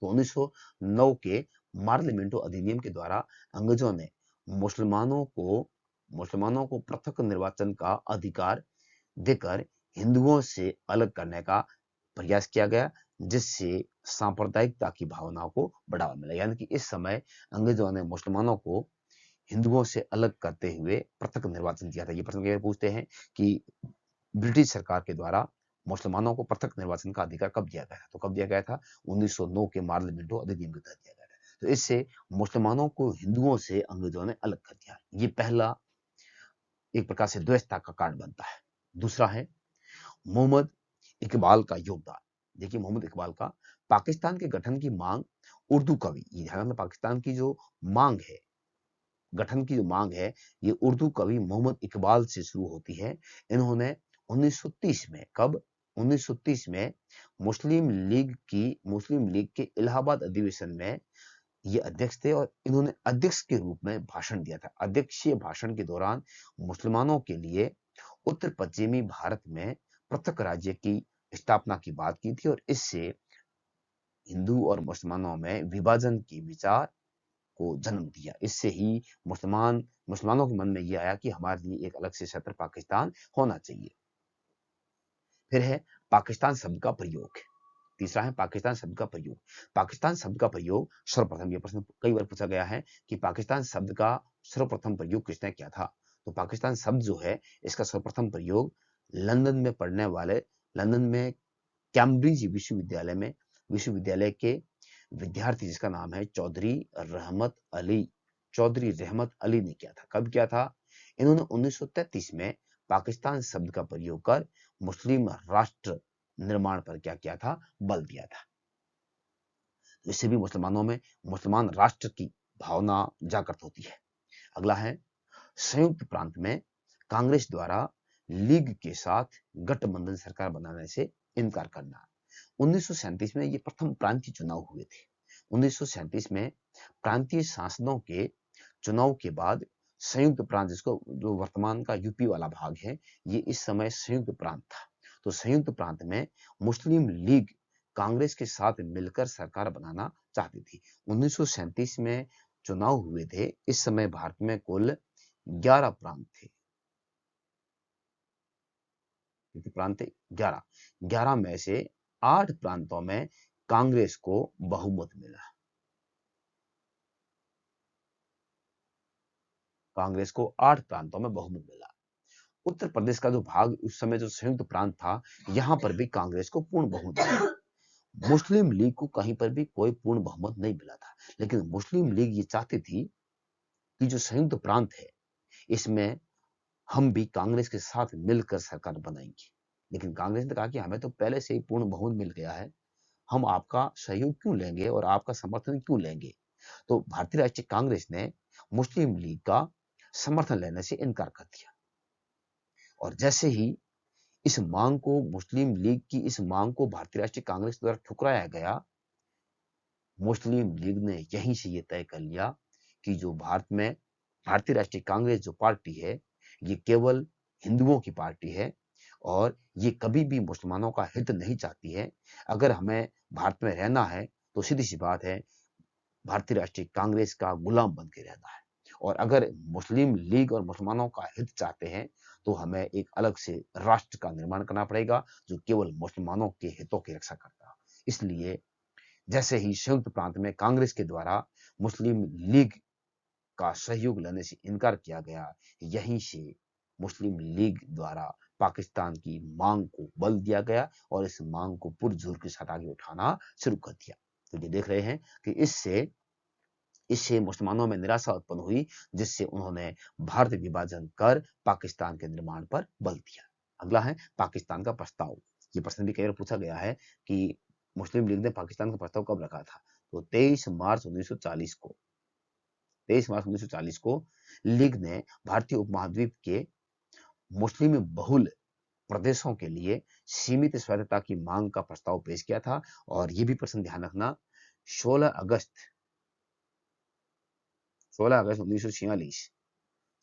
तो 1909 के मार्ले मिंटो अधिनियम के द्वारा अंग्रेजों ने मुसलमानों को पृथक निर्वाचन का अधिकार देकर हिंदुओं से अलग करने का प्रयास किया गया, जिससे सांप्रदायिकता की भावना को बढ़ावा मिला। यानी कि इस समय अंग्रेजों ने मुसलमानों को हिंदुओं से अलग करते हुए पृथक निर्वाचन किया था। ये प्रश्न कई बार पूछते हैं कि ब्रिटिश सरकार के द्वारा मुसलमानों को पृथक निर्वाचन का अधिकार कब दिया गया था? तो कब दिया गया था? 1909 के मार्ल मिंटो अधिनियम के तहत दिया गया था। तो इससे मुसलमानों को हिंदुओं से अंग्रेजों ने अलग कर दिया। ये पहला एक प्रकार से द्वैतता का कारण बनता है। दूसरा है मोहम्मद इकबाल का योगदान। देखिए मोहम्मद इकबाल का पाकिस्तान के गठन की मांग उर्दू कवि, ये ध्यान रखना, पाकिस्तान की जो मांग है, गठन की जो मांग है, ये उर्दू कवि मोहम्मद इकबाल से शुरू होती है। इन्होंने 1930 में, कब? 1930 में मुस्लिम लीग के इलाहाबाद अधिवेशन में ये अध्यक्ष थे और इन्होंने अध्यक्ष के रूप में भाषण दिया था। अध्यक्षीय भाषण के दौरान मुसलमानों के लिए उत्तर पश्चिमी भारत में पृथक राज्य की स्थापना की बात की थी और इससे हिंदू और मुसलमानों में विभाजन के विचार को जन्म दिया। इससे ही मुसलमानों के मन में यह आया कि हमारे लिए एक अलग से क्षेत्र पाकिस्तान होना चाहिए। फिर है पाकिस्तान शब्द का प्रयोग। तीसरा है पाकिस्तान शब्द का प्रयोग। पाकिस्तान शब्द का प्रयोग सर्वप्रथम, यह प्रश्न कई बार पूछा गया है कि पाकिस्तान शब्द का सर्वप्रथम प्रयोग किसने किया था? तो पाकिस्तान शब्द जो है, इसका सर्वप्रथम प्रयोग लंदन में कैम्ब्रिज विश्वविद्यालय के विद्यार्थी, जिसका नाम है चौधरी रहमत अली ने किया था। कब किया था? इन्होंने 1933 में पाकिस्तान शब्द का प्रयोग कर मुस्लिम राष्ट्र निर्माण पर क्या किया था? बल दिया था। इससे भी मुसलमानों में मुसलमान राष्ट्र की भावना जागृत होती है। अगला है संयुक्त प्रांत में कांग्रेस द्वारा लीग के साथ गठबंधन सरकार बनाने से इनकार करना। 1937 में ये प्रथम प्रांतीय चुनाव हुए थे। 1937 में प्रांतीय सांसदों के चुनाव के बाद संयुक्त प्रांत, जिसको जो वर्तमान का यूपी वाला भाग है, ये इस समय संयुक्त प्रांत था। तो संयुक्त प्रांत में मुस्लिम लीग कांग्रेस के साथ मिलकर सरकार बनाना चाहती थी। 1937 में चुनाव हुए थे। इस समय भारत में कुल 11 प्रांत थे। कितने प्रांत थे? 11। 11 में से 8 प्रांतों में कांग्रेस को बहुमत मिला। कांग्रेस को 8 प्रांतों में बहुमत मिला। उत्तर प्रदेश का जो भाग, उस समय जो संयुक्त प्रांत था, यहां पर भी कांग्रेस को पूर्ण बहुमत मिला। मुस्लिम लीग को कहीं पर भी कोई पूर्ण बहुमत नहीं मिला था, लेकिन मुस्लिम लीग ये चाहती थी कि जो संयुक्त प्रांत है, इसमें हम भी कांग्रेस के साथ मिलकर सरकार बनाएंगे। लेकिन कांग्रेस ने कहा कि हमें तो पहले से ही पूर्ण बहुमत मिल गया है, हम आपका सहयोग क्यों लेंगे और आपका समर्थन क्यों लेंगे? तो भारतीय राष्ट्रीय कांग्रेस ने मुस्लिम लीग का समर्थन लेने से इनकार कर दिया। और जैसे ही मुस्लिम लीग की इस मांग को भारतीय राष्ट्रीय कांग्रेस द्वारा ठुकराया गया, मुस्लिम लीग ने यहीं से ये तय कर लिया कि जो भारत में भारतीय राष्ट्रीय कांग्रेस जो पार्टी है, ये केवल हिंदुओं की पार्टी है और ये कभी भी मुसलमानों का हित नहीं चाहती है। अगर हमें भारत में रहना है तो सीधी सी बात है, भारतीय राष्ट्रीय कांग्रेस का गुलाम बन के रहना है। और अगर मुस्लिम लीग और मुसलमानों का हित चाहते हैं तो हमें एक अलग से राष्ट्र का निर्माण करना पड़ेगा जो केवल मुसलमानों के हितों की रक्षा करता। इसलिए जैसे ही संयुक्त प्रांत में कांग्रेस के द्वारा मुस्लिम लीग का सहयोग लेने से इनकार किया गया, यहीं से मुस्लिम लीग द्वारा पाकिस्तान की मांग को बल दिया गया और इस मांग को पुरजोर के साथ आगे उठाना शुरू कर दिया। तो ये देख रहे हैं कि इससे मुसलमानों में निराशा उत्पन्न हुई, जिससे उन्होंने भारत विभाजन कर पाकिस्तान के निर्माण पर बल दिया। अगला है पाकिस्तान का प्रस्ताव। ये प्रश्न भी कई बार पूछा गया है कि मुस्लिम लीग ने पाकिस्तान का प्रस्ताव कब रखा था? तो 23 मार्च 1940 को लीग ने भारतीय उपमहाद्वीप के मुस्लिम बहुल प्रदेशों के लिए सीमित स्वायत्तता की मांग का प्रस्ताव पेश किया था। और ये भी प्रश्न ध्यान रखना, 16 अगस्त 16 अगस्त 1946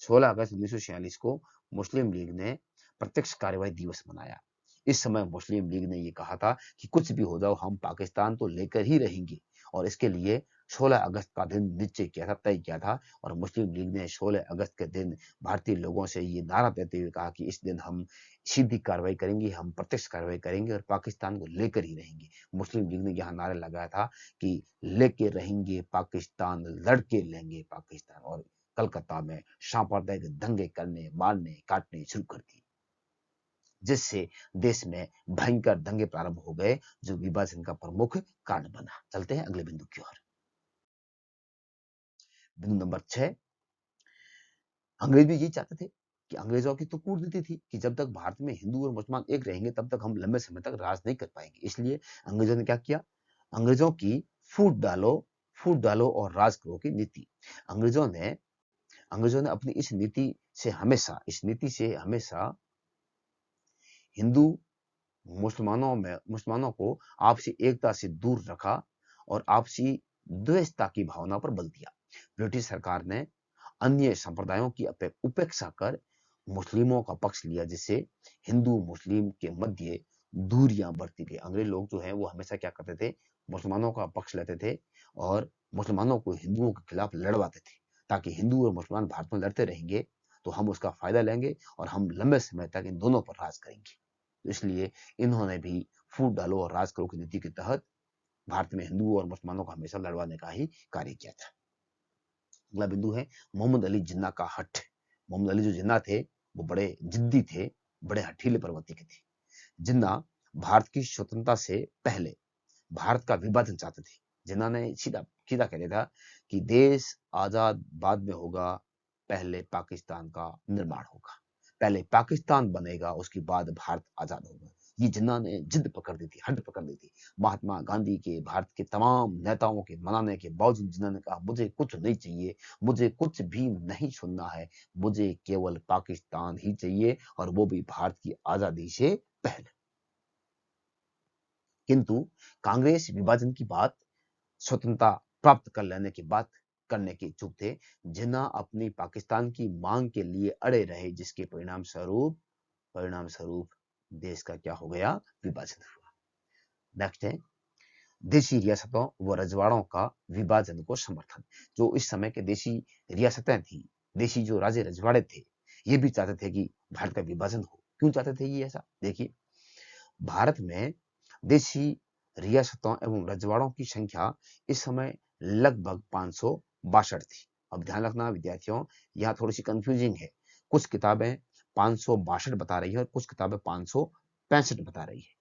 16 अगस्त 1946 को मुस्लिम लीग ने प्रत्यक्ष कार्यवाही दिवस मनाया। इस समय मुस्लिम लीग ने यह कहा था कि कुछ भी हो जाओ, हम पाकिस्तान तो लेकर ही रहेंगे और इसके लिए 16 अगस्त का दिन निश्चय किया था, तय किया था और मुस्लिम लीग ने 16 अगस्त के दिन भारतीय लोगों से ये नारा देते हुए कहा कि इस दिन हम सीधी कार्रवाई करेंगे, हम प्रत्यक्ष कार्रवाई करेंगे और पाकिस्तान को लेकर ही रहेंगे। मुस्लिम लीग ने यहाँ नारा लगाया था कि लेके रहेंगे पाकिस्तान, लड़के लेंगे पाकिस्तान, और कलकत्ता में सांप्रदायिक दंगे करने, मारने, काटने शुरू कर दिए, जिससे देश में भयंकर दंगे प्रारंभ हो गए, जो विभाजन का प्रमुख कारण बना। चलते हैं अगले बिंदु की ओर। बिंदु नंबर 6, अंग्रेज भी यही चाहते थे कि अंग्रेजों की तो कूटनीति थी कि जब तक भारत में हिंदू और मुसलमान एक रहेंगे तब तक हम लंबे समय तक राज नहीं कर पाएंगे। इसलिए अंग्रेजों ने क्या किया? अंग्रेजों की फूट डालो और राज करो की नीति। अंग्रेजों ने अपनी इस नीति से हमेशा हिंदू मुसलमानों को आपसी एकता से दूर रखा और आपसी द्वेषता की भावना पर बल दिया। ब्रिटिश सरकार ने अन्य संप्रदायों की उपेक्षा कर मुस्लिमों का पक्ष लिया, जिससे हिंदू मुस्लिम के मध्य दूरियां बढ़ती गई। अंग्रेज लोग जो है वो हमेशा क्या करते थे? मुसलमानों का पक्ष लेते थे और मुसलमानों को हिंदुओं के खिलाफ लड़वाते थे, ताकि हिंदू और मुसलमान भारत में लड़ते रहेंगे तो हम उसका फायदा लेंगे और हम लंबे समय तक इन दोनों पर राज करेंगे। इसलिए इन्होंने भी फूट डालो और राज करो की नीति के तहत भारत में हिंदुओं और मुसलमानों को हमेशा लड़वाने का ही कार्य किया था। अगला बिंदु है मोहम्मद अली जिन्ना का हठ। मोहम्मद अली जो जिन्ना थे वो बड़े जिद्दी थे, बड़े हठीले प्रवृत्ति के थे। जिन्ना भारत की स्वतंत्रता से पहले भारत का विभाजन चाहते थे। जिन्ना ने सीधा सीधा कह दिया था कि देश आजाद बाद में होगा, पहले पाकिस्तान का निर्माण होगा, पहले पाकिस्तान बनेगा, उसके बाद भारत आजाद होगा। ये जिन्ना ने जिद पकड़ दी थी, हद पकड़ दी थी। महात्मा गांधी के, भारत के तमाम नेताओं के मनाने के बावजूद जिन्ना ने कहा मुझे कुछ नहीं चाहिए, मुझे कुछ भी नहीं सुनना है, मुझे केवल पाकिस्तान ही चाहिए और वो भी भारत की आजादी से पहले। किंतु कांग्रेस विभाजन की बात स्वतंत्रता प्राप्त कर लेने की बात करने के इच्छुक थे। जिन्ना अपनी पाकिस्तान की मांग के लिए अड़े रहे, जिसके परिणाम स्वरूप देश का क्या हो गया? विभाजन हुआ। नेक्स्ट है देशी रियासतों व रजवाड़ों का विभाजन को समर्थन। जो इस समय के देशी रियासतें थी, देशी जो राजे रजवाड़े थे, ये भी चाहते थे कि भारत का विभाजन हो। क्यों चाहते थे ये ऐसा? देखिए, भारत में देशी रियासतों एवं रजवाड़ों की संख्या इस समय लगभग 562 थी। अब ध्यान रखना विद्यार्थियों, यहाँ थोड़ी सी कंफ्यूजिंग है। कुछ किताबें 562 बता रही है और कुछ किताबें 565 बता रही है,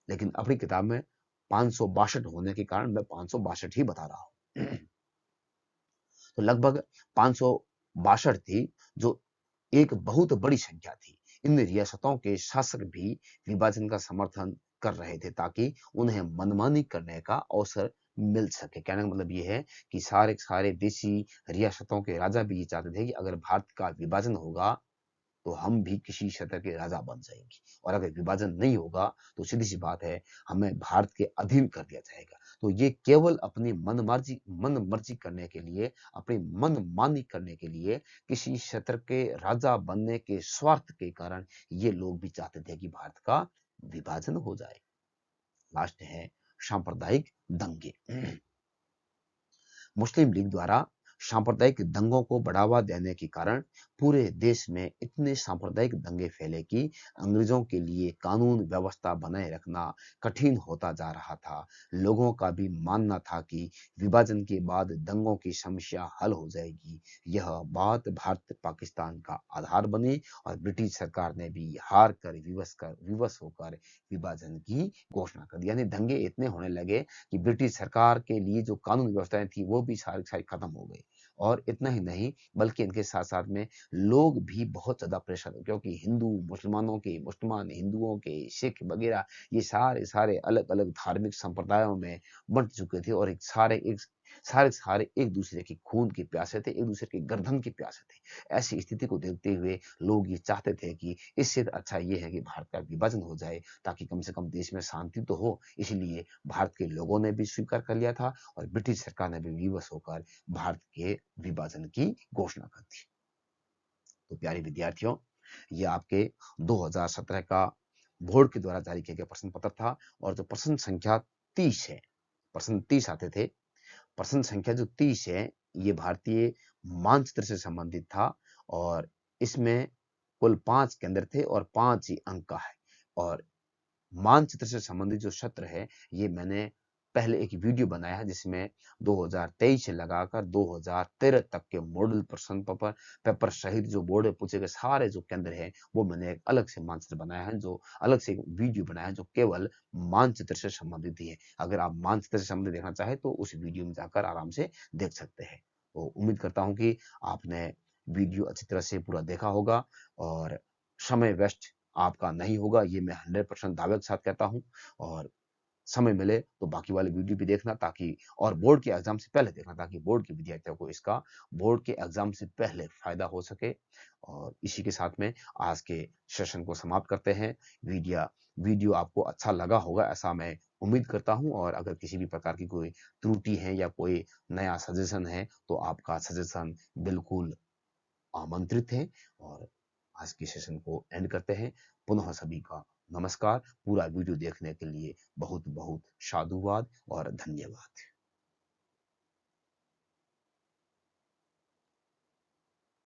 लेकिन अपनी किताब में 562 होने के कारण मैं 562 ही बता रहा हूं। तो लगभग 562 थी, जो एक बहुत बड़ी संख्या थी। इन रियासतों के शासक भी विभाजन का समर्थन कर रहे थे ताकि उन्हें मनमानी करने का अवसर मिल सके। कहने का मतलब ये है कि सारे सारे देशी रियासतों के राजा भी ये चाहते थे कि अगर भारत का विभाजन होगा तो हम भी किसी क्षेत्र के राजा बन जाएंगे, और अगर विभाजन नहीं होगा तो सीधी सी बात है हमें भारत के अधीन कर दिया जाएगा। तो ये केवल अपनी मन मर्जी करने के लिए, अपनी मनमानी करने के लिए, किसी क्षेत्र के राजा बनने के स्वार्थ के कारण ये लोग भी चाहते थे कि भारत का विभाजन हो जाए। लास्ट है सांप्रदायिक दंगे। मुस्लिम लीग द्वारा सांप्रदायिक दंगों को बढ़ावा देने के कारण पूरे देश में इतने सांप्रदायिक दंगे फैले कि अंग्रेजों के लिए कानून व्यवस्था बनाए रखना कठिन होता जा रहा था। लोगों का भी मानना था कि विभाजन के बाद दंगों की समस्या हल हो जाएगी। यह बात भारत पाकिस्तान का आधार बनी और ब्रिटिश सरकार ने भी हार कर विवश होकर विभाजन की घोषणा कर दी। यानी दंगे इतने होने लगे कि ब्रिटिश सरकार के लिए जो कानून व्यवस्थाएं थी वो भी सारी सारी खत्म हो गई। और इतना ही नहीं, बल्कि इनके साथ साथ में लोग भी बहुत ज्यादा परेशान हो, क्योंकि मुसलमान हिंदुओं के, सिख वगैरह, ये सारे सारे अलग अलग धार्मिक संप्रदायों में बंट चुके थे और सारे सारे एक दूसरे के खून के प्यासे थे, एक दूसरे के गर्दन के प्यासे थे। ऐसी स्थिति को देखते हुए लोग ये चाहते थे कि इससे अच्छा ये है कि भारत का विभाजन हो जाए, ताकि कम से कम देश में शांति तो हो। इसलिए भारत के लोगों ने भी स्वीकार कर लिया था और ब्रिटिश सरकार ने भी विवश होकर भारत के विभाजन की घोषणा कर दी। तो प्यारे विद्यार्थियों, ये आपके 2017 का बोर्ड के द्वारा जारी किया गया प्रश्न पत्र था, और जो प्रश्न संख्या 30 है, प्रश्न 30 आते थे। प्रश्न संख्या जो 30 है, ये भारतीय मानचित्र से संबंधित था और इसमें कुल 5 केंद्र थे और 5 ही अंक का है। और मानचित्र से संबंधित जो सत्र है, ये मैंने पहले एक वीडियो बनाया है जिसमें 2023 से लगाकर 2013 तक के मॉडल प्रश्न पेपर सहित जो बोर्ड में पूछे गए सारे जो केंद्र हैं, वो मैंने एक अलग से मानचित्र बनाया है, जो अलग से एक वीडियो बनाया है, जो केवल मानचित्र से संबंधित ही है। अगर आप मानचित्र से संबंधित देखना चाहें तो उस वीडियो में जाकर आराम से देख सकते हैं। तो उम्मीद करता हूँ कि आपने वीडियो अच्छी तरह से पूरा देखा होगा और समय वेस्ट आपका नहीं होगा, ये मैं 100% दावे के साथ कहता हूँ। और समय मिले तो बाकी वाले वीडियो भी देखना, ताकि और बोर्ड के एग्जाम से पहले देखना, ताकि बोर्ड के विद्यार्थियों को इसका बोर्ड के एग्जाम से पहले फायदा हो सके। और इसी के साथ में आज के सेशन को समाप्त करते हैं। वीडियो आपको अच्छा लगा होगा ऐसा मैं उम्मीद करता हूं, और अगर किसी भी प्रकार की कोई त्रुटि है या कोई नया सजेशन है तो आपका सजेशन बिल्कुल आमंत्रित हैं। और आज के सेशन को एंड करते हैं। पुनः सभी का नमस्कार। पूरा वीडियो देखने के लिए बहुत बहुत साधुवाद और धन्यवाद।